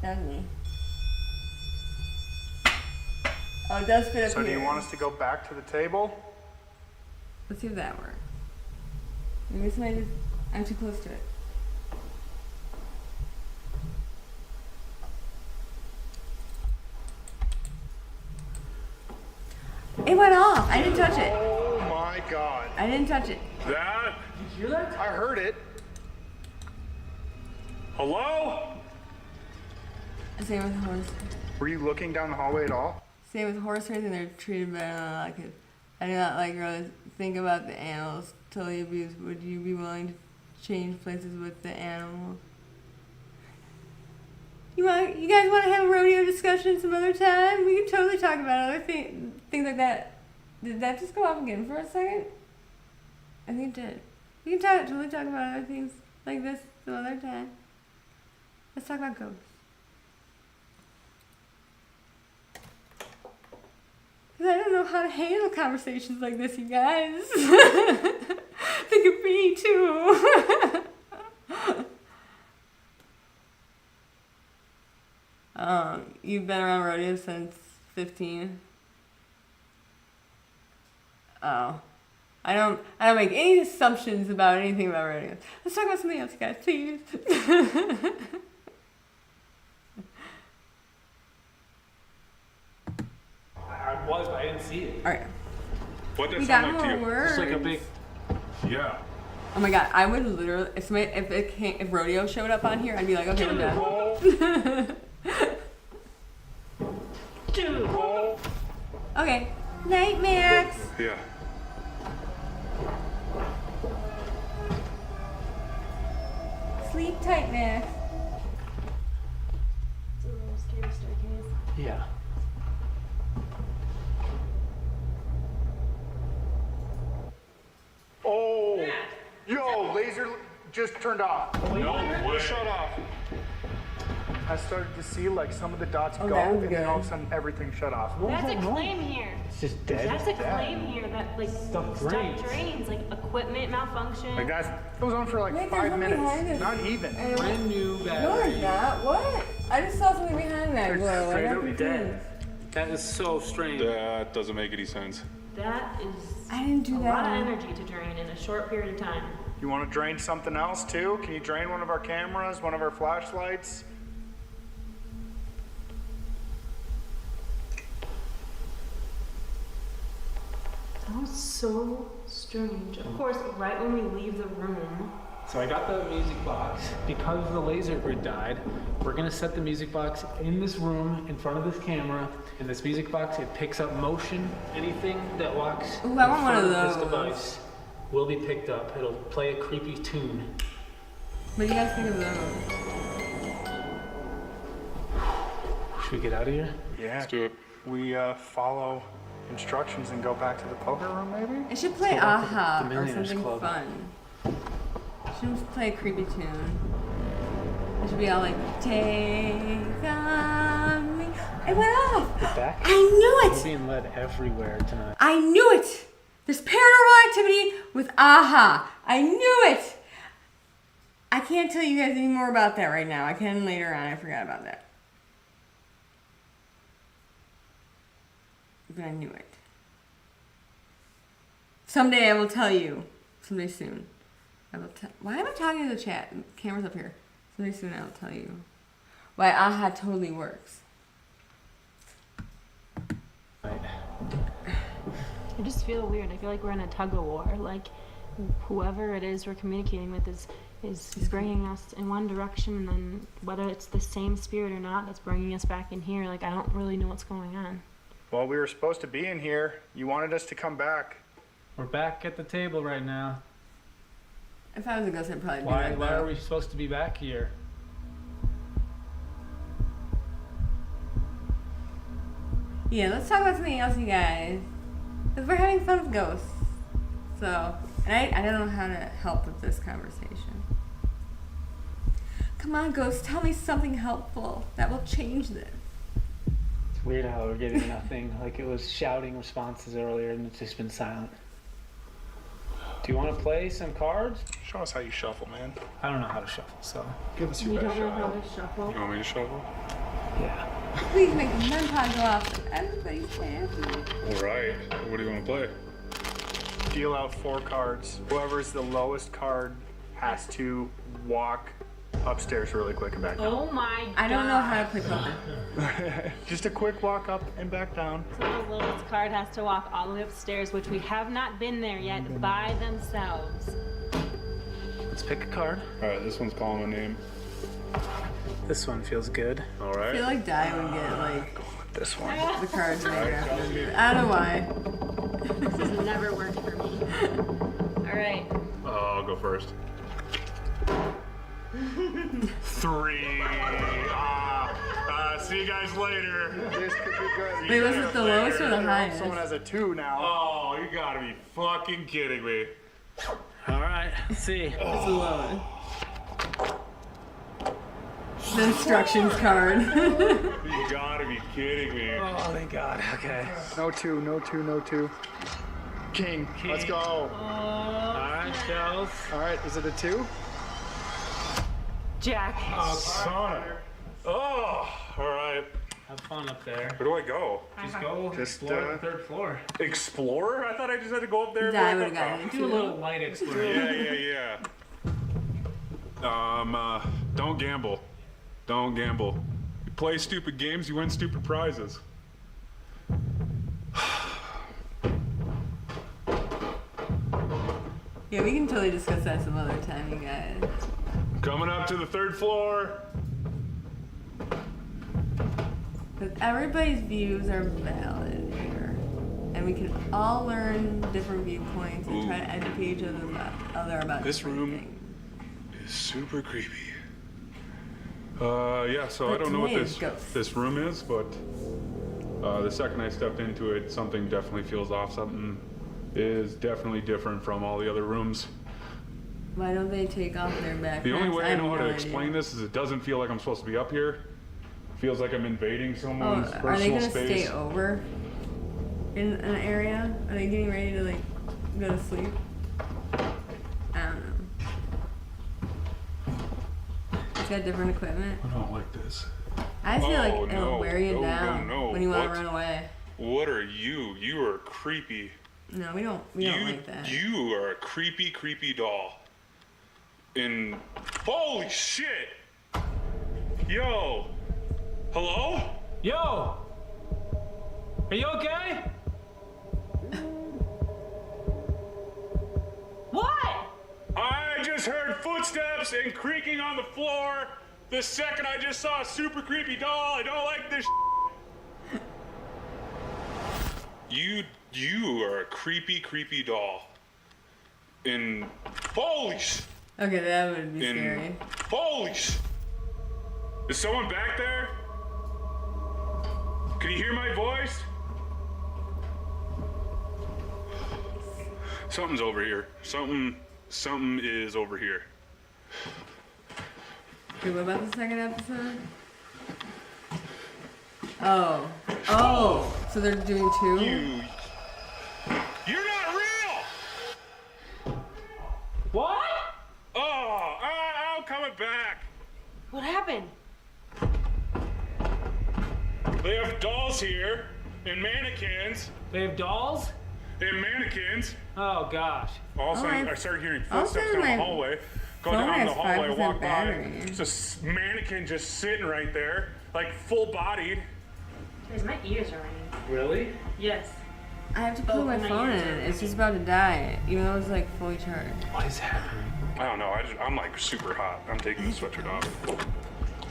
[SPEAKER 1] That's me. Oh, it does fit up
[SPEAKER 6] So
[SPEAKER 1] here.
[SPEAKER 6] do you want us to go back to the table?
[SPEAKER 1] Let's see if that works. Maybe somebody just... I'm too close to it. It went off. I didn't touch it.
[SPEAKER 6] Oh my God.
[SPEAKER 1] I didn't touch it.
[SPEAKER 9] That?
[SPEAKER 6] Did you hear that? I heard it.
[SPEAKER 9] Hello?
[SPEAKER 1] Same with horse.
[SPEAKER 6] Were you looking down the hallway at all?
[SPEAKER 1] Same with horse racing. They're treated better than I could. I do not like really think about the animals totally abused. Would you be willing to change places with the animals? You guys want to have a rodeo discussion some other time? We can totally talk about other things like that. Did that just go off again for a second? I think it did. We can totally talk about other things like this some other time. Let's talk about ghosts. Because I don't know how to handle conversations like this, you guys. Think of me too. You've been around rodeo since 15. Oh. I don't make any assumptions about anything about rodeo. Let's talk about something else, guys, please.
[SPEAKER 10] I was, but I didn't see it.
[SPEAKER 1] Alright.
[SPEAKER 9] What did
[SPEAKER 1] We
[SPEAKER 9] it
[SPEAKER 1] got
[SPEAKER 9] sound like to
[SPEAKER 1] more
[SPEAKER 9] you?
[SPEAKER 1] words.
[SPEAKER 10] It's like a big.
[SPEAKER 9] Yeah.
[SPEAKER 1] Oh my god, I would literally if rodeo showed up on here, I'd be like, okay, we're done.
[SPEAKER 4] Dude.
[SPEAKER 1] Okay. Night, Max.
[SPEAKER 9] Yeah.
[SPEAKER 1] Sleep tight, Max.
[SPEAKER 4] It's a little scary staircase.
[SPEAKER 10] Yeah.
[SPEAKER 6] Oh, yo, laser just turned off.
[SPEAKER 9] No way.
[SPEAKER 6] Shut off. I started to see like some of the dots go,
[SPEAKER 1] that was
[SPEAKER 6] and then all of a
[SPEAKER 1] good.
[SPEAKER 6] sudden everything shut off.
[SPEAKER 4] That's a claim here.
[SPEAKER 10] It's just dead.
[SPEAKER 4] That's a claim here that like
[SPEAKER 10] Stuff
[SPEAKER 4] stuff
[SPEAKER 10] drains.
[SPEAKER 4] drains, like equipment malfunction.
[SPEAKER 6] Like that goes on for like
[SPEAKER 1] Wait, there's
[SPEAKER 6] 5
[SPEAKER 1] one
[SPEAKER 6] minutes.
[SPEAKER 1] behind us.
[SPEAKER 6] Not even.
[SPEAKER 10] Brand new
[SPEAKER 1] No,
[SPEAKER 10] battery.
[SPEAKER 1] it's not. What? I just saw something behind that
[SPEAKER 6] They're
[SPEAKER 1] glow.
[SPEAKER 6] straight
[SPEAKER 1] I'm
[SPEAKER 6] up
[SPEAKER 1] confused.
[SPEAKER 6] dead.
[SPEAKER 10] That is so strange.
[SPEAKER 9] That doesn't make any sense.
[SPEAKER 4] That is
[SPEAKER 1] I didn't do
[SPEAKER 4] a
[SPEAKER 1] that
[SPEAKER 4] lot
[SPEAKER 1] one.
[SPEAKER 4] of energy to drain in a short period of time.
[SPEAKER 6] You want to drain something else too? Can you drain one of our cameras, one of our flashlights?
[SPEAKER 4] That was so strange. Of course, right when we leave the room,
[SPEAKER 10] So I got the music box. Because the laser grid died, we're gonna set the music box in this room in front of this camera. And this music box, it picks up motion. Anything that walks
[SPEAKER 1] Ooh,
[SPEAKER 10] in
[SPEAKER 1] I want one
[SPEAKER 10] front
[SPEAKER 1] of
[SPEAKER 10] of this
[SPEAKER 1] those.
[SPEAKER 10] device will be picked up. It'll play a creepy tune.
[SPEAKER 1] What do you guys think of those?
[SPEAKER 10] Should we get out of here?
[SPEAKER 6] Yeah.
[SPEAKER 9] Let's do it.
[SPEAKER 6] We follow instructions and go back to the poker room maybe?
[SPEAKER 1] It should play
[SPEAKER 10] go back to
[SPEAKER 1] Aha
[SPEAKER 10] the
[SPEAKER 1] or
[SPEAKER 10] Millionaires
[SPEAKER 1] something
[SPEAKER 10] Club.
[SPEAKER 1] fun. It shouldn't play a creepy tune. It should be all like, take on me. It went off.
[SPEAKER 10] Get back.
[SPEAKER 1] I knew
[SPEAKER 10] We're
[SPEAKER 1] it.
[SPEAKER 10] being led everywhere tonight.
[SPEAKER 1] I knew it. There's paranormal activity with Aha. I knew it. I can't tell you guys any more about that right now. I can later on. I forgot about that. But I knew it. Someday I will tell you. Someday soon. I will tell. Why am I talking to the chat? Camera's up here. Someday soon I will tell you why Aha totally works.
[SPEAKER 10] Right.
[SPEAKER 4] I just feel weird. I feel like we're in a tug of war. Like whoever it is we're communicating with is is bringing us in one direction, and then whether it's the same spirit or not that's bringing us back in here, like I don't really know what's going on.
[SPEAKER 6] Well, we were supposed to be in here. You wanted us to come back.
[SPEAKER 10] We're back at the table right now.
[SPEAKER 1] If I was a ghost, I'd probably be
[SPEAKER 10] Why
[SPEAKER 1] right
[SPEAKER 10] are
[SPEAKER 1] back.
[SPEAKER 10] we supposed to be back here?
[SPEAKER 1] Yeah, let's talk about something else, you guys. Because we're having fun with ghosts. So, and I don't know how to help with this conversation. Come on, ghosts, tell me something helpful that will change this.
[SPEAKER 10] It's weird how we're getting nothing. Like it was shouting responses earlier and it's just been silent. Do you want to play some cards?
[SPEAKER 5] Show us how you shuffle, man.
[SPEAKER 10] I don't know how to shuffle, so
[SPEAKER 5] Give us
[SPEAKER 4] You
[SPEAKER 5] your
[SPEAKER 4] don't
[SPEAKER 5] best
[SPEAKER 4] know
[SPEAKER 5] shot.
[SPEAKER 4] how to shuffle?
[SPEAKER 9] You want me to shuffle?
[SPEAKER 10] yeah.
[SPEAKER 1] Please make the men pod go off. Everybody's happy.
[SPEAKER 9] All right. What do you want to play?
[SPEAKER 6] Deal out 4 cards. Whoever's the lowest card has to walk upstairs really quick and back down.
[SPEAKER 4] Oh my god.
[SPEAKER 1] I don't know how to play poker.
[SPEAKER 6] Just a quick walk up and back down.
[SPEAKER 4] So the lowest card has to walk all the way upstairs, which we have not been there yet, by themselves.
[SPEAKER 10] Let's pick a card.
[SPEAKER 9] All right. This one's calling a name.
[SPEAKER 10] This one feels good.
[SPEAKER 9] All
[SPEAKER 1] I
[SPEAKER 9] right.
[SPEAKER 1] feel like Di would get like
[SPEAKER 6] This one.
[SPEAKER 1] the cards right after. I don't know why.
[SPEAKER 4] This has never worked for me. All right.
[SPEAKER 9] I'll go first. 3. See you guys later.
[SPEAKER 6] This could be good.
[SPEAKER 1] Wait, was it the lowest or the highest?
[SPEAKER 6] Someone has a 2 now.
[SPEAKER 9] Oh, you gotta be fucking kidding me.
[SPEAKER 10] All right, let's see.
[SPEAKER 1] It's the lowest. The instructions card.
[SPEAKER 9] You gotta be kidding me.
[SPEAKER 10] Oh, thank God. Okay.
[SPEAKER 6] No 2, no 2, no 2. King. Let's go.
[SPEAKER 10] All right, Shells.
[SPEAKER 6] All right, is it a 2?
[SPEAKER 4] Jack.
[SPEAKER 9] Son. Oh, all right.
[SPEAKER 10] Have fun up there.
[SPEAKER 9] Where do I go?
[SPEAKER 10] Just go
[SPEAKER 6] Just,
[SPEAKER 10] explore the 3rd floor.
[SPEAKER 9] Explorer? I thought I just had to go up there. and
[SPEAKER 1] Di
[SPEAKER 9] back
[SPEAKER 1] would have
[SPEAKER 9] up.
[SPEAKER 1] gotten it
[SPEAKER 10] Do a
[SPEAKER 1] too.
[SPEAKER 10] little light exploration.
[SPEAKER 9] Yeah. Don't gamble. Don't gamble. You play stupid games, you win stupid prizes.
[SPEAKER 1] Yeah, we can totally discuss that some other time, you guys.
[SPEAKER 9] Coming up to the 3rd floor.
[SPEAKER 1] Because everybody's views are valid here. And we can all learn different viewpoints and try to educate each other about
[SPEAKER 9] This
[SPEAKER 1] different
[SPEAKER 9] room
[SPEAKER 1] things.
[SPEAKER 9] is super creepy. Yeah, so I
[SPEAKER 1] But
[SPEAKER 9] don't know what
[SPEAKER 1] today is
[SPEAKER 9] this
[SPEAKER 1] ghosts.
[SPEAKER 9] this room is, but the second I stepped into it, something definitely feels off. Something is definitely different from all the other rooms.
[SPEAKER 1] Why don't they take off their backpacks?
[SPEAKER 9] The only way I
[SPEAKER 1] have
[SPEAKER 9] know how
[SPEAKER 1] no
[SPEAKER 9] to
[SPEAKER 1] idea.
[SPEAKER 9] explain this is it doesn't feel like I'm supposed to be up here. It feels like I'm invading
[SPEAKER 1] Oh,
[SPEAKER 9] someone's
[SPEAKER 1] are they
[SPEAKER 9] personal
[SPEAKER 1] gonna
[SPEAKER 9] space.
[SPEAKER 1] stay over in an area? Are they getting ready to like go to sleep? I don't know. It's got different equipment.
[SPEAKER 9] I don't like this.
[SPEAKER 1] I feel like
[SPEAKER 9] Oh,
[SPEAKER 1] it'll
[SPEAKER 9] no,
[SPEAKER 1] wear you
[SPEAKER 9] no,
[SPEAKER 1] down
[SPEAKER 9] no,
[SPEAKER 1] when you want
[SPEAKER 9] what?
[SPEAKER 1] to run away.
[SPEAKER 9] What are you? You are creepy.
[SPEAKER 1] No, we don't like that.
[SPEAKER 9] You are a creepy, creepy doll. And holy shit! Yo! Hello?
[SPEAKER 10] Yo! Are you okay?
[SPEAKER 4] What?
[SPEAKER 9] I just heard footsteps and creaking on the floor. The second I just saw a super creepy doll. I don't like this. You are a creepy, creepy doll. And holy sh!
[SPEAKER 1] Okay, that would be
[SPEAKER 9] And
[SPEAKER 1] scary.
[SPEAKER 9] holy sh! Is someone back there? Can you hear my voice? Something's over here. Something is over here.
[SPEAKER 1] Okay, what about the second episode? Oh, so they're doing 2?
[SPEAKER 9] You're not real!
[SPEAKER 10] What?
[SPEAKER 9] Oh, I'm coming back.
[SPEAKER 4] What happened?
[SPEAKER 9] They have dolls here and mannequins
[SPEAKER 10] They have dolls?
[SPEAKER 9] and mannequins.
[SPEAKER 10] Oh gosh.
[SPEAKER 9] All of a sudden,
[SPEAKER 1] my-
[SPEAKER 9] I started hearing
[SPEAKER 1] all of a
[SPEAKER 9] footsteps
[SPEAKER 1] sudden
[SPEAKER 9] down the
[SPEAKER 1] my
[SPEAKER 9] hallway. Go
[SPEAKER 1] phone
[SPEAKER 9] down
[SPEAKER 1] has
[SPEAKER 9] the hallway,
[SPEAKER 1] 5%
[SPEAKER 9] walk by.
[SPEAKER 1] battery.
[SPEAKER 9] It's a mannequin just sitting right there, like full bodied.
[SPEAKER 4] Guys, my ears are ringing.
[SPEAKER 10] Really?
[SPEAKER 4] Yes.
[SPEAKER 1] I have to put my phone in it. It's just about to die, even though it's like fully charged.
[SPEAKER 10] What is happening?
[SPEAKER 9] I don't know. I'm like super hot. I'm taking the sweatshirt off.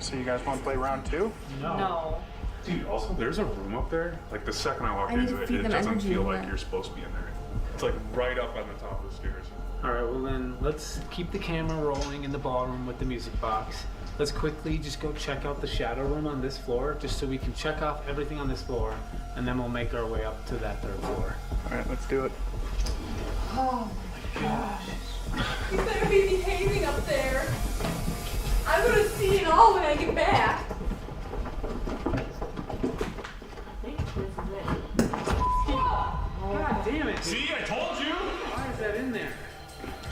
[SPEAKER 6] So you guys want to play round 2?
[SPEAKER 4] No.
[SPEAKER 9] Dude, also there's a room up there. Like the second I walk
[SPEAKER 1] I need
[SPEAKER 9] into
[SPEAKER 1] to
[SPEAKER 9] it,
[SPEAKER 1] feed
[SPEAKER 9] it
[SPEAKER 1] them
[SPEAKER 9] doesn't
[SPEAKER 1] energy
[SPEAKER 9] feel
[SPEAKER 1] in
[SPEAKER 9] like
[SPEAKER 1] there.
[SPEAKER 9] you're supposed to be in there. It's like right up on the top of the stairs.
[SPEAKER 10] All right, well then let's keep the camera rolling in the ballroom with the music box. Let's quickly just go check out the shadow room on this floor, just so we can check off everything on this floor, and then we'll make our way up to that 3rd floor.
[SPEAKER 6] All right, let's do it.
[SPEAKER 1] Oh my gosh. You better be behaving up there. I'm gonna see it all when I get back.
[SPEAKER 10] God damn it!
[SPEAKER 9] See, I told you.
[SPEAKER 10] Why is that in there?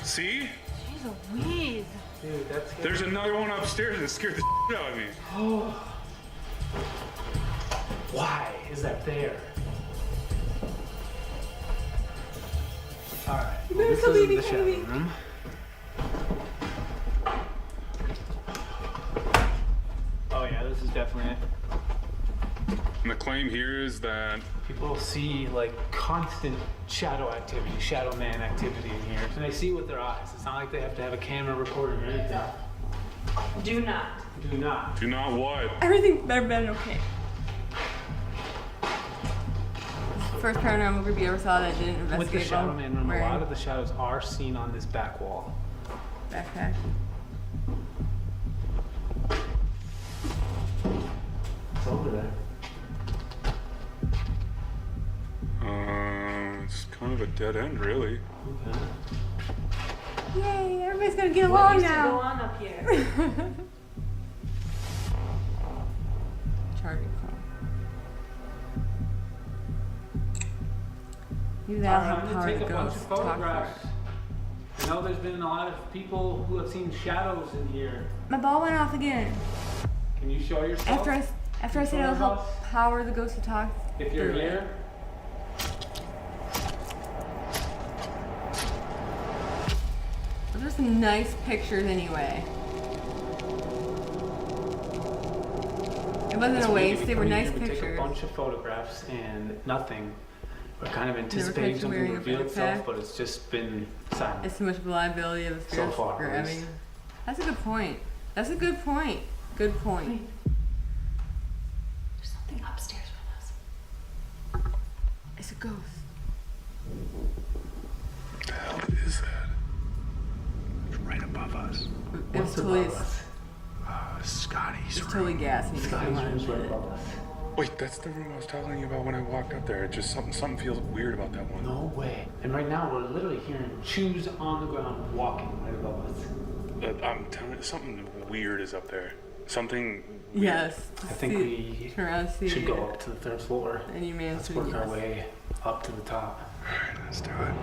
[SPEAKER 9] See?
[SPEAKER 4] Jeez Louise.
[SPEAKER 10] Dude, that's good.
[SPEAKER 9] There's another one upstairs that scared the shit out of me.
[SPEAKER 10] Oh. Why is that there? All right.
[SPEAKER 1] You
[SPEAKER 10] Well,
[SPEAKER 1] better
[SPEAKER 10] this
[SPEAKER 1] still be
[SPEAKER 10] isn't the shadow
[SPEAKER 1] behaving.
[SPEAKER 10] room. Oh yeah, this is definitely it.
[SPEAKER 9] And the claim here is that
[SPEAKER 10] People see like constant shadow activity, shadow man activity in here, and they see with their eyes. It's not like they have to have a camera recording or anything.
[SPEAKER 4] Do not.
[SPEAKER 10] Do not.
[SPEAKER 9] do not what?
[SPEAKER 1] Everything better been okay. First paranormal group you ever saw that didn't investigate
[SPEAKER 10] With the shadow
[SPEAKER 1] while
[SPEAKER 10] man room, a
[SPEAKER 1] wearing
[SPEAKER 10] lot of the shadows are seen on this back wall.
[SPEAKER 1] backpack.
[SPEAKER 10] It's over there.
[SPEAKER 9] It's kind of a dead end, really.
[SPEAKER 10] Okay.
[SPEAKER 1] Yay! Everybody's gonna get
[SPEAKER 4] What
[SPEAKER 1] along
[SPEAKER 4] used to go
[SPEAKER 1] now.
[SPEAKER 4] on up here?
[SPEAKER 1] Charging phone. Maybe
[SPEAKER 10] All
[SPEAKER 1] that'll
[SPEAKER 10] right,
[SPEAKER 1] help
[SPEAKER 10] I'm gonna
[SPEAKER 1] power
[SPEAKER 10] take
[SPEAKER 1] the
[SPEAKER 10] a bunch
[SPEAKER 1] ghost
[SPEAKER 10] of
[SPEAKER 1] to talk
[SPEAKER 10] photographs.
[SPEAKER 1] for
[SPEAKER 10] I know there's been a lot of people who have seen shadows in here.
[SPEAKER 1] it. My ball went off again.
[SPEAKER 10] Can you show yourself?
[SPEAKER 1] After I said it'll help power the ghost to talk.
[SPEAKER 10] If you're
[SPEAKER 1] through it.
[SPEAKER 10] here.
[SPEAKER 1] Those are some nice pictures anyway. It wasn't
[SPEAKER 10] That's
[SPEAKER 1] a
[SPEAKER 10] maybe
[SPEAKER 1] waste, they were
[SPEAKER 10] come in
[SPEAKER 1] nice
[SPEAKER 10] here, we take a
[SPEAKER 1] pictures.
[SPEAKER 10] bunch of photographs and nothing. We're kind of
[SPEAKER 1] catch
[SPEAKER 10] anticipating
[SPEAKER 1] you
[SPEAKER 10] something
[SPEAKER 1] wearing
[SPEAKER 10] to
[SPEAKER 1] a
[SPEAKER 10] reveal itself,
[SPEAKER 1] backpack?
[SPEAKER 10] but it's just been silent.
[SPEAKER 1] It's too much reliability of the
[SPEAKER 10] So
[SPEAKER 1] spirits
[SPEAKER 10] far, at
[SPEAKER 1] grabbing.
[SPEAKER 10] least.
[SPEAKER 1] That's a good point. That's a good point. Good point.
[SPEAKER 4] There's something upstairs with us.
[SPEAKER 1] It's a ghost.
[SPEAKER 9] What the hell is that?
[SPEAKER 11] It's right above us.
[SPEAKER 1] It was totally,
[SPEAKER 10] above us?
[SPEAKER 11] Scotty's
[SPEAKER 1] it's totally gas. And you just
[SPEAKER 10] Scotty's
[SPEAKER 1] don't
[SPEAKER 10] room's
[SPEAKER 1] want
[SPEAKER 10] right
[SPEAKER 1] to
[SPEAKER 10] above us.
[SPEAKER 9] Wait, that's the room I was telling you about when I walked up there. It just something feels weird about that one.
[SPEAKER 10] No way. And right now we're literally hearing shoes on the ground walking right above us.
[SPEAKER 9] I'm telling you, something weird is up there. Something weird.
[SPEAKER 1] Yes.
[SPEAKER 10] I think we
[SPEAKER 1] turn around, see
[SPEAKER 10] should go
[SPEAKER 1] it.
[SPEAKER 10] up to the 3rd floor.
[SPEAKER 1] And you managed
[SPEAKER 10] Let's
[SPEAKER 1] to
[SPEAKER 10] work our
[SPEAKER 1] yes.
[SPEAKER 10] way up to the top.
[SPEAKER 11] Alright, let's do it.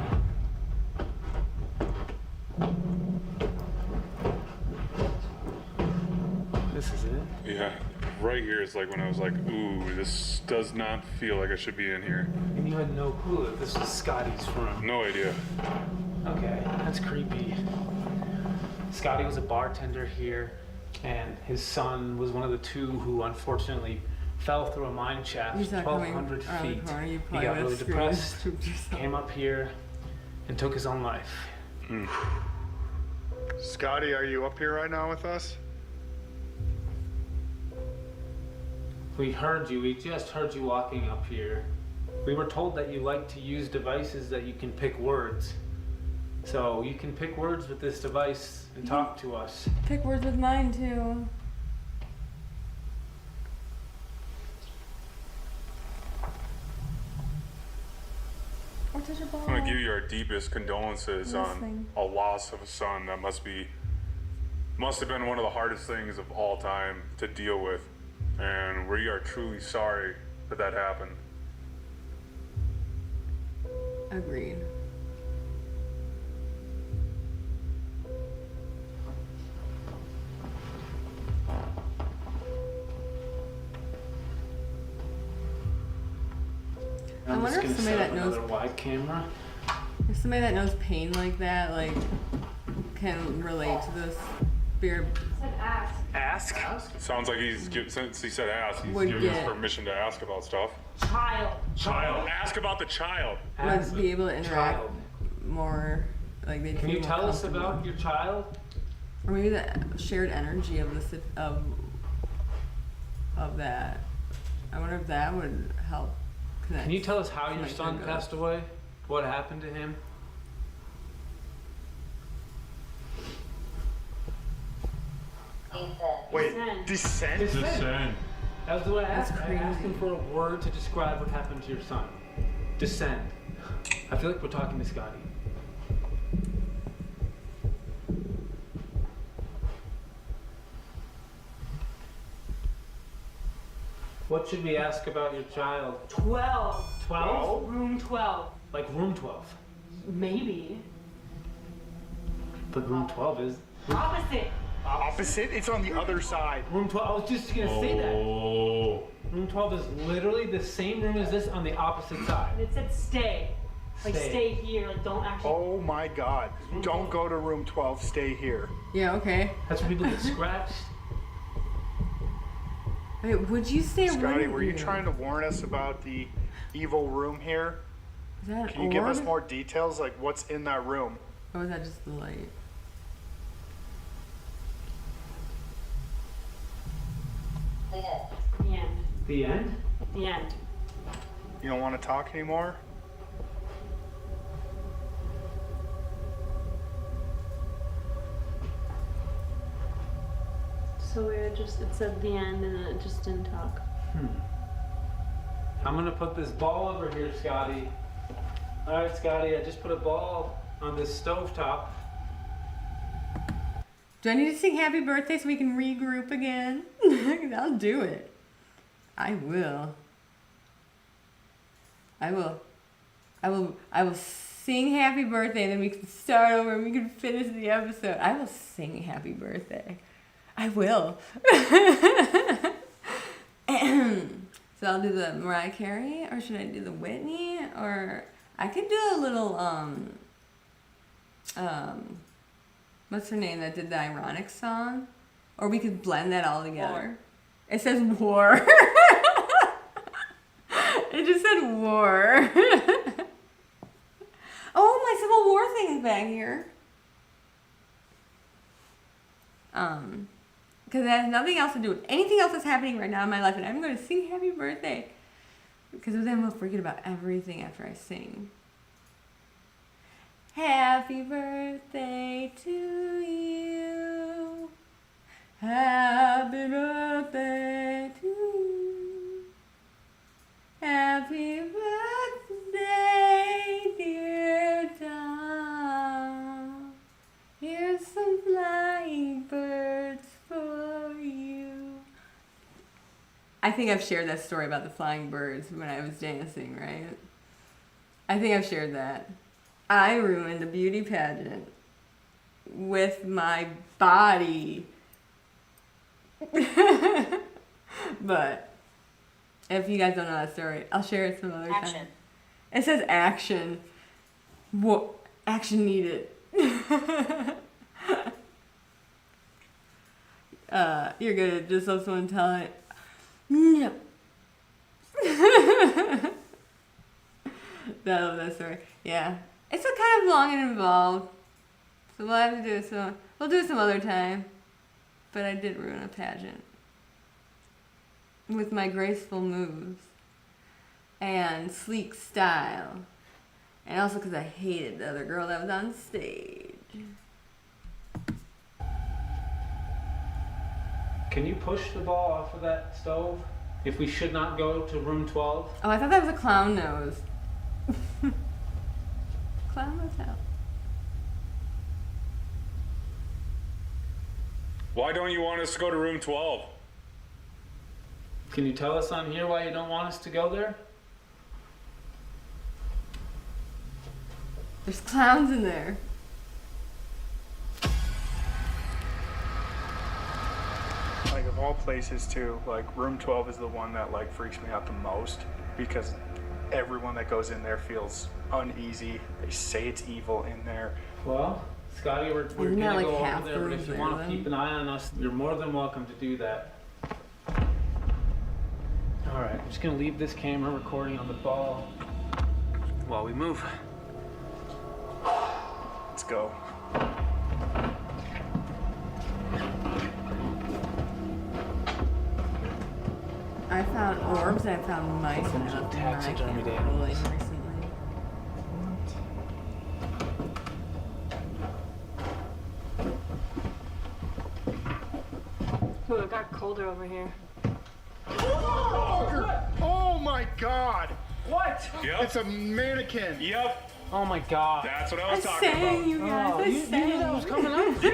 [SPEAKER 10] This is it.
[SPEAKER 9] Yeah, right here is like when I was like, ooh, this does not feel like I should be in here.
[SPEAKER 10] And you had no clue that this was Scotty's room.
[SPEAKER 9] No idea.
[SPEAKER 10] Okay, that's creepy. Scotty was a bartender here, and his son was one of the 2 who unfortunately fell through a mine shaft,
[SPEAKER 1] He's not coming
[SPEAKER 10] 1,200
[SPEAKER 1] around the
[SPEAKER 10] feet.
[SPEAKER 1] corner. You
[SPEAKER 10] He
[SPEAKER 1] probably
[SPEAKER 10] got
[SPEAKER 1] would've
[SPEAKER 10] really
[SPEAKER 1] screamed and
[SPEAKER 10] depressed,
[SPEAKER 1] spooked yourself.
[SPEAKER 10] came up here, and took his own life.
[SPEAKER 6] Scotty, are you up here right now with us?
[SPEAKER 10] We heard you. We just heard you walking up here. We were told that you like to use devices that you can pick words. So you can pick words with this device and talk to us.
[SPEAKER 1] Pick words with mine too. Or touch a ball.
[SPEAKER 9] I'm gonna give you our deepest condolences
[SPEAKER 1] Listening.
[SPEAKER 9] on a loss of a son. That must have been one of the hardest things of all time to deal with. And we are truly sorry that happened.
[SPEAKER 1] Agreed. I
[SPEAKER 10] I'm
[SPEAKER 1] wonder
[SPEAKER 10] just
[SPEAKER 1] if
[SPEAKER 10] gonna
[SPEAKER 1] somebody
[SPEAKER 10] set
[SPEAKER 1] that
[SPEAKER 10] up
[SPEAKER 1] knows
[SPEAKER 10] another wide camera.
[SPEAKER 1] if somebody that knows pain like that, like, can relate to this spirit.
[SPEAKER 4] Said ask.
[SPEAKER 3] Ask?
[SPEAKER 9] Sounds like since he said ask, he's
[SPEAKER 1] Would
[SPEAKER 9] giving us
[SPEAKER 1] get-
[SPEAKER 9] permission to ask about stuff.
[SPEAKER 4] Child.
[SPEAKER 9] Ask about the child.
[SPEAKER 1] Would be able to interact
[SPEAKER 10] Child.
[SPEAKER 1] more, like they.
[SPEAKER 10] Can you tell us about your child?
[SPEAKER 1] Or maybe the shared energy of of that. I wonder if that would help connect.
[SPEAKER 10] Can you tell us how your
[SPEAKER 1] connect
[SPEAKER 10] son
[SPEAKER 1] the
[SPEAKER 10] passed
[SPEAKER 1] ghost.
[SPEAKER 10] away? What happened to him?
[SPEAKER 6] Wait, descent?
[SPEAKER 9] Descend.
[SPEAKER 10] That was what I asked.
[SPEAKER 1] That's
[SPEAKER 10] I asked him
[SPEAKER 1] crazy.
[SPEAKER 10] for a word to describe what happened to your son. Descend. I feel like we're talking to Scotty. What should we ask about your child?
[SPEAKER 4] 12.
[SPEAKER 10] 12?
[SPEAKER 4] Room 12.
[SPEAKER 10] Like room 12.
[SPEAKER 4] Maybe.
[SPEAKER 10] But room 12 is.
[SPEAKER 4] Opposite.
[SPEAKER 6] Opposite? It's on the other side.
[SPEAKER 10] Room 12, I was just gonna say that.
[SPEAKER 9] Oh.
[SPEAKER 10] Room 12 is literally the same room as this on the opposite side.
[SPEAKER 4] It said stay. Like
[SPEAKER 10] Stay.
[SPEAKER 4] stay here. Like don't actually.
[SPEAKER 6] Oh my God. Don't go to room 12, stay here.
[SPEAKER 1] Yeah. Okay.
[SPEAKER 10] That's where people get scratched.
[SPEAKER 1] Wait, would you say?
[SPEAKER 6] Scotty, were you trying to warn us about the evil room here?
[SPEAKER 1] Is that an
[SPEAKER 6] Can you give us
[SPEAKER 1] orb?
[SPEAKER 6] more details, like what's in that room?
[SPEAKER 1] Or was that just the light?
[SPEAKER 4] The end.
[SPEAKER 10] The end?
[SPEAKER 4] The end.
[SPEAKER 6] You don't want to talk anymore?
[SPEAKER 4] So weird. Just it said the end and then it just didn't talk.
[SPEAKER 10] I'm gonna put this ball over here, Scotty. Alright, Scotty, I just put a ball on this stovetop.
[SPEAKER 1] Do I need to sing happy birthday so we can regroup again? I'll do it. I will. I will sing happy birthday and then we can start over and we can finish the episode. I will sing happy birthday. I will. So I'll do the Mariah Carey, or should I do the Whitney? Or I could do a little, what's her name that did the ironic song? Or we could blend that all together. It says war. It just said war. Oh, my Civil War thing is back here. Because it has nothing else to do with anything else that's happening right now in my life, and I'm going to sing happy birthday. Because then we'll forget about everything after I sing. Happy birthday to you. Happy birthday to you. Happy birthday, dear Tom. Here's some flying birds for you. I think I've shared that story about the flying birds when I was dancing, right? I think I've shared that. I ruined a beauty pageant with my body. But if you guys don't know that story, I'll share it some other time. It says action. What action needed? You're gonna just let someone tell it. No. I love that story. Yeah. It's a kind of long and involved. So we'll have to do it we'll do it some other time. But I did ruin a pageant. With my graceful moves. And sleek style. And also because I hated the other girl that was on stage.
[SPEAKER 10] Can you push the ball off of that stove? If we should not go to room 12?
[SPEAKER 1] Oh, I thought that was a clown nose. Clown motel.
[SPEAKER 9] Why don't you want us to go to room 12?
[SPEAKER 10] Can you tell us on here why you don't want us to go there?
[SPEAKER 1] There's clowns in there.
[SPEAKER 6] Like of all places too, like room 12 is the one that like freaks me out the most because everyone that goes in there feels uneasy. They say it's evil in there.
[SPEAKER 10] Well, Scotty, we're
[SPEAKER 1] Isn't
[SPEAKER 10] gonna
[SPEAKER 1] that,
[SPEAKER 10] go
[SPEAKER 1] like,
[SPEAKER 10] over
[SPEAKER 1] half
[SPEAKER 10] there, but if
[SPEAKER 1] rooms
[SPEAKER 10] you
[SPEAKER 1] there,
[SPEAKER 10] want to
[SPEAKER 1] then?
[SPEAKER 10] keep an eye on us, you're more than welcome to do that. All right, I'm just gonna leave this camera recording on the ball while we move.
[SPEAKER 6] Let's go.
[SPEAKER 1] I found orbs. I found mice. And I left them in my
[SPEAKER 10] Taxidermy
[SPEAKER 1] camera
[SPEAKER 10] animals.
[SPEAKER 1] really recently.
[SPEAKER 4] Ooh, it got colder over here.
[SPEAKER 7] Oh my god!
[SPEAKER 10] What?
[SPEAKER 9] Yep.
[SPEAKER 7] It's a mannequin.
[SPEAKER 9] Yep.
[SPEAKER 10] Oh my God.
[SPEAKER 9] That's what I
[SPEAKER 1] I
[SPEAKER 9] was talking about.
[SPEAKER 1] sang, you guys.
[SPEAKER 10] Oh,
[SPEAKER 1] I
[SPEAKER 10] you knew that was
[SPEAKER 1] sang.
[SPEAKER 10] coming up?
[SPEAKER 7] Woo!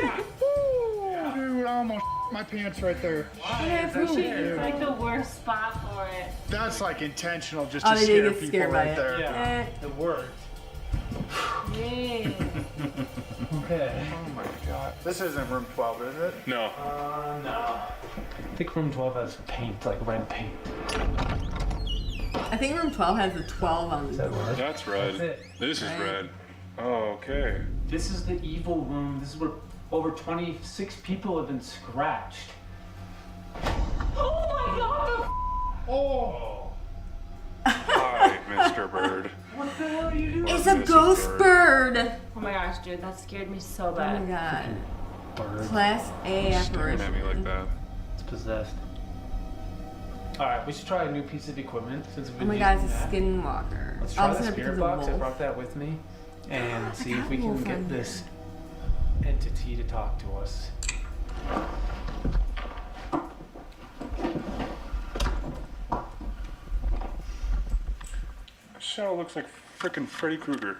[SPEAKER 7] Dude, I almost my pants right there.
[SPEAKER 1] And I appreciate
[SPEAKER 4] It's
[SPEAKER 1] it.
[SPEAKER 4] like the worst spot for it.
[SPEAKER 7] That's like intentional just
[SPEAKER 1] Oh,
[SPEAKER 7] to
[SPEAKER 1] they
[SPEAKER 7] scare
[SPEAKER 1] did get
[SPEAKER 7] people
[SPEAKER 1] scared by
[SPEAKER 7] right
[SPEAKER 1] it.
[SPEAKER 7] there.
[SPEAKER 10] Yeah,
[SPEAKER 1] Eh.
[SPEAKER 10] it worked.
[SPEAKER 4] Yeah.
[SPEAKER 10] Okay.
[SPEAKER 7] Oh my god. This isn't room 12, is it?
[SPEAKER 9] No.
[SPEAKER 10] No. I think room 12 has paint, like red paint.
[SPEAKER 1] I think room 12 has the 12 on the door.
[SPEAKER 9] That's red.
[SPEAKER 10] That's it.
[SPEAKER 9] This is
[SPEAKER 1] Right.
[SPEAKER 9] red. Oh, okay.
[SPEAKER 10] This is the evil room. This is where over 26 people have been scratched.
[SPEAKER 4] Oh my god!
[SPEAKER 7] Oh!
[SPEAKER 9] Hi, Mr. Bird.
[SPEAKER 10] What the hell are you doing?
[SPEAKER 1] It's a
[SPEAKER 9] Mrs.
[SPEAKER 1] ghost bird.
[SPEAKER 4] Oh my gosh, dude, that scared me so
[SPEAKER 1] Oh my
[SPEAKER 4] bad.
[SPEAKER 1] god.
[SPEAKER 10] Bird.
[SPEAKER 1] Class A
[SPEAKER 9] Staring at me like
[SPEAKER 1] apparition.
[SPEAKER 9] that.
[SPEAKER 10] It's possessed. Alright, we should try a new piece of equipment since we've
[SPEAKER 1] Oh
[SPEAKER 10] been
[SPEAKER 1] my god,
[SPEAKER 10] using
[SPEAKER 1] it's a
[SPEAKER 10] that.
[SPEAKER 1] skinwalker.
[SPEAKER 10] Let's
[SPEAKER 1] All
[SPEAKER 10] try
[SPEAKER 1] of a
[SPEAKER 10] the
[SPEAKER 1] sudden it
[SPEAKER 10] spirit
[SPEAKER 1] becomes a
[SPEAKER 10] box. I
[SPEAKER 1] wolf.
[SPEAKER 10] brought that with me. And see if
[SPEAKER 1] got
[SPEAKER 10] we
[SPEAKER 1] a
[SPEAKER 10] can
[SPEAKER 1] wolf
[SPEAKER 10] get
[SPEAKER 1] on
[SPEAKER 10] this entity to talk to us.
[SPEAKER 9] That shadow looks like freaking Freddy Krueger.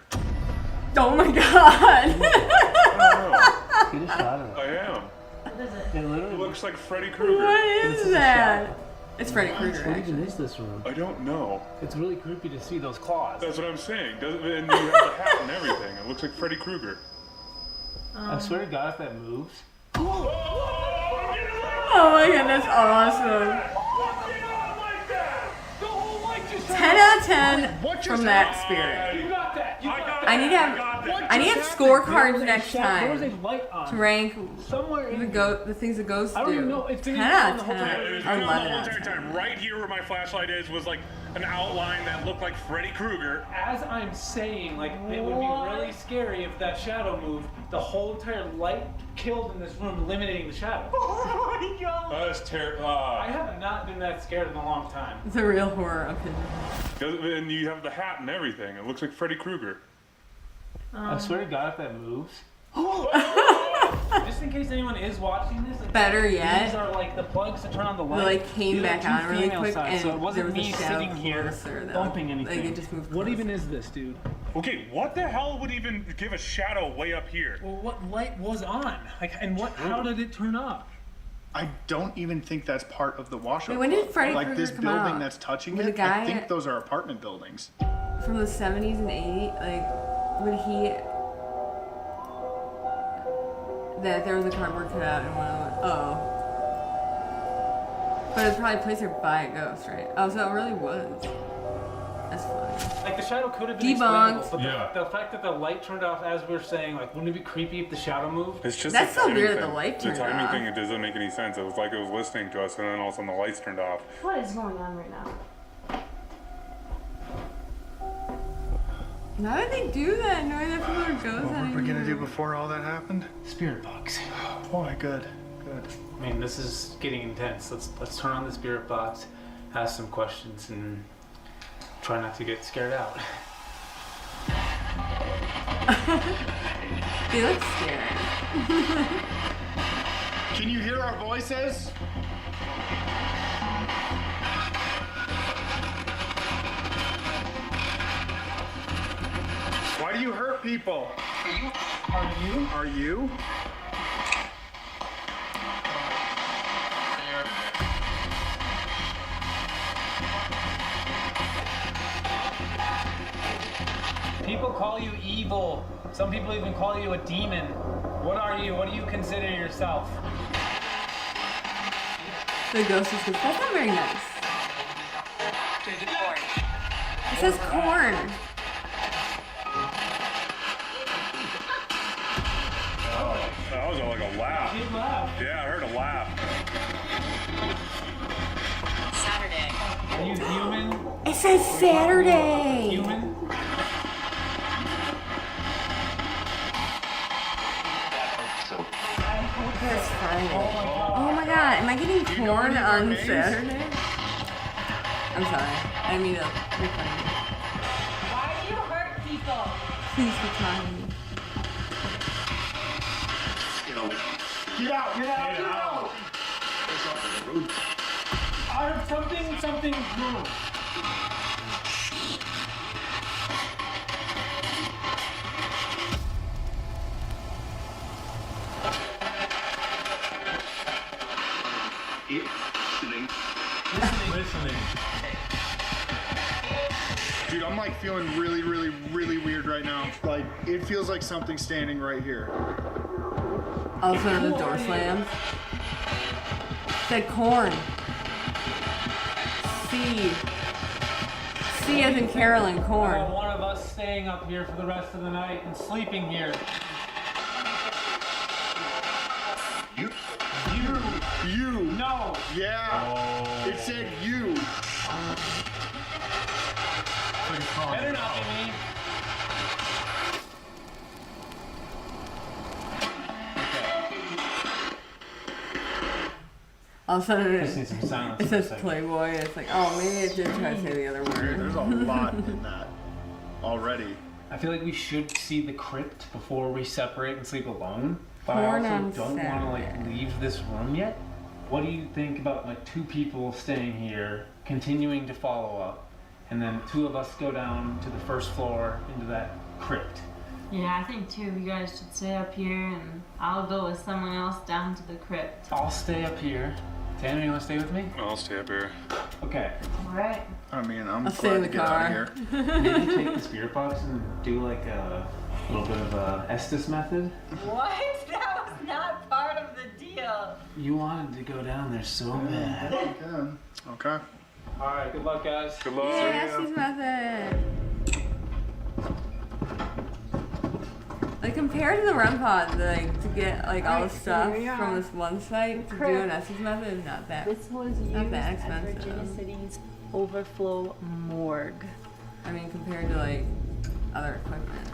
[SPEAKER 1] Oh my god.
[SPEAKER 9] I don't know.
[SPEAKER 10] Get a shot of
[SPEAKER 9] I am.
[SPEAKER 4] What is it?
[SPEAKER 10] It
[SPEAKER 9] It
[SPEAKER 10] literally
[SPEAKER 9] looks like Freddy Krueger.
[SPEAKER 1] What
[SPEAKER 10] This
[SPEAKER 1] is
[SPEAKER 10] is a
[SPEAKER 1] that? It's Freddy Krueger,
[SPEAKER 10] What
[SPEAKER 1] actually.
[SPEAKER 10] even is this room?
[SPEAKER 9] I don't know.
[SPEAKER 10] It's really creepy to see those claws.
[SPEAKER 9] That's what I'm saying. And you have the hat and everything. It looks like Freddy Krueger.
[SPEAKER 10] I swear to God, if that moves.
[SPEAKER 1] Oh my god, that's awesome. 10 out of 10
[SPEAKER 7] What just
[SPEAKER 1] from that spirit.
[SPEAKER 10] You got that! You got that!
[SPEAKER 1] I need to have scorecards next
[SPEAKER 10] There was a
[SPEAKER 1] time
[SPEAKER 10] light on.
[SPEAKER 1] to rank
[SPEAKER 10] Somewhere in
[SPEAKER 1] the things that ghosts do.
[SPEAKER 10] I don't even know. It's been
[SPEAKER 1] 10
[SPEAKER 10] on
[SPEAKER 1] out
[SPEAKER 10] the
[SPEAKER 1] of
[SPEAKER 10] whole
[SPEAKER 1] 10.
[SPEAKER 10] time.
[SPEAKER 9] It was
[SPEAKER 1] Or
[SPEAKER 9] been on the
[SPEAKER 1] 11
[SPEAKER 9] whole
[SPEAKER 1] out of
[SPEAKER 9] entire
[SPEAKER 1] 10.
[SPEAKER 9] time. Right here where my flashlight is was like an outline that looked like Freddy Krueger.
[SPEAKER 10] As I'm saying, like, it would be really scary if that shadow moved. The whole entire light killed in this room, eliminating the shadow.
[SPEAKER 4] Oh my god!
[SPEAKER 9] That is terrible.
[SPEAKER 10] I have not been that scared in a long time.
[SPEAKER 1] It's a real horror opinion.
[SPEAKER 9] And you have the hat and everything. It looks like Freddy Krueger.
[SPEAKER 10] I swear to God, if that moves. Just in case anyone is watching this, like,
[SPEAKER 1] Better yet,
[SPEAKER 10] these are like the plugs to turn on the
[SPEAKER 1] the
[SPEAKER 10] light.
[SPEAKER 1] light came
[SPEAKER 10] These are
[SPEAKER 1] back
[SPEAKER 10] two
[SPEAKER 1] on really
[SPEAKER 10] female
[SPEAKER 1] quick,
[SPEAKER 10] sides,
[SPEAKER 1] and
[SPEAKER 10] so it wasn't
[SPEAKER 1] there was a
[SPEAKER 10] me
[SPEAKER 1] shadow
[SPEAKER 10] sitting here
[SPEAKER 1] closer, though.
[SPEAKER 10] bumping anything.
[SPEAKER 1] Like, it just moved
[SPEAKER 10] What
[SPEAKER 1] closer.
[SPEAKER 10] even is this, dude?
[SPEAKER 9] Okay, what the hell would even give a shadow way up here?
[SPEAKER 10] Well, what light was on? Like, and what? How did it turn off?
[SPEAKER 7] I don't even think that's part of the washout.
[SPEAKER 1] Wait, when did Freddy
[SPEAKER 7] Like
[SPEAKER 1] Krueger
[SPEAKER 7] this
[SPEAKER 1] come
[SPEAKER 7] building
[SPEAKER 1] out?
[SPEAKER 7] that's touching
[SPEAKER 1] When
[SPEAKER 7] it,
[SPEAKER 1] the guy-
[SPEAKER 7] I think those are apartment buildings.
[SPEAKER 1] From the 70s and 80s, like, would he... That there was a cardboard cutout in one of them. Oh. But it was probably placed there by a ghost, right? Oh, so it really was. That's funny.
[SPEAKER 10] Like, the shadow could have been
[SPEAKER 1] Debunked.
[SPEAKER 10] explainable, but
[SPEAKER 9] Yeah.
[SPEAKER 10] the fact that the light turned off as we were saying, like, wouldn't it be creepy if the shadow moved?
[SPEAKER 9] It's just
[SPEAKER 1] That's
[SPEAKER 9] the
[SPEAKER 1] so
[SPEAKER 9] timing
[SPEAKER 1] weird that
[SPEAKER 9] thing.
[SPEAKER 1] the light turned
[SPEAKER 9] The timing
[SPEAKER 1] off.
[SPEAKER 9] thing, it doesn't make any sense. It was like it was listening to us, and then all of a sudden the lights turned off.
[SPEAKER 4] What is going on right now?
[SPEAKER 1] Why would they do that? Knowing that people are ghosts.
[SPEAKER 7] What were we gonna do before all that happened?
[SPEAKER 10] Spirit box.
[SPEAKER 7] Boy, good, good.
[SPEAKER 10] I mean, this is getting intense. Let's turn on the spirit box, ask some questions, and try not to get scared out.
[SPEAKER 1] They look scared.
[SPEAKER 7] Can you hear our voices? Why do you hurt people? Are you? Are you?
[SPEAKER 10] People call you evil. Some people even call you a demon. What are you? What do you consider yourself?
[SPEAKER 1] The ghost is good. That's not very nice. It says corn.
[SPEAKER 9] was like a laugh.
[SPEAKER 10] Big laugh.
[SPEAKER 9] Yeah, I heard a laugh.
[SPEAKER 8] Saturday.
[SPEAKER 10] Are you human?
[SPEAKER 1] It says Saturday.
[SPEAKER 10] Human?
[SPEAKER 1] That's Friday. Oh my god, am I getting corn on Saturday? I'm sorry. I didn't mean to. You're funny.
[SPEAKER 4] Why do you hurt people?
[SPEAKER 1] Please be kind.
[SPEAKER 7] Get out! Get out! Get out!
[SPEAKER 10] Something wrong.
[SPEAKER 9] Listening.
[SPEAKER 6] Dude, I'm like feeling really, really, really weird right now. Like, it feels like something's standing right here.
[SPEAKER 1] All of a sudden the door slams. Said corn. C. C as in Carolyn, corn.
[SPEAKER 10] One of us staying up here for the rest of the night and sleeping here.
[SPEAKER 6] You.
[SPEAKER 10] No.
[SPEAKER 6] Yeah. It said you.
[SPEAKER 10] Better not be me.
[SPEAKER 1] All of a sudden
[SPEAKER 10] Just need some silence.
[SPEAKER 1] it says Playboy. It's like, oh, maybe it did try to say the other
[SPEAKER 6] Dude,
[SPEAKER 1] word.
[SPEAKER 6] there's a lot in that already.
[SPEAKER 10] I feel like we should see the crypt before we separate and sleep alone. But
[SPEAKER 1] Porn
[SPEAKER 10] I
[SPEAKER 1] on
[SPEAKER 10] also don't want to like
[SPEAKER 1] Saturday.
[SPEAKER 10] leave this room yet. What do you think about like 2 people staying here, continuing to follow up, and then 2 of us go down to the first floor into that crypt?
[SPEAKER 4] Yeah, I think 2 of you guys should stay up here, and I'll go with someone else down to the crypt.
[SPEAKER 10] I'll stay up here. Tanner, you want to stay with me?
[SPEAKER 9] I'll stay up here.
[SPEAKER 10] Okay.
[SPEAKER 4] All right.
[SPEAKER 6] I mean, I'm
[SPEAKER 1] I'll stay in
[SPEAKER 6] glad
[SPEAKER 1] the
[SPEAKER 6] to get out of
[SPEAKER 1] car.
[SPEAKER 6] here.
[SPEAKER 10] Maybe take the spirit box and do like a little bit of a Estes method.
[SPEAKER 4] What? That was not part of the deal.
[SPEAKER 10] You wanted to go down there so bad.
[SPEAKER 6] Okay.
[SPEAKER 10] All right. Good luck, guys.
[SPEAKER 9] Good luck.
[SPEAKER 1] Yeah, Estes method. Like compared to the REM pod, like to get like all the stuff from this one site to do an Estes method is not that.
[SPEAKER 4] This was used
[SPEAKER 1] Not that
[SPEAKER 4] at
[SPEAKER 1] expensive.
[SPEAKER 4] Virginia City's overflow morgue.
[SPEAKER 1] I mean, compared to like other equipment.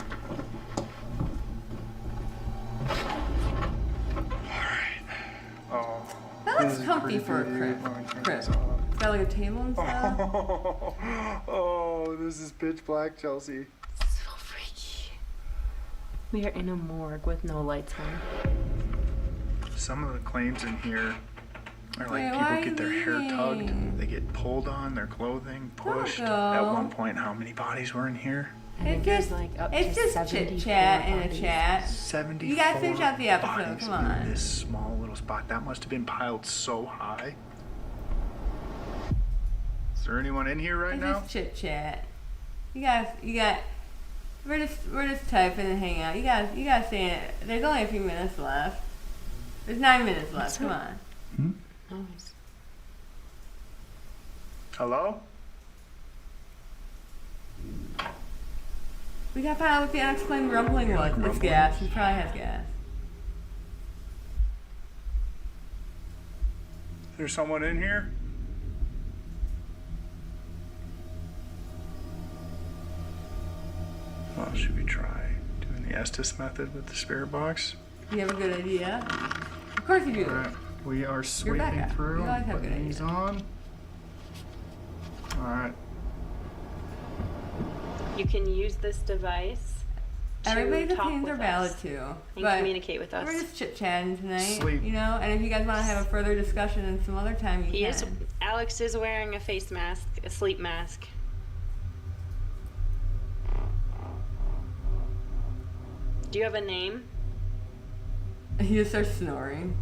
[SPEAKER 6] Oh.
[SPEAKER 1] That looks comfy for a crypt. It's got like a table and stuff.
[SPEAKER 6] Oh, this is pitch black, Chelsea.
[SPEAKER 4] So freaky. We are in a morgue with no lights on.
[SPEAKER 6] Some of the claims in here are like
[SPEAKER 1] Wait, why
[SPEAKER 6] people
[SPEAKER 1] are
[SPEAKER 6] get
[SPEAKER 1] you
[SPEAKER 6] their hair tugged,
[SPEAKER 1] leaving?
[SPEAKER 6] they get pulled on, their clothing pushed.
[SPEAKER 1] go.
[SPEAKER 6] At one point, how many bodies were in here?
[SPEAKER 1] It's just, it's just chit chat in a chat.
[SPEAKER 6] 74
[SPEAKER 1] You gotta finish out the episode,
[SPEAKER 6] bodies
[SPEAKER 1] come on.
[SPEAKER 6] in this small little spot. That must have been piled so high. Is there anyone in here right
[SPEAKER 1] It's
[SPEAKER 6] now?
[SPEAKER 1] just chit chat. You got. We're just typing and hanging out. You guys saying it. There's only a few minutes left. There's 9 minutes left. Come on.
[SPEAKER 4] Nice.
[SPEAKER 6] Hello?
[SPEAKER 1] We gotta find out what the unexplained rumbling was. It's gas. He probably has gas.
[SPEAKER 6] Is there someone in here? Well, should we try doing the Estes method with the spirit box?
[SPEAKER 1] You have a good idea? Of course you do.
[SPEAKER 6] Alright, we are sweeping
[SPEAKER 1] Rebecca,
[SPEAKER 6] through.
[SPEAKER 1] you always have
[SPEAKER 6] Putting
[SPEAKER 1] good
[SPEAKER 6] these
[SPEAKER 1] ideas.
[SPEAKER 6] on. Alright.
[SPEAKER 4] You can use this device to
[SPEAKER 1] Everybody's
[SPEAKER 4] talk
[SPEAKER 1] opinions
[SPEAKER 4] with
[SPEAKER 1] are valid
[SPEAKER 4] us
[SPEAKER 1] too.
[SPEAKER 4] and
[SPEAKER 1] But
[SPEAKER 4] communicate with us.
[SPEAKER 1] we're just chit chatting tonight,
[SPEAKER 6] Sleep.
[SPEAKER 1] you know. And if you guys want to have a further discussion in some other time, you
[SPEAKER 4] He
[SPEAKER 1] can.
[SPEAKER 4] is. Alex is wearing a face mask, a sleep mask. Do you have a name?
[SPEAKER 1] He just starts snoring.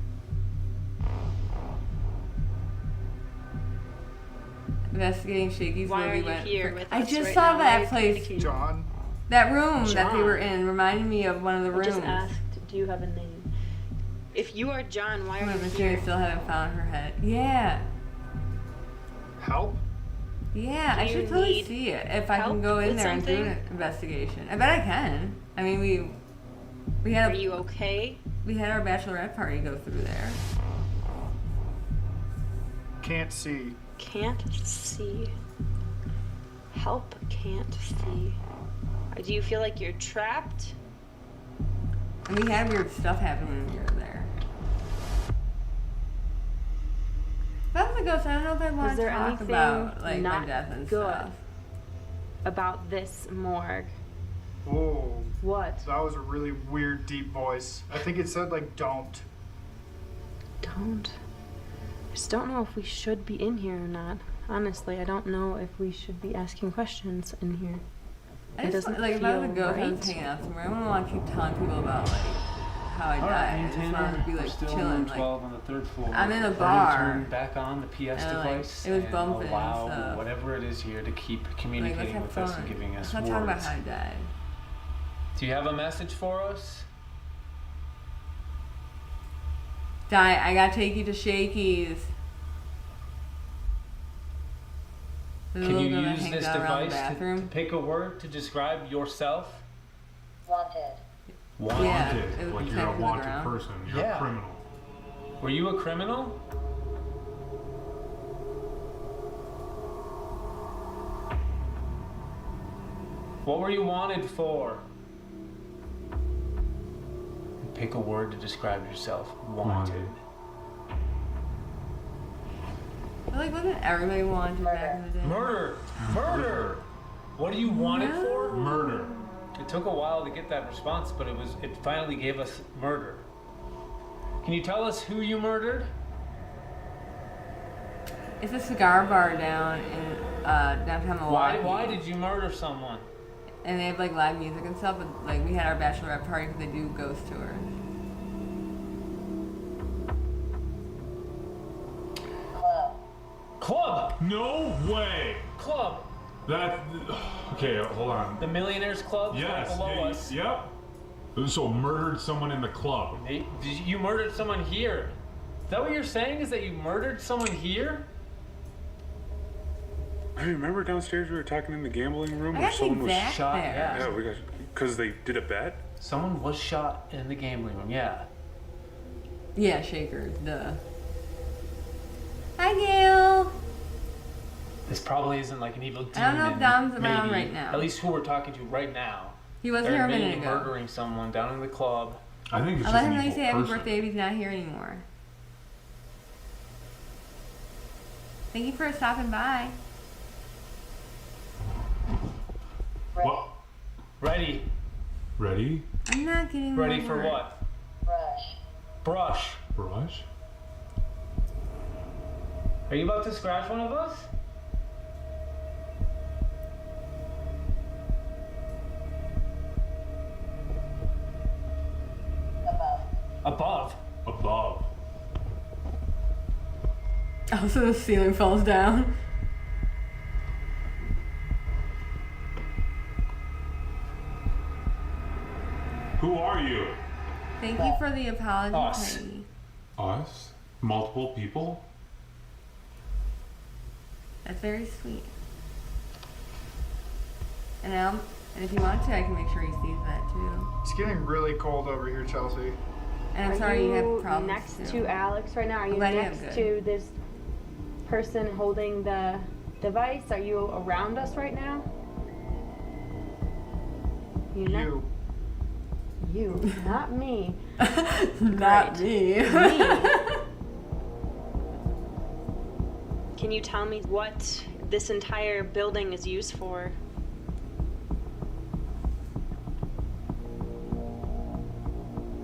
[SPEAKER 1] Investigating Shakey's
[SPEAKER 4] Why
[SPEAKER 1] where
[SPEAKER 4] are
[SPEAKER 1] we
[SPEAKER 4] you
[SPEAKER 1] went.
[SPEAKER 4] here with
[SPEAKER 1] I
[SPEAKER 4] us
[SPEAKER 1] just
[SPEAKER 4] right
[SPEAKER 1] saw
[SPEAKER 4] now?
[SPEAKER 1] that
[SPEAKER 4] Why are you
[SPEAKER 1] place,
[SPEAKER 4] communicating?
[SPEAKER 6] John.
[SPEAKER 1] that room that they
[SPEAKER 4] John.
[SPEAKER 1] were in, reminded me of one of the
[SPEAKER 4] I
[SPEAKER 1] rooms.
[SPEAKER 4] just asked, do you have a name? If you are John, why are you
[SPEAKER 1] Miss
[SPEAKER 4] here?
[SPEAKER 1] Mary still haven't found her head. Yeah,
[SPEAKER 6] Help?
[SPEAKER 1] yeah.
[SPEAKER 4] Do
[SPEAKER 1] I
[SPEAKER 4] you
[SPEAKER 1] should totally
[SPEAKER 4] need
[SPEAKER 1] see it if I can
[SPEAKER 4] help
[SPEAKER 1] go in
[SPEAKER 4] with
[SPEAKER 1] there and do
[SPEAKER 4] something?
[SPEAKER 1] an investigation. I bet I can. I mean, We
[SPEAKER 4] Are
[SPEAKER 1] had
[SPEAKER 4] you okay?
[SPEAKER 1] we had our bachelorette party go through there.
[SPEAKER 7] Can't see.
[SPEAKER 4] Can't see. Help, can't see. Do you feel like you're trapped?
[SPEAKER 1] And we had weird stuff happen when we were there. If I was a ghost, I don't know if I want
[SPEAKER 4] Is
[SPEAKER 1] to
[SPEAKER 4] there
[SPEAKER 1] talk
[SPEAKER 4] anything
[SPEAKER 1] about like my
[SPEAKER 4] not
[SPEAKER 1] death and
[SPEAKER 4] good
[SPEAKER 1] stuff.
[SPEAKER 4] about this morgue?
[SPEAKER 7] Oh,
[SPEAKER 4] What?
[SPEAKER 7] that was a really weird, deep voice. I think it said like "don't."
[SPEAKER 4] Don't. I just don't know if we should be in here or not. Honestly, I don't know if we should be asking questions in here.
[SPEAKER 1] I
[SPEAKER 4] It
[SPEAKER 1] just
[SPEAKER 4] doesn't
[SPEAKER 1] like if I was a
[SPEAKER 4] feel
[SPEAKER 1] ghost, I was
[SPEAKER 4] right.
[SPEAKER 1] hanging out somewhere. I wouldn't want to keep telling people about like how I
[SPEAKER 10] All
[SPEAKER 1] died.
[SPEAKER 10] right,
[SPEAKER 1] I
[SPEAKER 10] me
[SPEAKER 1] just
[SPEAKER 10] and
[SPEAKER 1] wanted
[SPEAKER 10] Tanner
[SPEAKER 1] to be
[SPEAKER 10] are
[SPEAKER 1] like
[SPEAKER 10] still in
[SPEAKER 1] chilling.
[SPEAKER 10] room
[SPEAKER 1] Like
[SPEAKER 10] 12 on the third floor.
[SPEAKER 1] I'm in a
[SPEAKER 10] Ready to
[SPEAKER 1] bar.
[SPEAKER 10] Turn back on the PS
[SPEAKER 1] And, like,
[SPEAKER 10] device
[SPEAKER 1] it was
[SPEAKER 10] and
[SPEAKER 1] bumping,
[SPEAKER 10] allow
[SPEAKER 1] so-
[SPEAKER 10] whatever it is here to keep
[SPEAKER 1] let's
[SPEAKER 10] communicating
[SPEAKER 1] have
[SPEAKER 10] with us and
[SPEAKER 1] fun.
[SPEAKER 10] giving
[SPEAKER 1] Let's
[SPEAKER 10] us
[SPEAKER 1] not
[SPEAKER 10] words.
[SPEAKER 1] talk about how I died.
[SPEAKER 10] Do you have a message for us?
[SPEAKER 1] I gotta take you to Shakey's.
[SPEAKER 10] Can
[SPEAKER 1] We're
[SPEAKER 10] you
[SPEAKER 1] gonna
[SPEAKER 10] use
[SPEAKER 1] hang
[SPEAKER 10] this
[SPEAKER 1] out around the
[SPEAKER 10] device to
[SPEAKER 1] bathroom.
[SPEAKER 10] pick a word to describe yourself?
[SPEAKER 8] Wanted.
[SPEAKER 10] Wanted.
[SPEAKER 1] Yeah,
[SPEAKER 9] Wanted,
[SPEAKER 1] it would
[SPEAKER 9] like
[SPEAKER 1] be
[SPEAKER 9] you're
[SPEAKER 1] taken
[SPEAKER 9] a
[SPEAKER 1] to the
[SPEAKER 9] wanted
[SPEAKER 1] ground.
[SPEAKER 9] person. You're
[SPEAKER 10] Yeah.
[SPEAKER 9] a criminal.
[SPEAKER 10] Were you a criminal? What were you wanted for? Pick a word to describe yourself. Wanted.
[SPEAKER 1] But like, wasn't everybody wanted back in the day?
[SPEAKER 10] Murder! Murder! What are you wanted for?
[SPEAKER 9] Murder.
[SPEAKER 10] It took a while to get that response, but it finally gave us murder. Can you tell us who you murdered?
[SPEAKER 1] It's a cigar bar down in downtown Milwaukee.
[SPEAKER 10] Why did you murder someone?
[SPEAKER 1] And they have like live music and stuff. But like we had our bachelorette party because they do ghost tours.
[SPEAKER 10] Club!
[SPEAKER 9] No way.
[SPEAKER 10] Club!
[SPEAKER 9] That. Okay, hold on.
[SPEAKER 10] The Millionaires Club
[SPEAKER 9] Yes.
[SPEAKER 10] right below
[SPEAKER 9] Yeah,
[SPEAKER 10] us.
[SPEAKER 9] yep. So murdered someone in the club.
[SPEAKER 10] You murdered someone here. Is that what you're saying? Is that you murdered someone here?
[SPEAKER 9] I remember downstairs we were talking in the gambling room
[SPEAKER 1] I
[SPEAKER 9] where
[SPEAKER 1] got
[SPEAKER 9] someone was
[SPEAKER 1] Zach
[SPEAKER 10] shot,
[SPEAKER 1] there.
[SPEAKER 10] yeah.
[SPEAKER 9] Yeah, we got because they did a bet.
[SPEAKER 10] Someone was shot in the gambling room, yeah.
[SPEAKER 1] Yeah, Shakers, duh. Hi, Gail.
[SPEAKER 10] This probably isn't like an evil demon.
[SPEAKER 1] I don't know if Dom's around
[SPEAKER 10] maybe.
[SPEAKER 1] right now.
[SPEAKER 10] At least who we're talking to right now.
[SPEAKER 1] He was
[SPEAKER 10] They're
[SPEAKER 1] here a
[SPEAKER 10] admitting
[SPEAKER 1] minute
[SPEAKER 10] to
[SPEAKER 1] ago.
[SPEAKER 10] murdering someone down in the club.
[SPEAKER 9] I think it's
[SPEAKER 1] I
[SPEAKER 9] just
[SPEAKER 1] let
[SPEAKER 9] an
[SPEAKER 1] him know you
[SPEAKER 9] evil
[SPEAKER 1] say happy
[SPEAKER 9] person.
[SPEAKER 1] birthday if he's not here anymore. Thank you for stopping by.
[SPEAKER 9] What?
[SPEAKER 10] Ready.
[SPEAKER 9] Ready?
[SPEAKER 1] I'm not getting
[SPEAKER 10] Ready
[SPEAKER 1] more
[SPEAKER 10] for
[SPEAKER 1] work.
[SPEAKER 10] what?
[SPEAKER 8] Brush.
[SPEAKER 10] Brush.
[SPEAKER 9] Brush?
[SPEAKER 10] Are you about to scratch one of us?
[SPEAKER 8] Above.
[SPEAKER 10] Above.
[SPEAKER 9] Above.
[SPEAKER 1] Oh, so the ceiling falls down.
[SPEAKER 9] Who are you?
[SPEAKER 1] Thank you for the apology,
[SPEAKER 10] Us.
[SPEAKER 1] Peggy.
[SPEAKER 9] Us? Multiple people?
[SPEAKER 1] That's very sweet. And if you want to, I can make sure he sees that too.
[SPEAKER 7] It's getting really cold over here, Chelsea.
[SPEAKER 1] And I'm sorry you have problems
[SPEAKER 4] next
[SPEAKER 1] too.
[SPEAKER 4] to Alex right now? Are you
[SPEAKER 1] glad you have
[SPEAKER 4] next
[SPEAKER 1] good.
[SPEAKER 4] to this person holding the device? Are you around us right now?
[SPEAKER 7] You.
[SPEAKER 4] You, not me.
[SPEAKER 1] Not me.
[SPEAKER 4] Can you tell me what this entire building is used for?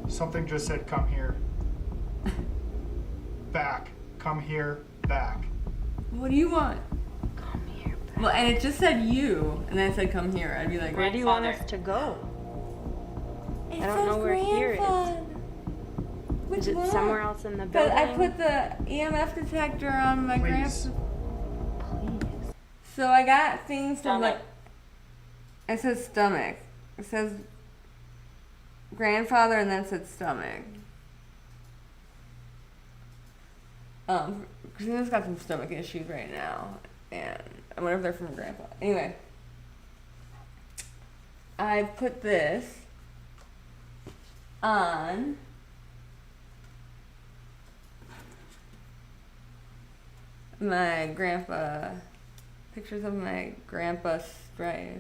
[SPEAKER 7] Something just said, "Come here." Back. Come here. Back.
[SPEAKER 1] What do you want?
[SPEAKER 4] Come here.
[SPEAKER 1] Well, and it just said you, and then it said come here. I'd be like,
[SPEAKER 4] Where do you want
[SPEAKER 8] Grandfather.
[SPEAKER 4] us to go?
[SPEAKER 1] It
[SPEAKER 4] I don't
[SPEAKER 1] says
[SPEAKER 4] know where here is.
[SPEAKER 1] grandfather. Which
[SPEAKER 4] Is it
[SPEAKER 1] one?
[SPEAKER 4] somewhere else in the
[SPEAKER 1] But
[SPEAKER 4] building?
[SPEAKER 1] I put the EMF detector on my
[SPEAKER 7] Please.
[SPEAKER 1] grandpa's.
[SPEAKER 4] Please.
[SPEAKER 1] So I got things from
[SPEAKER 8] Stomach.
[SPEAKER 1] like. It says stomach. It says grandfather, and then it said stomach. Christina's got some stomach issues right now, and I wonder if they're from grandpa. Anyway, I put this on my grandpa, pictures of my grandpa's Strife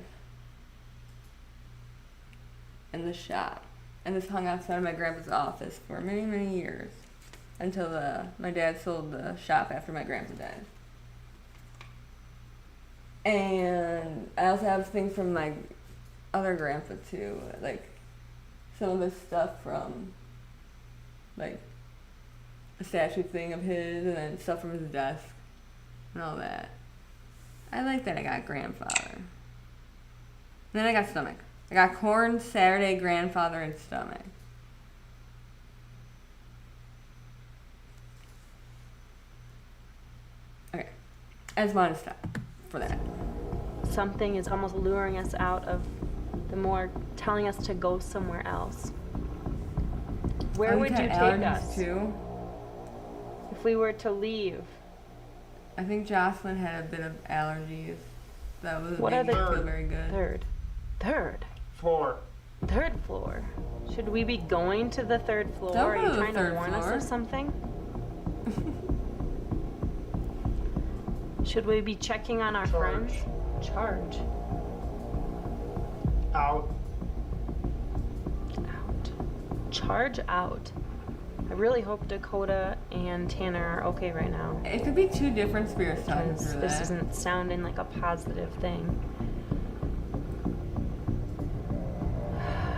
[SPEAKER 1] in the shop. And this hung outside of my grandpa's office for many, many years until my dad sold the shop after my grandpa died. And I also have things from my other grandpa too, like some of his stuff from like a statue thing of his, and then stuff from his desk and all that. I like that I got grandfather. And then I got stomach. I got corn, Saturday, grandfather, and stomach. Okay. I just wanted to stop for that.
[SPEAKER 4] Something is almost luring us out of the more, telling us to go somewhere else. Where would you take us?
[SPEAKER 1] Too.
[SPEAKER 4] If we were to leave?
[SPEAKER 1] I think Jocelyn had a bit of allergies. That was
[SPEAKER 4] What are
[SPEAKER 1] making
[SPEAKER 4] the
[SPEAKER 1] her feel very good.
[SPEAKER 4] Third
[SPEAKER 5] Floor.
[SPEAKER 4] Third floor. Should we be going to the third floor?
[SPEAKER 1] Don't
[SPEAKER 4] Are
[SPEAKER 1] go
[SPEAKER 4] you
[SPEAKER 1] to the
[SPEAKER 4] trying to
[SPEAKER 1] third
[SPEAKER 4] warn us
[SPEAKER 1] floor.
[SPEAKER 4] of something? Should we be checking on our friends? Charge.
[SPEAKER 7] Out.
[SPEAKER 4] Out. Charge out. I really hope Dakota and Tanner are okay right now.
[SPEAKER 1] It could be two different spirits talking
[SPEAKER 4] Because
[SPEAKER 1] through
[SPEAKER 4] this
[SPEAKER 1] that.
[SPEAKER 4] isn't sounding like a positive thing.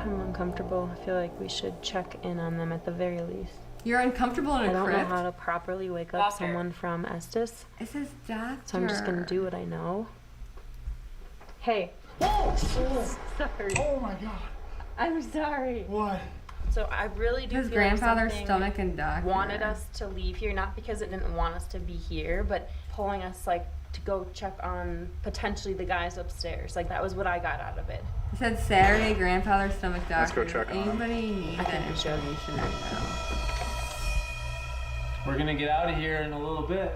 [SPEAKER 4] I'm uncomfortable. I feel like we should check in on them at the very least.
[SPEAKER 1] You're uncomfortable in a
[SPEAKER 4] I don't know
[SPEAKER 1] crypt?
[SPEAKER 4] how to properly wake up someone from Estes,
[SPEAKER 1] It says doctor.
[SPEAKER 4] so I'm just gonna do what I know. Hey.
[SPEAKER 7] Whoa!
[SPEAKER 4] Sorry.
[SPEAKER 7] Oh my god.
[SPEAKER 4] I'm sorry.
[SPEAKER 7] What?
[SPEAKER 4] So I really do
[SPEAKER 1] His
[SPEAKER 4] feel like
[SPEAKER 1] grandfather's
[SPEAKER 4] something
[SPEAKER 1] stomach and doctor.
[SPEAKER 4] wanted us to leave here, not because it didn't want us to be here, but pulling us like to go check on potentially the guys upstairs. Like that was what I got out of it.
[SPEAKER 1] It said Saturday, grandfather's stomach doctor.
[SPEAKER 6] Let's go check
[SPEAKER 1] Does
[SPEAKER 6] on him.
[SPEAKER 1] anybody need
[SPEAKER 4] I
[SPEAKER 1] that
[SPEAKER 4] think we should.
[SPEAKER 1] information right now?
[SPEAKER 10] We're gonna get out of here in a little bit.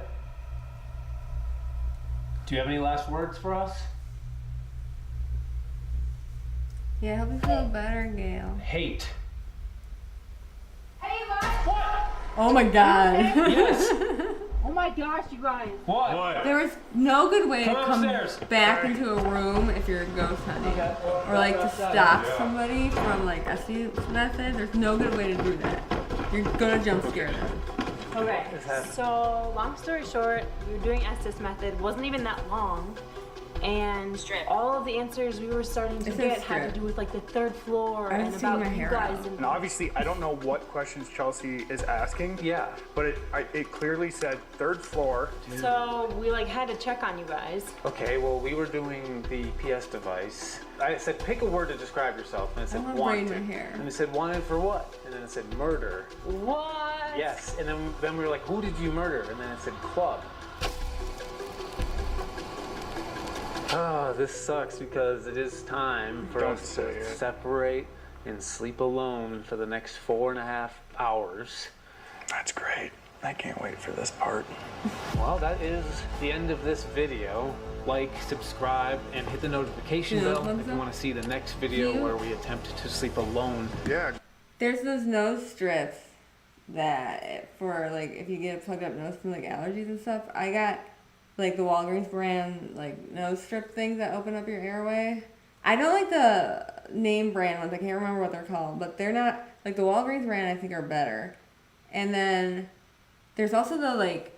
[SPEAKER 10] Do you have any last words for us?
[SPEAKER 1] Yeah, I hope you feel better, Gail.
[SPEAKER 10] Hate.
[SPEAKER 8] Hey, what?
[SPEAKER 1] Oh my god.
[SPEAKER 10] Yes.
[SPEAKER 8] Oh my gosh, you guys.
[SPEAKER 10] What?
[SPEAKER 1] There was no good way to
[SPEAKER 10] Come
[SPEAKER 1] come
[SPEAKER 10] upstairs.
[SPEAKER 1] back into a room if you're ghost hunting. Or like to stop somebody from like Estes method. There's no good way to do that. You're gonna jump scare them.
[SPEAKER 4] Okay. So long story short, we were doing Estes method. Wasn't even that long. And all of the answers we were starting to
[SPEAKER 1] It says
[SPEAKER 4] get had
[SPEAKER 1] strip.
[SPEAKER 4] to do with like the third floor
[SPEAKER 1] I
[SPEAKER 4] and
[SPEAKER 1] haven't seen
[SPEAKER 4] about
[SPEAKER 1] my
[SPEAKER 4] you
[SPEAKER 1] hair
[SPEAKER 4] guys
[SPEAKER 1] out.
[SPEAKER 4] and
[SPEAKER 6] And obviously, I don't know what questions Chelsea is asking.
[SPEAKER 10] Yeah.
[SPEAKER 6] But it clearly said third floor.
[SPEAKER 4] so we like had to check on you guys.
[SPEAKER 10] Okay, well, we were doing the PS device. I said, pick a word to describe yourself, and it said
[SPEAKER 1] I wanna braid
[SPEAKER 10] wanted.
[SPEAKER 1] my hair.
[SPEAKER 10] And it said wanted for what? And then it said murder.
[SPEAKER 4] What?
[SPEAKER 10] Yes. And then we were like, who did you murder? And then it said club. Ah, this sucks because it is time for
[SPEAKER 6] Don't
[SPEAKER 10] us
[SPEAKER 6] say
[SPEAKER 10] to
[SPEAKER 6] it.
[SPEAKER 10] separate and sleep alone for the next 4.5 hours.
[SPEAKER 11] That's great. I can't wait for this part.
[SPEAKER 10] Well, that is the end of this video. Like, subscribe, and hit the notification
[SPEAKER 1] Yeah,
[SPEAKER 10] bell
[SPEAKER 1] thumbs
[SPEAKER 10] if you
[SPEAKER 1] up.
[SPEAKER 10] want to see the next video
[SPEAKER 1] You-
[SPEAKER 10] where we attempt to sleep alone.
[SPEAKER 6] Yeah.
[SPEAKER 1] There's those nose strips that for like if you get a plugged up nose from like allergies and stuff. I got like the Walgreens brand like nose strip things that open up your airway. I don't like the name brand ones. I can't remember what they're called, but they're not like the Walgreens brand. I think are better. And then there's also the like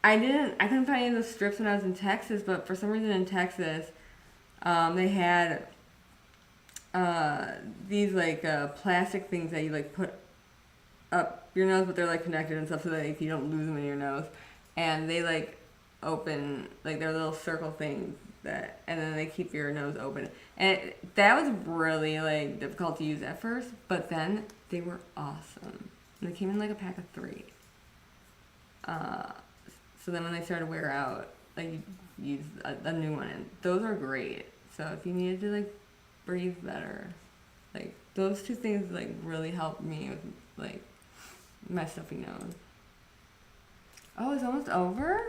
[SPEAKER 1] I couldn't find any of those strips when I was in Texas, but for some reason in Texas, they had these like plastic things that you like put up your nose, but they're like connected and stuff so that if you don't lose them in your nose, and they like open like they're little circle things that, and then they keep your nose open. And that was really like difficult to use at first, but then they were awesome. And they came in like a pack of 3. So then when they started to wear out, like you use a new one, and those are great. So if you needed to like breathe better, like those 2 things like really helped me with like my stuffy nose. Oh, it's almost over?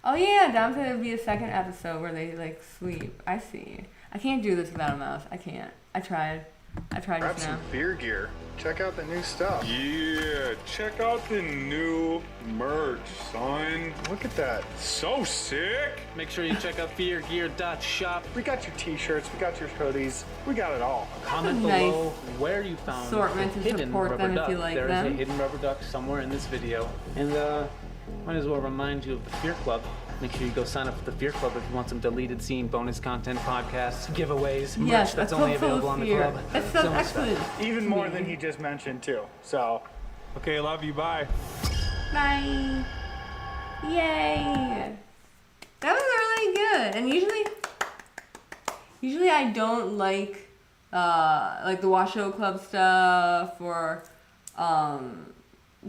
[SPEAKER 1] Oh yeah, Dom said it would be a second episode where they like sleep. I see. I can't do this without a mouse. I can't. I tried. I tried
[SPEAKER 6] Grab
[SPEAKER 1] just
[SPEAKER 6] some
[SPEAKER 1] now.
[SPEAKER 6] beer gear. Check out the new stuff.
[SPEAKER 9] Yeah, check out the new merch, son.
[SPEAKER 6] Look at that.
[SPEAKER 9] So sick.
[SPEAKER 3] Make sure you check out feargear.shop.
[SPEAKER 6] We got your t-shirts, we got your hoodies, we got it all.
[SPEAKER 3] Comment
[SPEAKER 1] Nice
[SPEAKER 3] below where you found
[SPEAKER 1] assortment
[SPEAKER 3] the
[SPEAKER 1] to
[SPEAKER 3] hidden
[SPEAKER 1] support
[SPEAKER 3] rubber
[SPEAKER 1] them if
[SPEAKER 3] duck.
[SPEAKER 1] you like
[SPEAKER 3] There is
[SPEAKER 1] them.
[SPEAKER 3] a hidden rubber duck somewhere in this video. And might as well remind you of the Fear Club. Make sure you go sign up for the Fear Club if you want some deleted scene, bonus content, podcasts, giveaways, merch
[SPEAKER 1] Yes,
[SPEAKER 3] that's
[SPEAKER 1] a
[SPEAKER 3] only
[SPEAKER 1] club full
[SPEAKER 3] available
[SPEAKER 1] of
[SPEAKER 3] on the
[SPEAKER 1] fear.
[SPEAKER 3] club.
[SPEAKER 1] That sounds
[SPEAKER 3] much stuff.
[SPEAKER 1] excellent.
[SPEAKER 6] Even more than he just mentioned too. So,
[SPEAKER 9] Okay, love you. Bye.
[SPEAKER 1] Bye. Yay. That was really good. And usually I don't like the Washoe Club stuff or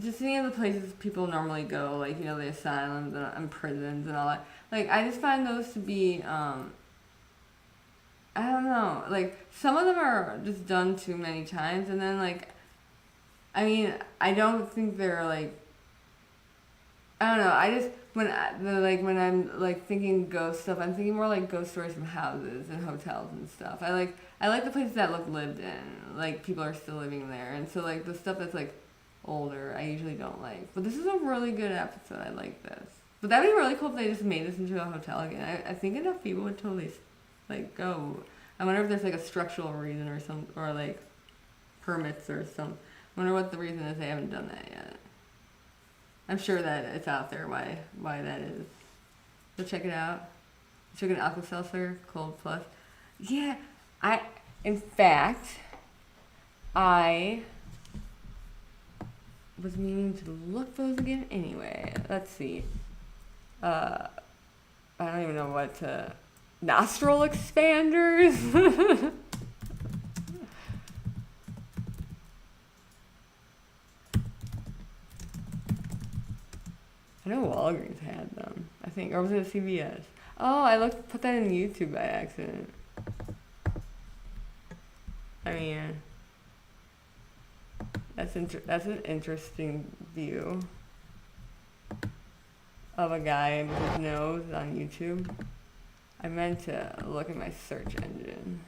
[SPEAKER 1] just any of the places people normally go, like, you know, the asylums and prisons and all that. Like, I just find those to be, I don't know, like, some of them are just done too many times, and then, like, I mean, I don't think they're, like, I don't know, I just, when I'm, like, thinking ghost stuff, I'm thinking more, like, ghost stories from houses and hotels and stuff. I like the places that look lived in, like, people are still living there, and so, like, the stuff that's, like, older, I usually don't like. But this is a really good episode. I like this. But that'd be really cool if they just made this into a hotel again. I think enough people would totally, like, go. I wonder if there's, like, a structural reason or, like, permits or some. I wonder what the reason is they haven't done that yet. I'm sure that it's out there why that is. So check it out. Chicken Aqua Seltzer, Cold Plus. Yeah, in fact, I was meaning to look those again anyway. Let's see. I don't even know what to... Nostril expanders? I know Walgreens had them, I think. Or was it a CVS? Oh, I put that in YouTube by accident. I mean... That's an interesting view of a guy with his nose on YouTube. I meant to look at my search engine.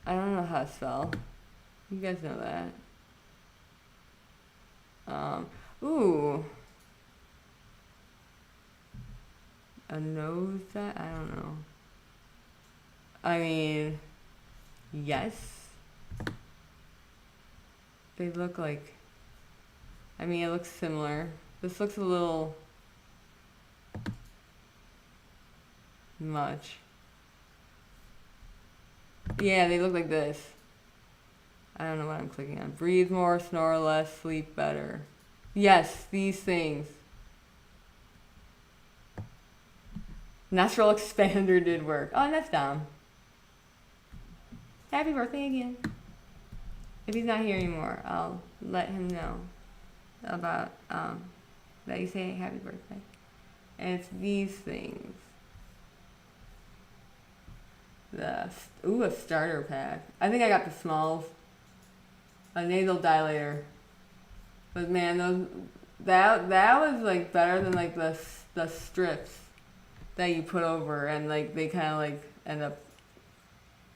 [SPEAKER 1] I don't know how to spell. You guys know that. Ooh. A nose that? I don't know. I mean... Yes. They look like... I mean, it looks similar. This looks a little... much. Yeah, they look like this. I don't know what I'm clicking on. Breathe more, snore less, sleep better. Yes, these things. Nostril expander did work. Oh, and that's Dom. Happy birthday again. If he's not here anymore, I'll let him know about that you say happy birthday. And it's these things. A starter pack. I think I got the smalls. A nasal dilator. But man, that was like better than like the strips that you put over, and like they kind of like end up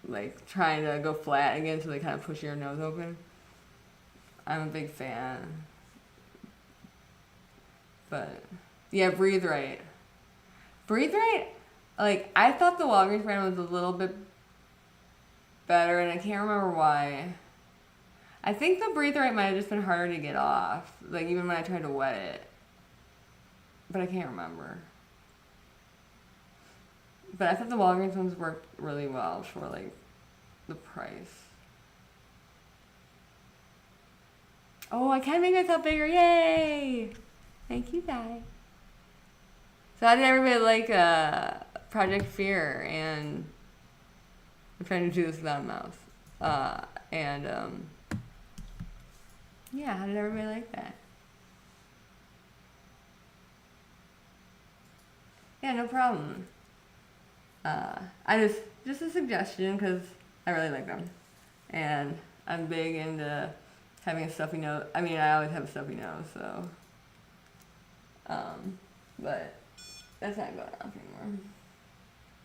[SPEAKER 1] like trying to go flat again, so they kind of push your nose open. I'm a big fan. But yeah, Breathe Right. Breathe Right, like I thought the Walgreens brand was a little bit better, and I can't remember why. I think the Breathe Right might have just been harder to get off, like even when I tried to wet it. But I can't remember. But I thought the Walgreens ones worked really well for like the price. Oh, I can make myself bigger! Yay! Thank you, guys. So how did everybody like Project Fear? And I'm trying to do this without a mouse. Yeah, how did everybody like that? Yeah, no problem. I just a suggestion because I really like them, and I'm big into having a stuffy nose. I mean, I always have a stuffy nose, so. But that's not going on anymore.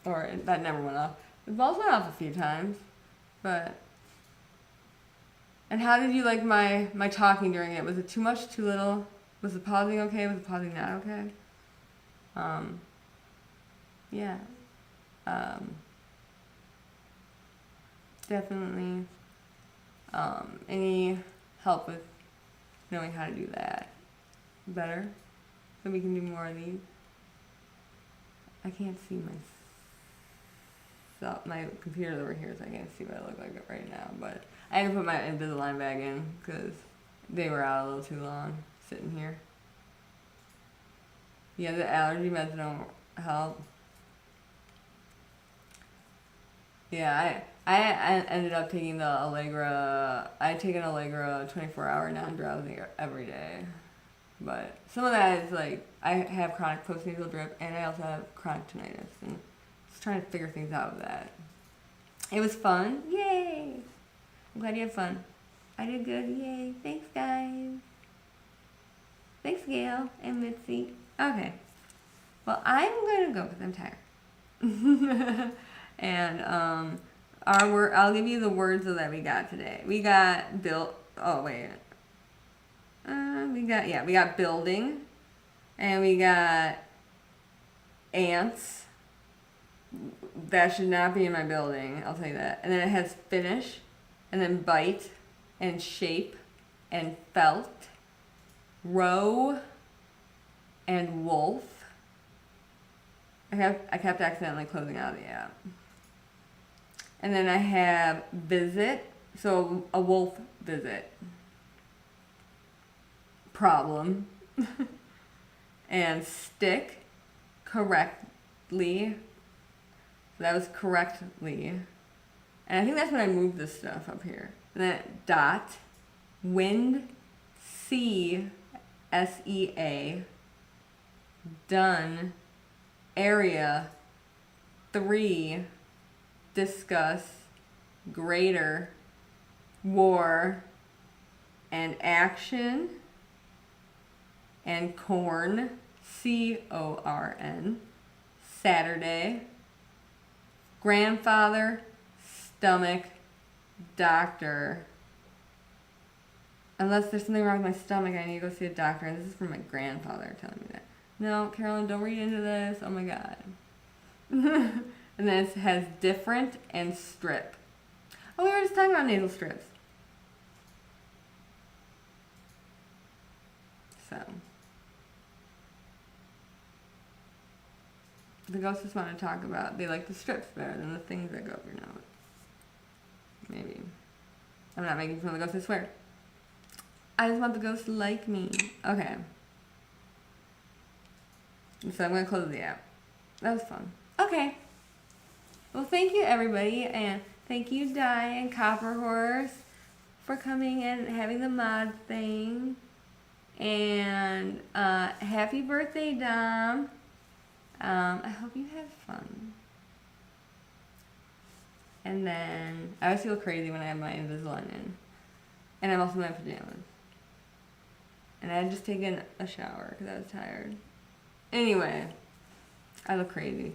[SPEAKER 1] or that never went off. The balls went off a few times, but. And how did you like my talking during it? Was it too much, too little? Was the pausing okay? Was the pausing not okay? Yeah. Definitely. Any help with knowing how to do that better, so we can do more of these. I can't see my computer's over here, so I can't see what I look like right now. But I had to put my Invisalign bag in because they were out a little too long sitting here. Yeah, the allergy meds don't help. Yeah, I ended up taking the Allegra. I take an Allegra 24-hour non-drowsy every day. But some of that is like, I have chronic postnasal drip and I also have chronic tinnitus. And just trying to figure things out with that. It was fun. Yay! I'm glad you had fun. I did good. Yay. Thanks, guys. Thanks, Gail and Mitzi. Okay. Well, I'm going to go because I'm tired. And I'll give you the words that we got today. We got we got building, and we got ants. That should not be in my building, I'll tell you that. And then it has finish, and then bite, and shape, and felt, row, and wolf. I kept accidentally closing out of the app. And then I have visit, so a wolf visit. Problem. And stick, correctly. So that was correctly. And I think that's when I moved this stuff up here. And then dot, wind, sea, SEA, done, area, 3, discuss, greater, war, and action, and corn, CORN, Saturday, grandfather, stomach, doctor. Unless there's something wrong with my stomach, I need to go see a doctor. And this is from my grandfather telling me that. No, Carolyn, don't read into this. Oh my God. And then it has different and strip. Oh, we were just talking about nasal strips. So. The ghosts just want to talk about, they like the strips better than the things that go up your nose. Maybe. I'm not making fun of the ghosts, I swear. I just want the ghosts to like me. Okay. So I'm going to close the app. That was fun. Okay. Well, thank you, everybody. And thank you, Di and Copper Horse, for coming and having the mod thing. And happy birthday, Dom. I hope you had fun. And then I always feel crazy when I have my Invisalign in. And I'm also in my pajamas. And I had just taken a shower because I was tired. Anyway, I look crazy.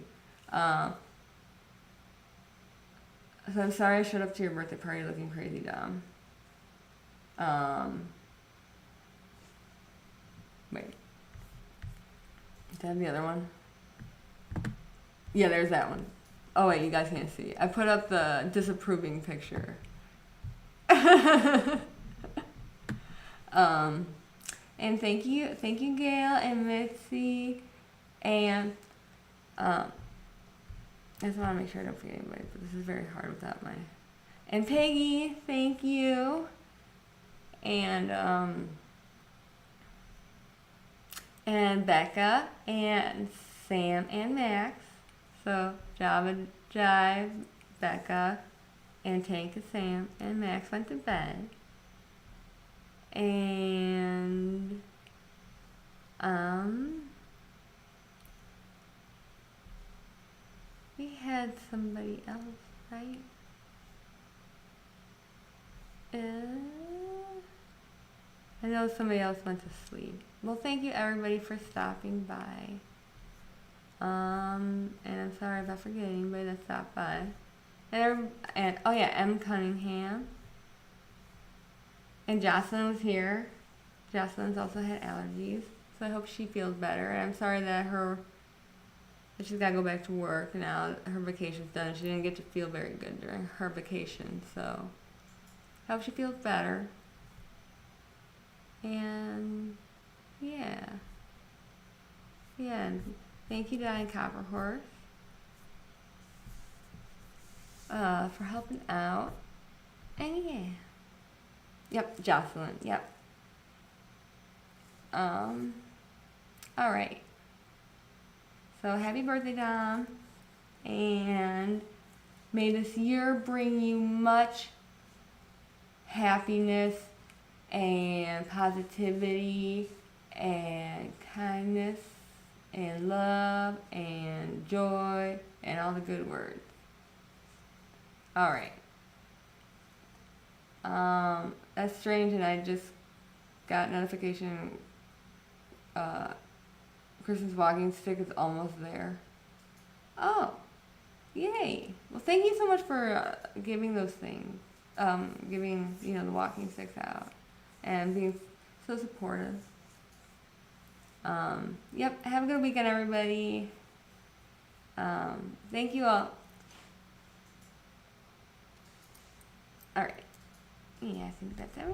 [SPEAKER 1] So I'm sorry I showed up to your birthday party looking crazy, Dom. Wait. Did I have the other one? Yeah, there's that one. Oh wait, you guys can't see. I put up the disapproving picture. And thank you Gail and Mitzi, and I just want to make sure I don't forget anybody, but this is very hard without my, and Peggy, thank you, and Becca, and Sam, and Max, so Java, Jive, Becca, and Tank, and Sam, and Max went to bed. And we had somebody else, right? I know somebody else went to sleep. Well, thank you everybody for stopping by. And I'm sorry if I forget anybody that stopped by. And oh yeah, M. Cunningham. And Jocelyn was here. Jocelyn's also had allergies, so I hope she feels better. And I'm sorry that she's got to go back to work now. Her vacation's done. She didn't get to feel very good during her vacation, so I hope she feels better. And yeah. And thank you, Diane Copperhorse, for helping out. And yeah. Yep, Jocelyn. Yep. All right. So happy birthday, Dom. And may this year bring you much happiness and positivity and kindness and love and joy and all the good words. All right. That's strange, and I just got notification. Christmas walking stick is almost there. Oh, yay! Well, thank you so much for giving those things, giving the walking sticks out, and being so supportive. Yep. Have a good weekend, everybody. Thank you all. All right. Yeah, I think that's everything.